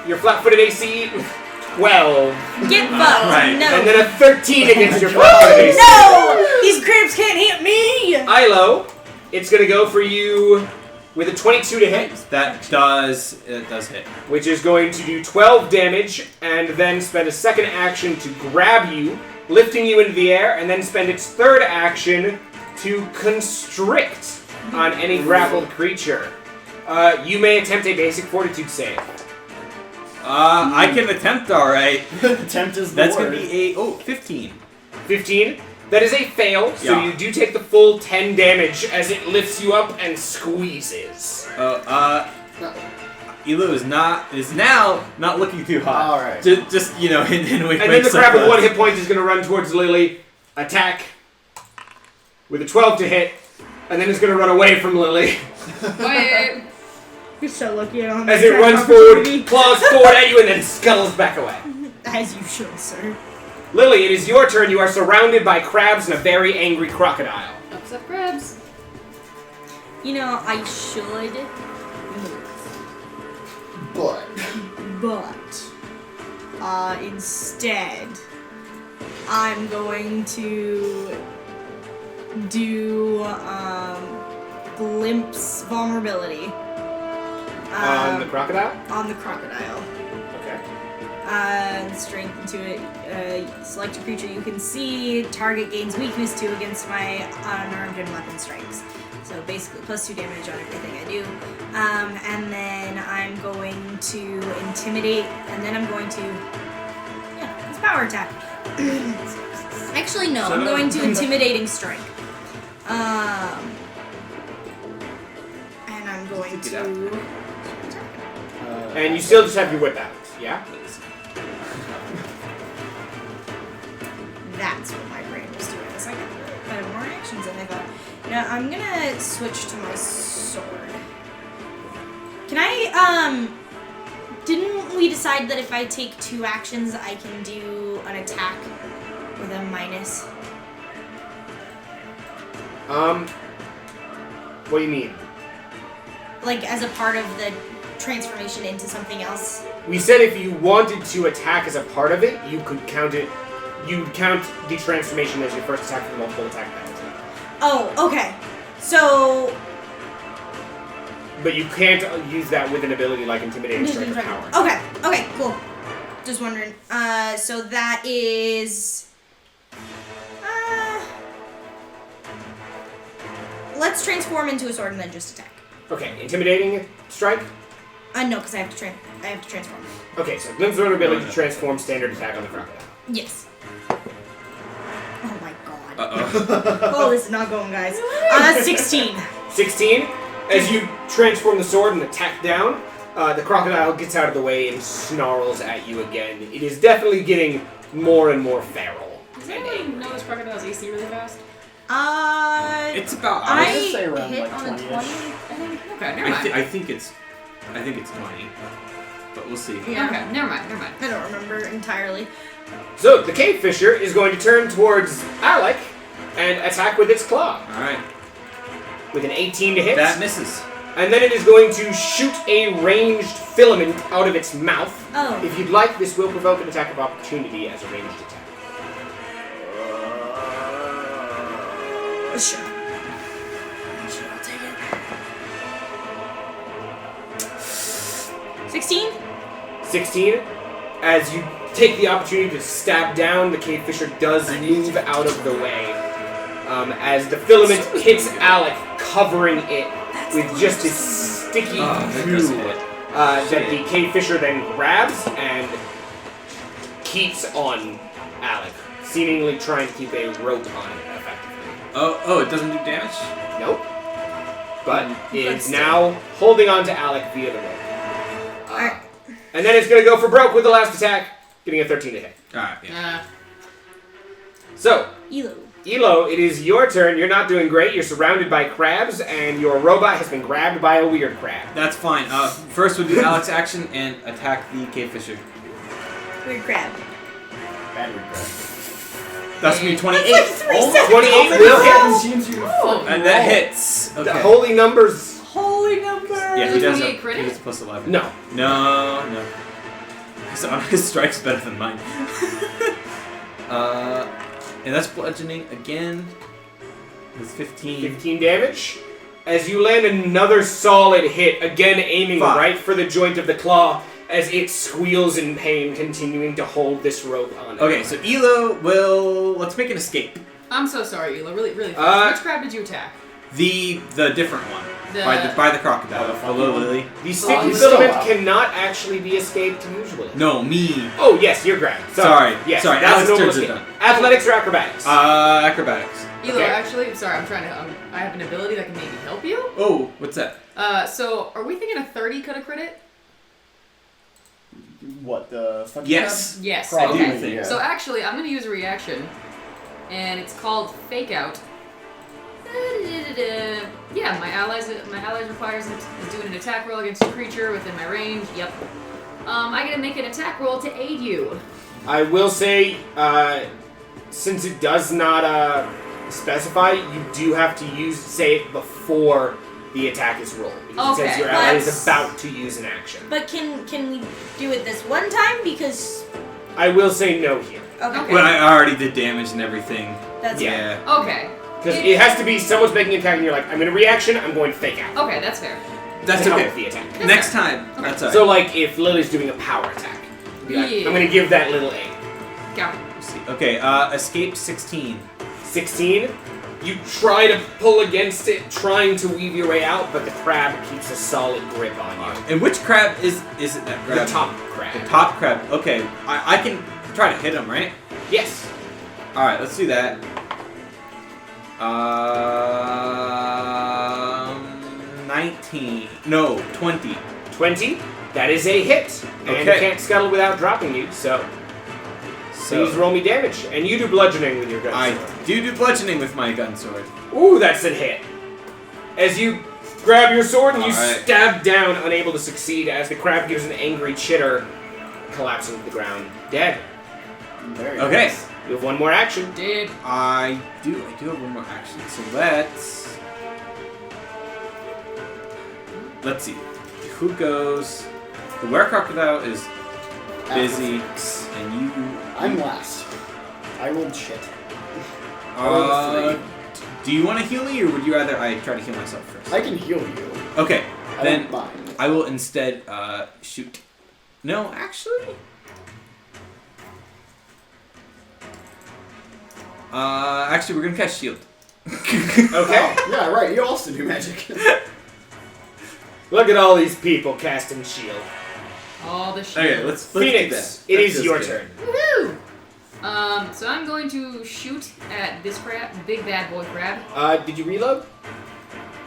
Your flat-footed AC, 12. Get fucked. Right. No. And then a 13 against your flat-footed AC. No! These crabs can't hit me! Ilo, it's going to go for you with a 22 to hit, It does hit. which is going to do 12 damage, and then spend a second action to grab you, lifting you into the air, and then spend its third action to constrict on any grappled creature. You may attempt a basic fortitude save. I can attempt, alright. Attempt is the That's word. gonna be a 15. 15. That is a fail, so Yeah. you do take the full 10 damage as it lifts you up and squeezes. Elo is now not looking too hot. All right. Just and And then the crab with 1 hit point is going to run towards Lily, attack with a 12 to hit, and then it's going to run away from Lily. Wait. You're so lucky I don't have As that it runs opportunity. forward, claws forward at you, and then scuttles back away. As you should, sir. Lily, it is your turn. You are surrounded by crabs and a very angry crocodile. Upset crabs. I should move. But But instead, I'm going to do glimpse vulnerability On the crocodile? on the crocodile. Okay. Strength into it. Select a creature you can see. Target gains weakness 2 against my unarmed and weapon strikes. So basically, +2 damage on everything I do. And then I'm going to intimidate, and then I'm going to, it's power attack. Actually, no, I'm going to intimidating strike. And I'm going to. And you still just have your whip out, yeah? That's what my brain was doing. It's like I have more actions than I thought. I'm gonna switch to my sword. Can I, didn't we decide that if I take 2 actions, I can do an attack with a minus? What do you mean? Like, as a part of the transformation into something else? We said if you wanted to attack as a part of it, you could count it. You'd count the transformation as your first attack for the multiple attack penalty. Oh, okay. So... But you can't use that with an ability like Intimidating Strike or Power. Okay, cool. Just wondering. So that is... let's transform into a sword and then just attack. Okay, Intimidating Strike? No, because I have to transform. Okay, so Glimpse of ability to transform standard attack on the crocodile. Yes. Oh my god. Uh-oh. Oh, this is not going, guys. 16. 16. As you transform the sword and attack down, the crocodile gets out of the way and snarls at you again. It is definitely getting more and more feral. Does anyone know this crocodile's AC really fast? It's about. I I would say around hit like on a 20-ish. 20, I think. Okay, never mind. I think it's 20, but we'll see. Yeah. Okay, never mind. I don't remember entirely. So, the Cave Fisher is going to turn towards Alec and attack with its claw. All right, With an 18 to hit. that misses. And then it is going to shoot a ranged filament out of its mouth. Oh. If you'd like, this will provoke an attack of opportunity as a ranged attack. Sure. Sure, I'll take it. 16? 16. As you take the opportunity to stab down, the Cave Fisher does move out of the way. As the filament hits Alec, covering it with just this sticky that goo does hit. that the Cave Fisher then grabs and keeps on Alec, seemingly trying to keep a rope on it effectively. Oh, it doesn't do damage. Nope. But is still. now holding on to Alec via the rope. Alright. And then it's going to go for broke with the last attack, getting a 13 to hit. All right, yeah. So, Elo. Elo, it is your turn. You're not doing great. You're surrounded by crabs, and your robot has been grabbed by a weird crab. That's fine. First we'll do Alec's action and attack the Cave Fisher. Weird crab. Battery crab. That's gonna be 28. That's like 3 seconds. 28 will hit. Seems you And that hits. Okay. The holy numbers. Holy number. Yeah, he does 28 have crit? he gets plus 11. No. No. So his strike's better than mine. And that's bludgeoning again. With 15. 15 damage. As you land another solid hit, again aiming 5. right for the joint of the claw, as it squeals in pain, continuing to hold this rope on. Okay, so Elo will... Let's make an escape. I'm so sorry, Ela. Really fast. Which crab did you attack? The different one. The- By the crocodile. Oh, the Hello, fucking Lily. The sticky Oh, filament so- cannot actually be escaped usually. No, me. Oh, yes, you're Greg. Sorry. Yes, Sorry, that's Alex normal turns it escape. done. Athletics or acrobatics? Acrobatics. Elo, Okay. actually, I'm sorry, I'm trying to. I have an ability that can maybe help you. Oh, what's that? So are we thinking a 30 could have crit it? What the fuck? Yes. Yes. Probably, Okay. yeah. So actually, I'm gonna use a reaction, and it's called Fake Out. Yeah, my allies requires doing an attack roll against a creature within my range. Yep. I gotta make an attack roll to aid you. I will say, since it does not specify, you do have to say it before the attack is rolled. Because it says Okay. your ally is Let's- about to use an action. But can we do it this one time? Because I will say no here. okay, When I already did damage and everything. that's Yeah. Okay. Because it has to be someone's making an attack and you're like, I'm going to reaction, I'm going to fake out. Okay, that's fair. That's to help okay. with the attack. Next time. Okay. That's alright. So like if Lily's doing a power attack, be like, Yeah. I'm going to give that little aid. Got it. Let's see. Okay, escape 16. 16, you try to pull against it, trying to weave your way out, but the crab keeps a solid grip on you. And which crab is it that crab? The top crab. The top crab. Okay, I can try to hit him, right? Yes. Alright, let's do that. 19. No, 20. 20, that is a hit. And Okay. you can't scuttle without dropping you, so please roll me damage. And you do bludgeoning with your gun I sword. do bludgeoning with my gun sword. Ooh, that's a hit. As you grab your sword and you Alright. stab down, unable to succeed, as the crab gives an angry chitter, collapsing to the ground, dead. Very Okay. nice. You have one more action. Did. I do have one more action. So let's see. Who goes? The were crocodile is busy, and you. I'm last. I rolled shit. Do you want to heal me, or would you rather I try to heal myself first? I can heal you. Okay, I then don't mind. I will instead shoot. No, actually. Actually, we're gonna cast shield. Okay. Oh, yeah, right. You also do magic. Look at all these people casting shield. All the shit. Okay, let's do Phoenix, that. it That is feels your good. turn. Woohoo! So I'm going to shoot at this crab, big bad boy crab. Did you reload?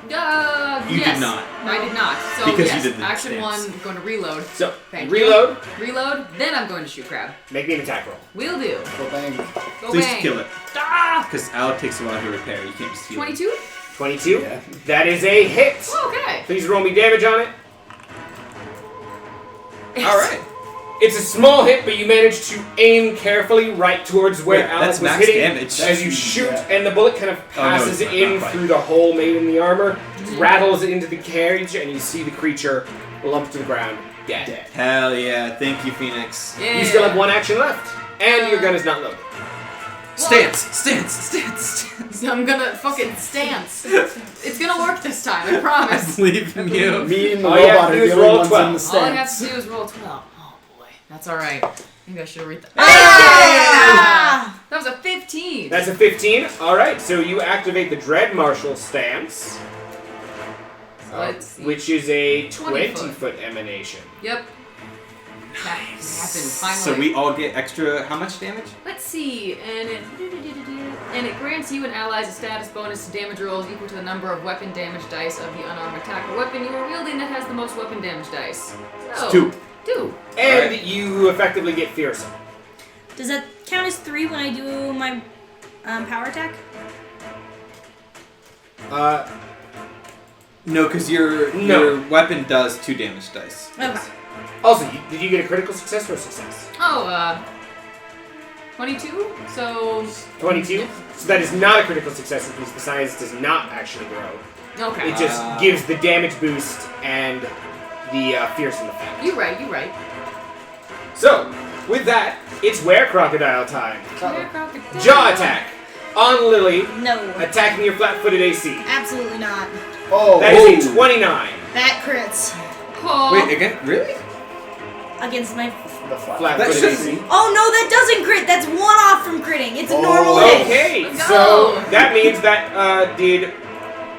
You Yes. did not. I did not. So Because yes, you did the action stance. 1, going to reload. So, Thank reload. you. Reload, then I'm going to shoot crab. Make me an attack roll. Will do. Well, bang. Go Please bang. kill it. Ah! Because Alec takes a while to repair. You can't just heal. 22? 22. Yeah. That is a hit. Oh, okay. Please roll me damage on it. All right. It's a small hit, but you manage to aim carefully right towards where Wait, Alex that's was max hitting. damage. As you shoot, Yeah. and the bullet kind of Oh, no, passes it's not, in not quite. through the hole made in the armor, rattles it into the carriage, and you see the creature lump to the ground, dead. Hell yeah! Thank you, Phoenix. Yeah. You still have one action left, and your gun is not loaded. Stance. I'm gonna fucking stance. It's gonna work this time, I I promise. believe in you. Me and the All you have robot to are do is the only roll ones 12. in the All I have stance. to do is roll 12. Oh boy, that's alright. Maybe I should have read that. Ah! That was a 15. That's a 15. All right, so you activate the Dread Marshal stance, So let's see. which is a 20 20-foot emanation. Yep. That happened finally. So we all get extra. How much damage? Let's see, and it grants you and allies a status bonus to damage rolls equal to the number of weapon damage dice of the unarmed attack or weapon you are wielding that has the most weapon damage dice. So, 2. 2. And Alright. you effectively get fearsome. Does that count as 3 when I do my power attack? No, because your weapon does 2 damage dice. Okay. Also, did you get a critical success or a success? Oh, 22? So, 22. So that is not a critical success because the science does not actually grow. okay. It just gives the damage boost and the fearsome effect. You're right. So, with that, it's were crocodile time. Where crocodile? Jaw attack on Lily, No. attacking your flat-footed AC. Absolutely not. Oh, That is a 29. That crits Oh. Wait, again? Really? against my. the flat. Flat-footed That's AC. Oh no, that doesn't crit. That's 1 off from critting. It's a Oh. normal hit. Okay, Let's so go. that means that did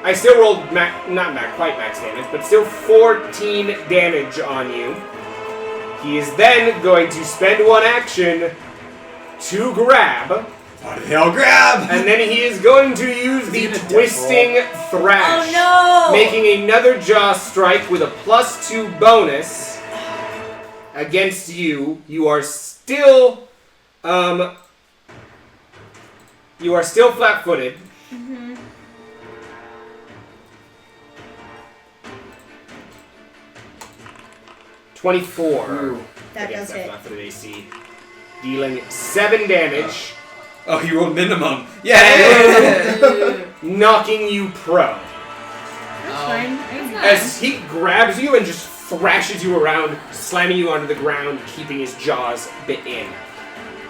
I still rolled not quite max damage, but still 14 damage on you. He is then going to spend one action to grab. What the hell, grab? And then he is going to use the Twisting Thrash. Oh no! Making another jaw strike with a +2 bonus against you. You are still flat-footed. Mm-hmm. 24. Ooh. That against does hit. flat-footed AC. Dealing 7 damage. Oh, you rolled minimum. Yeah. Knocking you prone. That's fine. As he grabs you and just thrashes you around, slamming you onto the ground, keeping his jaws bit in.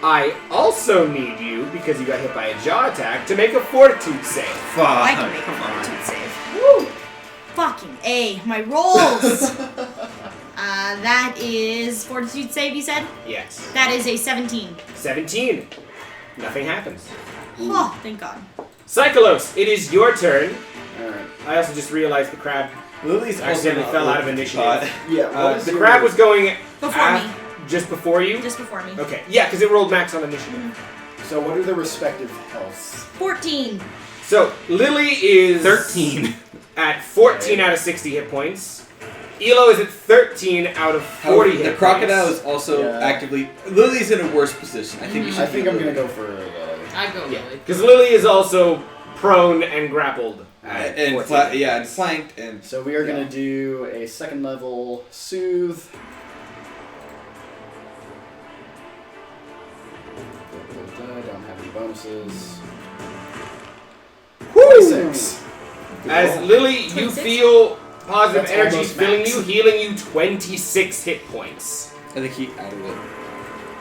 I also need you, because you got hit by a jaw attack, to make a Fortitude save. Fuck. I can make a fortitude save. Woo! Fucking A. My rolls! That is fortitude save, you said? Yes. That is a 17. 17. Nothing happens. Oh, thank God. Psycholos, it is your turn. Alright. I also just realized the crab Lily's accidentally also fell out not of looking initiative. hot. Yeah, The crab was going Before me. just before you? Just before me. Okay, yeah, because it rolled max on initiative. So what are the respective healths? 14. So, Lily is 13. at 14 out of 60 hit points. Elo is at 13 out of 40 hit The points. crocodile is also Yeah. actively. Lily's in a worse position. I think you should. I think keep I'm gonna Lily. go for I go Yeah, Lily. because Lily is also prone and grappled. At And 14. and flanked and. So we are gonna do a second level soothe. I don't have any bonuses. 26. As Lily, you 26? feel positive That's energy almost filling max. you, healing you 26 hit points. I think he added it.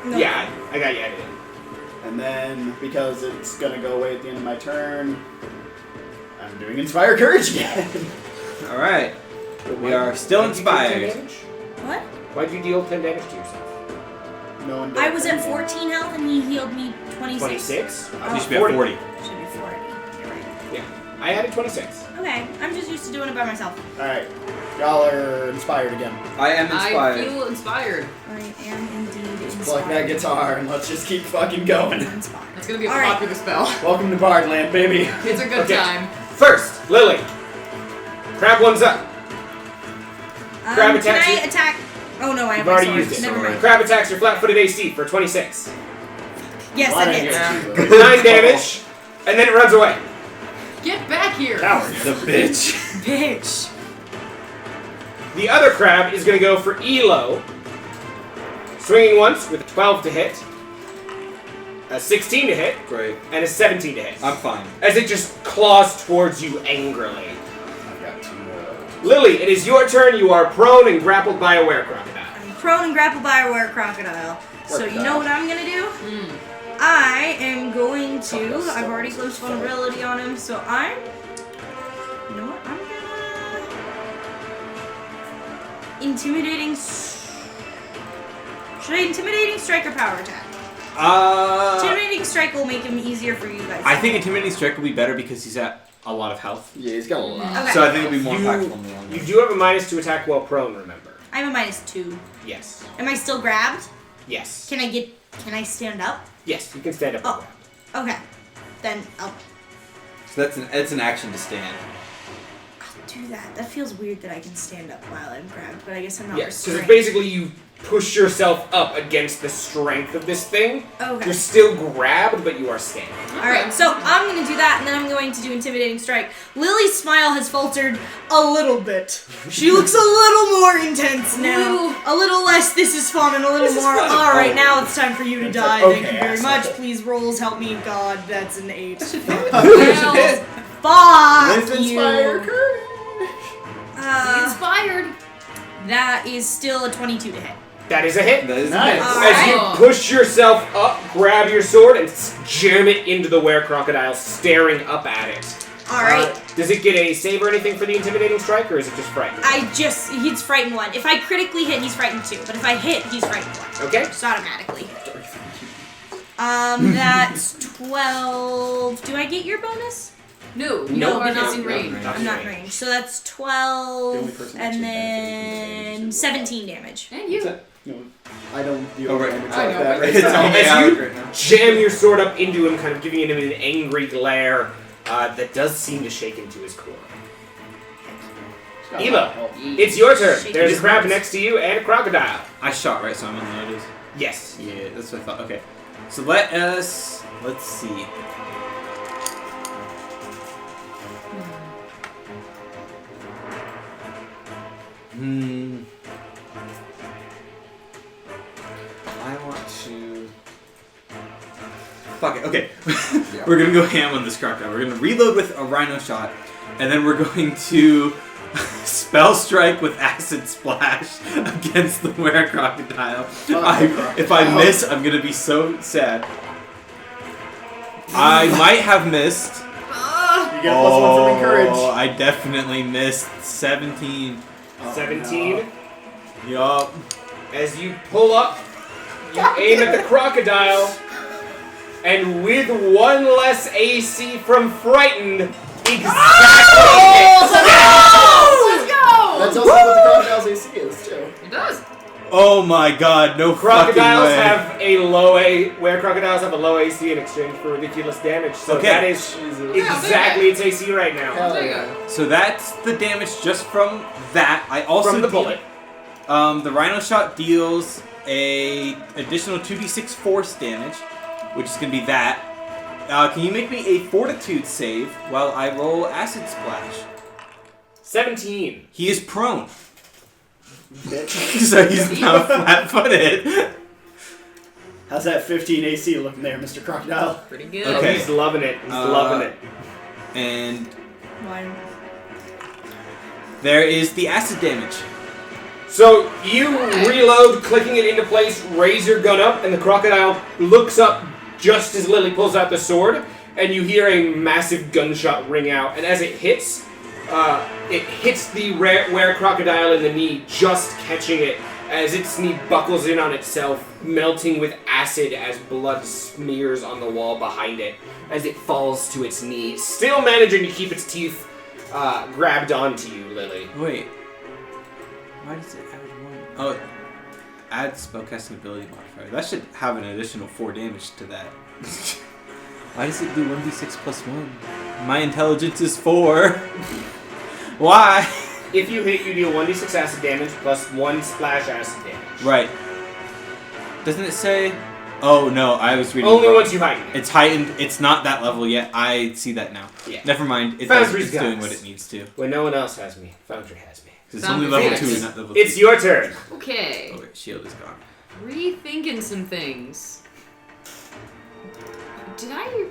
No. Yeah, I got you added in. And then, because it's gonna go away at the end of my turn, I'm doing Inspire Courage again. All right. We are still Why'd you deal 10 inspired. damage? What? Why'd you deal 10 damage to yourself? No one did I was at anything. 14 health and he healed me 26. 26? You should be at 40. Should be 40. You're right. Yeah, I added 26. Okay, I'm just used to doing it by myself. Alright, y'all are inspired again. I am I inspired. feel inspired. I am indeed inspired. Plug that guitar and let's just keep fucking going. Inspired. That's gonna be a All right. popular spell. Welcome to Bardland, baby. It's a good Okay. time. First, Lily. Crab one's up. Crab Can attacks I you. attack? Oh no, I have You've my already sword. used it. Never mind. Crab attacks your flat-footed AC for 26. Yes, Why that didn't hits. I get you? 9 damage, and then it runs away. Get back here! Coward. The bitch. Bitch. The other crab is going to go for Elo. Swinging once with a 12 to hit, a 16 to hit, Great. and a 17 to hit. I'm fine. As it just claws towards you angrily. I've got two. Lily, it is your turn. You are prone and grappled by a were-crocodile. I'm prone and grappled by a were-crocodile. So you know what I'm gonna do? I am going to. I've already closed vulnerability on him, so I'm. You know what? I'm gonna. Intimidating. Should I intimidating strike or power attack? Intimidating strike will make him easier for you guys. I think intimidating strike will be better because he's at a lot of health. Yeah, he's got a lot. Okay. So I think it'll be more impactful in the long You run. do have a minus to attack while prone, remember? I have a -2. Yes. Am I still grabbed? Yes. Can I stand up? Yes, you can stand up and Oh. grab. Okay. Then I'll So that's an action to stand. do that. That feels weird that I can stand up while I'm grabbed, but I guess I'm not Yes, because restrained. basically you push yourself up against the strength of this thing. Okay. You're still grabbed, but you are standing. Alright, so I'm gonna do that, and then I'm going to do Intimidating Strike. Lily's smile has faltered a little bit. She looks a little more intense now. A little less, this is fun, and a little more, alright, now it's time for you to die. like, Thank you okay, very asshole. much. Please, rolls, help me. God, that's an 8. Well, Fuck With Inspire you. Courage. be inspired. That is still a 22 to hit. That is a hit. That is Nice. nice. As you push yourself up, grab your sword, and jam it into the were-crocodile, staring up at it. Alright. Does it get a save or anything for the intimidating strike, or is it just frightened? He's frightened 1. If I critically hit, he's frightened 2. But if I hit, he's frightened 1. Okay. Just automatically. That's 12. Do I get your bonus? No, you No, are not because in range. I'm not in range. So that's The only 12 person and actually then benefiting 17 damage. And you. No, I don't deal Oh, with right. damage I like know, that. but Right It's now. only As Alec you right now. jam your sword up into him, kind of giving him an angry glare that does seem to shake into his core. It's got a lot Eva, of health. it's your turn. Shake There's a his crab arms. next to you and a crocodile. I shot, right? So I'm unloaded. Yes. Yeah, that's what I thought. Okay. So let's see. I want to. Fuck it. Okay. We're gonna go ham on this crocodile. We're gonna reload with a rhino shot, and then we're going to spell strike with acid splash against the were crocodile. If I miss, I'm gonna be so sad. I might have missed. You get a +1 from encourage. I definitely missed 17. 17. Yup. As you pull up, you aim at the crocodile, and with one less AC from frightened, exactly. Let's go! That's also what the crocodile's AC is, too. It does. Oh my god, no Crocodiles fucking way. have a low A. Where crocodiles have a low AC in exchange for ridiculous damage. So Okay. that is exactly its AC right now. Hell There you yeah. go. So that's the damage just from that. I also From the deal- bullet. The rhino shot deals a additional 2d6 force damage, which is gonna be that. Can you make me a fortitude save while I roll acid splash? 17. He is prone, Bitch. so he's now flat-footed. How's that 15 AC looking there, Mr. Crocodile? Pretty good. Oh, Okay. he's loving it. He's loving it. And One. there is the acid damage. So you reload, clicking it into place, raise your gun up, and the crocodile looks up just as Lily pulls out the sword, and you hear a massive gunshot ring out. And as it hits the were crocodile in the knee, just catching it as its knee buckles in on itself, melting with acid as blood smears on the wall behind it as it falls to its knee, still managing to keep its teeth grabbed onto you, Lily. Wait. Why does it add 1? Oh, add spellcasting ability modifier. That should have an additional 4 damage to that. Why does it do 1d6 plus 1? My intelligence is 4. Why? If you hit, you deal 1d6 acid damage plus 1 splash acid damage. Right. Doesn't it say? Oh no, I was reading. Only wrong. once you heighten it. It's heightened. It's not that level yet. I see that now. Yeah. Never mind. Foundry's It's got doing us. what it needs to. When no one else has me, Foundry has me. 'Cause it's only Foundry level Phoenix. 2, not level It's 3. your turn. Okay. Oh wait, shield is gone. Rethinking some things. Did I?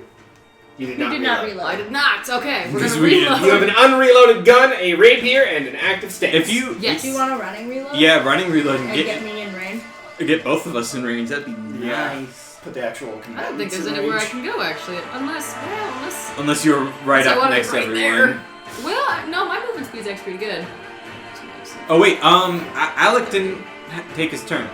You did You not did not reload. reload. I did not. Okay, we're Just gonna read it. reload. You have an unreloaded gun, a rapier, and an active stance. If you Yes. Do you want a running reload? yeah, running reload and And get get me in range? both of us in range. That'd be Yeah. nice. Put the actual I don't think combatants there's in anywhere I range. can go actually, unless Unless you're right So I up wanna be next to right everyone. there. Well, no, my movement speed's actually pretty good. Oh wait, Alec didn't take his turn,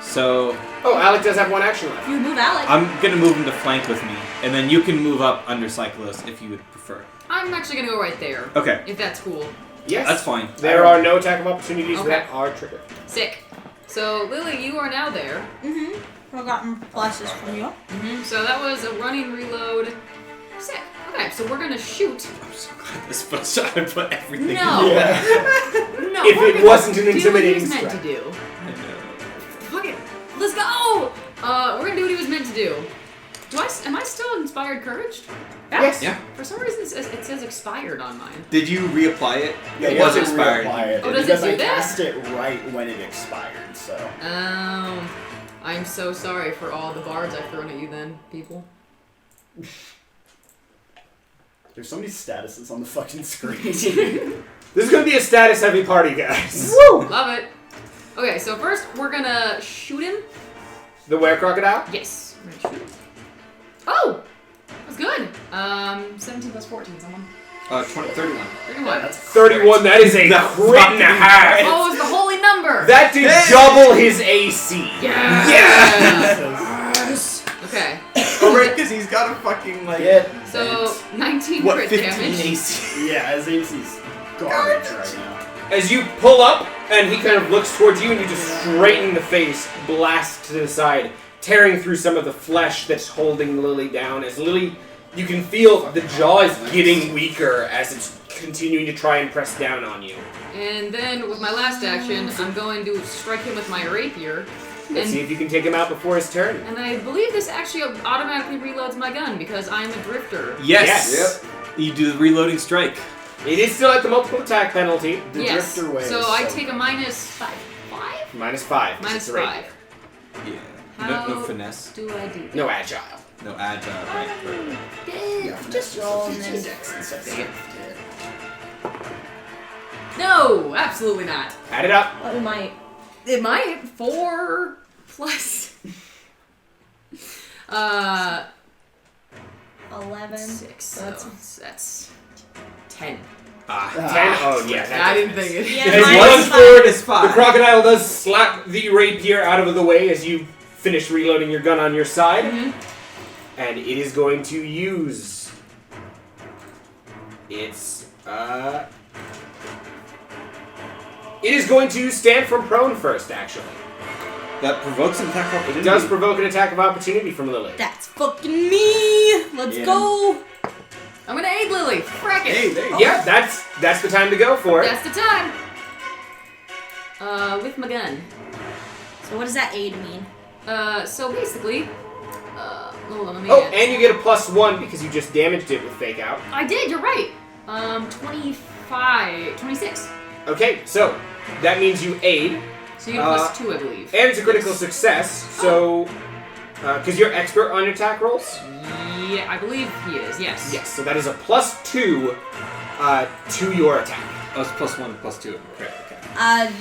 so Oh, Alec does have one action left. You move Alec. I'm gonna move him to flank with me, and then you can move up under Cyclos if you would prefer. I'm actually gonna go right there, Okay, if that's cool. Yes. that's fine. There are no attack of opportunities Okay. that are triggered. Sick. So Lily, you are now there. Mm-hmm. I've gotten pluses from you. So that was a running reload. Sick. Okay, so we're gonna shoot. I'm so glad this spell shot I put everything. No. Yeah. No. If we're it gonna wasn't an do what he intimidating was meant strike. to do. I know. Fuck it. Let's go. We're gonna do what he was meant to do. Am I still inspired courage? Yes. Yeah. For some reason it says expired on mine. Did you reapply it? Yeah, it you was have to expired. reapply it. Oh, does it because do I that? cast it right when it expired, so. I'm so sorry for all the bards I've thrown at you then, people. There's so many statuses on the fucking screen. This is going to be a status-heavy party, guys. Love it. Okay, so first we're gonna shoot him. The were crocodile? Yes. We're gonna shoot him. Oh! That's good. 17 plus 14, someone. 31. 31. That's 31. That is a crit and a half. Oh, it's the holy number! That did Hey! double his AC. Yeah! Yes! Okay. Oh, right, because he's got a fucking, like... Get So, 19 What, crit 15 damage. AC? Yeah, his AC's garbage right now. As you pull up, and he kind of looks towards you, and you just straight in the face, blast to the side, tearing through some of the flesh that's holding Lily down. As Lily, you can feel the jaw is getting weaker as it's continuing to try and press down on you. And then, with my last action, I'm going to strike him with my rapier. Let's see if you can take him out before his turn. And I believe this actually automatically reloads my gun because I'm a drifter. Yes! You do the reloading strike. It is still at the multiple attack penalty. The Yes. drifter way So is I so take a minus 5. -5. Minus It's a rapier. 5. Yeah. How No finesse. do I do that? No agile. No agile, right? Yeah, Just roll and then. No, absolutely not. Add it up. What am I? Am I 4 plus? 11. 6. So that's 10. 10? Oh, yeah. that I didn't does think it. Yeah, As mine you was lunge five. forward, It's 5. the crocodile does slap the rapier out of the way as you finish reloading your gun on your side. And it is going to use its, it is going to stand from prone first, actually. That provokes an attack opportunity. It does provoke an attack of opportunity from Lily. That's fucking me. Let's Yeah. go. I'm gonna aid Lily. Frack it. Hey, there you Yeah, that's the time to go for it. That's the time. With my gun. So what does that aid mean? So basically, hold on, let me Oh, add- and you get a +1 because you just damaged it with Fake Out. I did. You're right. 26. Okay, so that means you aid, So you get a +2, I believe. and it's a critical success. So, because you're expert on attack rolls. Yeah, I believe he is. Yes. Yes, so that is a +2 to your attack. Oh, it's +1, +2. Okay, okay.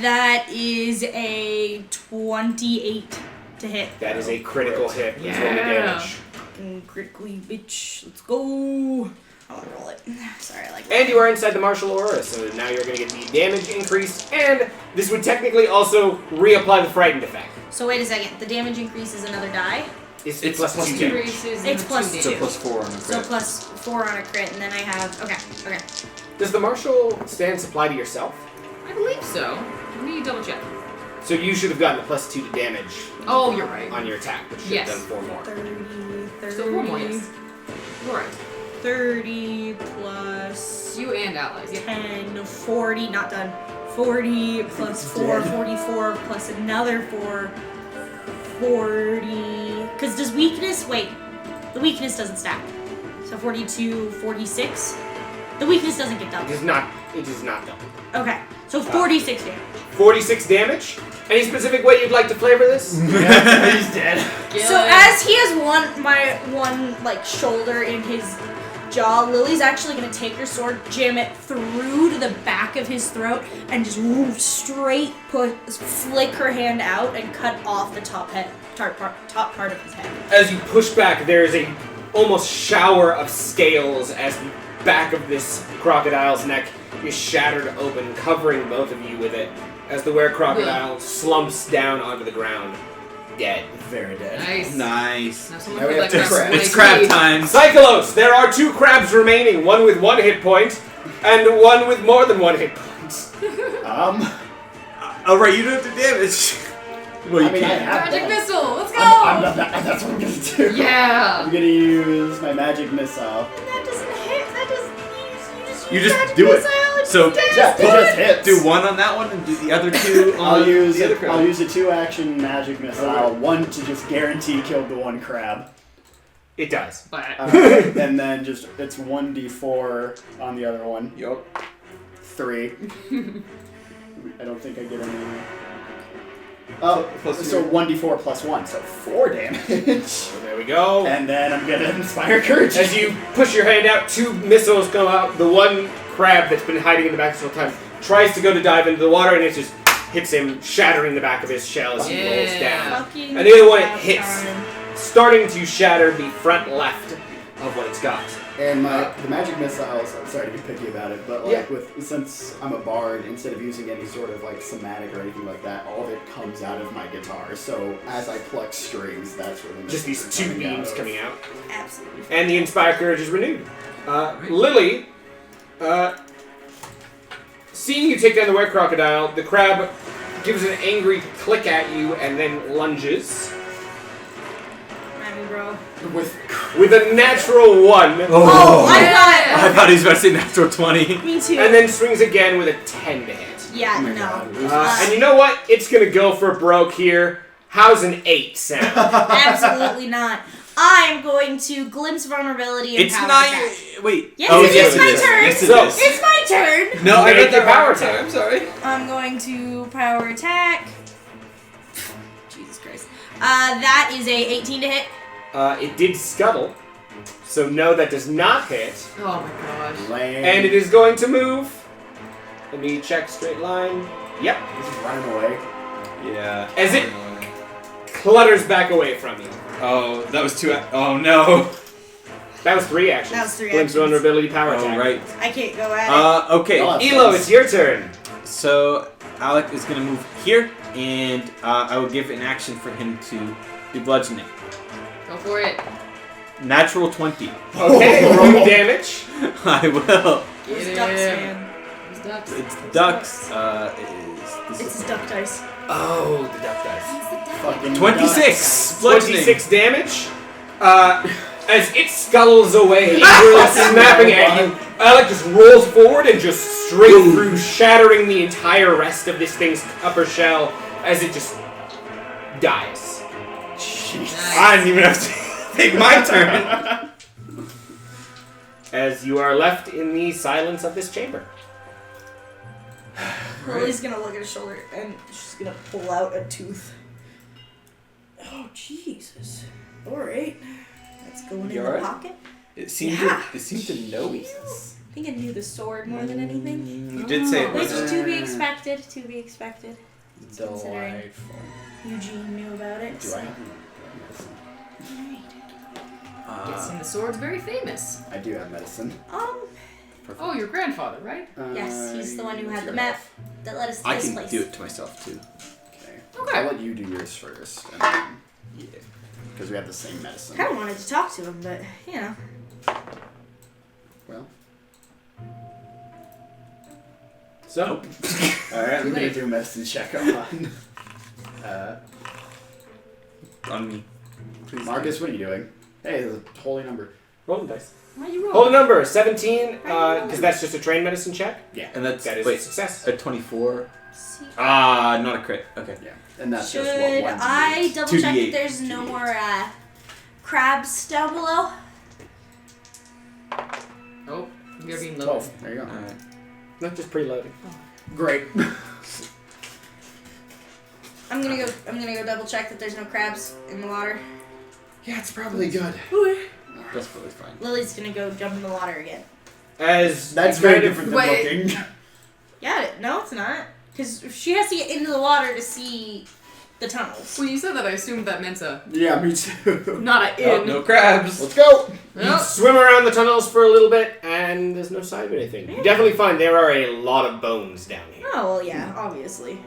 That is a 28 to hit. That is a critical hit. Please roll the Yeah. damage. Fucking critically, bitch. Let's go. I'll roll it. Sorry, I like And you are inside the martial aura, so now you're going to get the damage increase, and this would technically also reapply the frightened effect. So wait a second. The damage increase is another die. It's It's +2 +2. damage. Increases It's in plus the So two. +4 on the So crit. plus 4 on a crit, and then I have. Okay. Does the martial stance apply to yourself? I believe so. Let me double check. So you should have gotten a +2 to damage Oh, you're right. on your attack, which should Yes. have done 4 more. 30, So 4 more, yes. You're right. 30 plus You and allies. Yep. 10, 40, not done. 40 plus 4, dead. 44 plus another 4, 40. Because does weakness, wait, the weakness doesn't stack. So 42, 46. The weakness doesn't get It doubled. is not double. Okay, so 46 damage. 46 damage? Any specific way you'd like to flavor this? Yeah, he's dead. Kill So it. as he has one like shoulder in his jaw, Lily's actually gonna take her sword, jam it through to the back of his throat, and just straight flick her hand out and cut off the top part of his head. As you push back, there is a almost shower of scales as the back of this crocodile's neck is shattered open, covering both of you with it, as the were-crocodile slumps down onto the ground, dead. Very dead. Nice. Nice. Now someone Now we put have that to crab crab. away, It's crab please. time. Psycholos, there are 2 crabs remaining, one with 1 hit point, and one with more than 1 hit point. Oh, right, you don't have to damage. Well, you I mean, I can't. have Magic that. missile. Let's go. That's what I'm gonna do. Yeah. I'm gonna use my magic missile. That doesn't hit. That doesn't. You just do it. So Yeah, it just hits. do 1 on that one and do the other 2 on I'll use the other crab. I'll use a 2-action magic missile. Okay. 1 to just guarantee kill the 1 crab. It does. But And then just it's 1d4 on the other one. Yup. 3. I don't think I get any. Oh, Plus so two. 1d4 plus 1, so 4 damage. So there we go. And then I'm gonna inspire courage. As you push your hand out, 2 missiles come out. The one crab that's been hiding in the back this whole time tries to go to dive into the water, and it just hits him, shattering the back of his shell as he rolls Yeah. down. Fucking And the other one crap hits, darn. starting to shatter the front left of what it's got. And the magic missiles, I'm sorry to be picky about it, but like since I'm a bard, instead of using any sort of like somatic or anything like that, all of it comes out of my guitar. So as I pluck strings, that's where the Just these two beams coming out. Absolutely. And the Inspire Courage is renewed. Lily, seeing you take down the Were Crocodile, the crab gives an angry click at you and then lunges. Bro. With a natural 1. Oh, I thought he was about to say natural 20. Me too. And then swings again with a 10 to hit. Yeah, Oh my no. God. And you know what? It's going to go for broke here. How's an 8 sound? Absolutely not. I'm going to glimpse vulnerability and It's power not. attack. Wait. Yes, Oh, it yes, is my it is. turn. Yes, it So- is. It's my turn. No, I Make got your the power power attack. attack. I'm sorry. I'm going to power attack. Jesus Christ. That is a 18 to hit. It did scuttle. So no, that does not hit. Oh my gosh. Lame. And it is going to move. Let me check straight line. Yep. It's running away. Yeah. As it clutters back away from you. Oh, that was 2. Oh no. That was 3 actions. That was 3 Glimpse, actions. vulnerability, power Oh attack. right. I can't go at it. Okay. Oh. Elo, it's your turn. So Alec is gonna move here, and I will give an action for him to do bludgeoning. Go for it. Natural 20. Okay, roll damage. I will. Get It's him. ducks, man. It's ducks. It's ducks. It's duck dice. Oh, the duck dice. Fucking 26 bludgeoning. 26 damage. As it scuttles away, angrily snapping at you, Alec just rolls forward and just straight through, shattering the entire rest of this thing's upper shell as it just dies. Jeez. I didn't even have to take my turn. As you are left in the silence of this chamber. Lily's gonna look at his shoulder and she's gonna pull out a tooth. Oh, Jesus. Alright. That's going in You the alright? pocket. It seemed Yeah. to know me. I think I knew the sword more than anything. You did say it Which was. to be expected, to be expected. Considering Delightful. Eugene knew about it. Do I have Guessing the sword's very famous. I do have medicine. Oh, your grandfather, right? Yes, he's the one who had the Your map health. that led us to I this can place. do it to myself too. Okay. Okay. I'll let you do yours first. And then, Yeah. because we have the same medicine. Kind of wanted to talk to him, but you know. Well. So, Alright, I'm Too gonna late. do a medicine check on. On me. Please. Marcus, what are you doing? Hey, the holy number. roll the dice. Why you roll? Hold a number, 17, because that's just a trained medicine check. Yeah. And that's That is a wait, success. a 24. See. Not a crit. Okay. Yeah. And that's Should just what one I double check 2d8. that there's no more crabs down below? Oh, you're being low. 12. There you go. Alright. Not just preloading. Great. I'm gonna go double check that there's no crabs in the water. Yeah, it's probably good. That's probably fine. Lily's gonna go jump in the water again. As That's you very kind of- different than Wait. looking. Yeah, no, it's not. Because she has to get into the water to see the tunnels. When you said that, I assumed that meant a Yeah, me too. not a Oh, in. no crabs. Let's go. You Nope. swim around the tunnels for a little bit, and there's no sign of anything. You definitely find there are a lot of bones down here. Oh, well, yeah, obviously.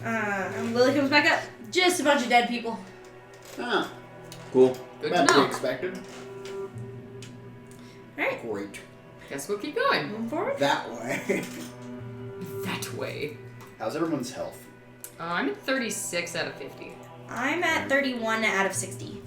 And Lily comes back up. Just a bunch of dead people. Ah, Cool. Good about to to be know. expected. Alright, Great. Guess we'll keep going. moving forward. That way. That way. How's everyone's health? I'm at 36 out of 50. I'm at 31 out of 60.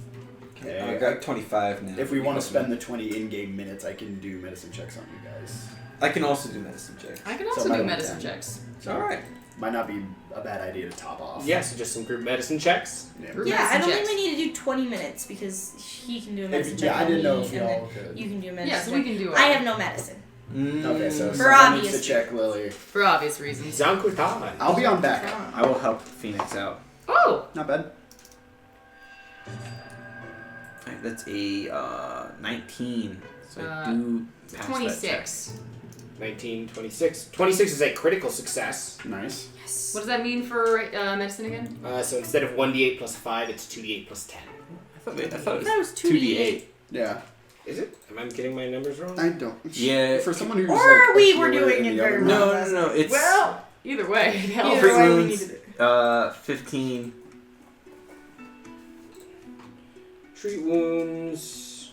Okay. I got 25 now. If we want to spend the 20 in-game minutes, I can do medicine checks on you guys. I can also do medicine checks. I can So also my do one medicine 10. checks. So Alright. might not be a bad idea to top off. Yeah, so just some group medicine checks. Yeah. Group Yeah, I medicine don't checks. think we need to do 20 minutes because he can do a medicine check. Yeah, I on didn't know me, if and then y'all could. you can do a medicine Yeah, so we check. can do it. I have no medicine. Okay, so For someone needs obvious to check Lily. For obvious reasons. Zankutan. I'll be on backup. I will help Phoenix out. Oh! Not bad. Alright, that's a 19. So I Uh, do pass 26. 19, 26. 26 is a critical success. Nice. Yes. What does that mean for medicine again? So instead of 1d8 plus 5, it's 2d8 plus 10. That check. I thought it I thought it was was 2d8. 2d8. Yeah. Is it? Am I getting my numbers wrong? I don't. Yeah. For someone who's Or like, we a were healer doing in it the very other well. room. No. It's Well, either way, it helps. Either crit way, we wounds. needed it. 15. Treat wounds.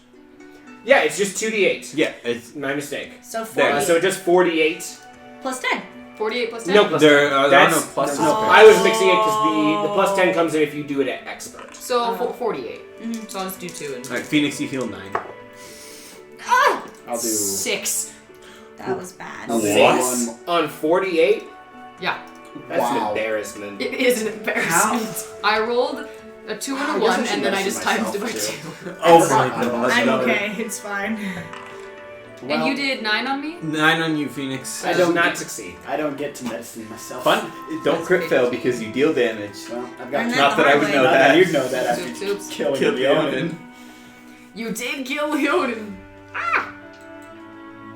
Yeah, it's just 2d8. Yeah, it's My mistake. So There. 40 So just 48. plus 10. 48 plus 10? No, plus there 10. are no That's- pluses. no I was mixing it because the plus 10 comes in if you do it at expert. So 48. Mhm. So I'll just do 2 and All right, Phoenix, you heal 9. Ah! I'll do 6. That was bad. I'll do What? one. On 48? Yeah, That's an Wow. embarrassment. it is an embarrassment. I rolled a 2 and I a guess I 1, should and then I measure just times it by myself, 2. Oh That's my fine. god. I'm no. okay. It's fine. And you did 9 on me? 9 on you, Phoenix. I do not succeed. I don't get to medicine myself. Fun. Don't crit fail because you deal damage. Well, I've Learn got that Not the that I hard would way. know Not that. that you'd know that Oops, after oops. killing Kill Leonin. You did kill Leonin.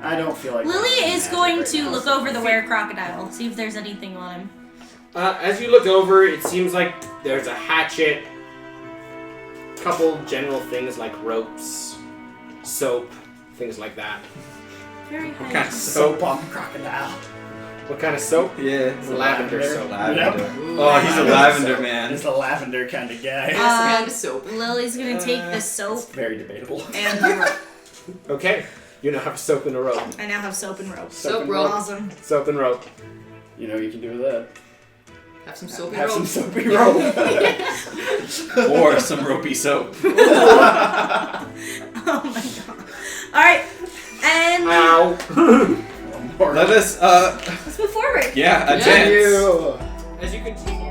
I don't feel like Lily doing is magic going right to now. look over the were-crocodile, see if there's anything on him. As you look over, it seems like there's a hatchet, couple general things like ropes, soap, things like that. Very What high. kind of soap? Soap on crocodile. What kind of soap? Yeah. It's lavender soap. Lavender. Ooh, Oh, he's a Lavender lavender soap. man. He's a lavender kind of guy. And soap. Lily's gonna take the It's soap very debatable. and the rope. Okay, you now have soap and a rope. I now have soap and rope. Soap and rope. Awesome. Soap and rope. You know what you can do with that? Have some soapy Have rope. some soapy rope. Or some ropey soap. Oh my god. Alright, and Ow! One more. Let us, let's move forward. yeah, Yeah. advance. You. As you continue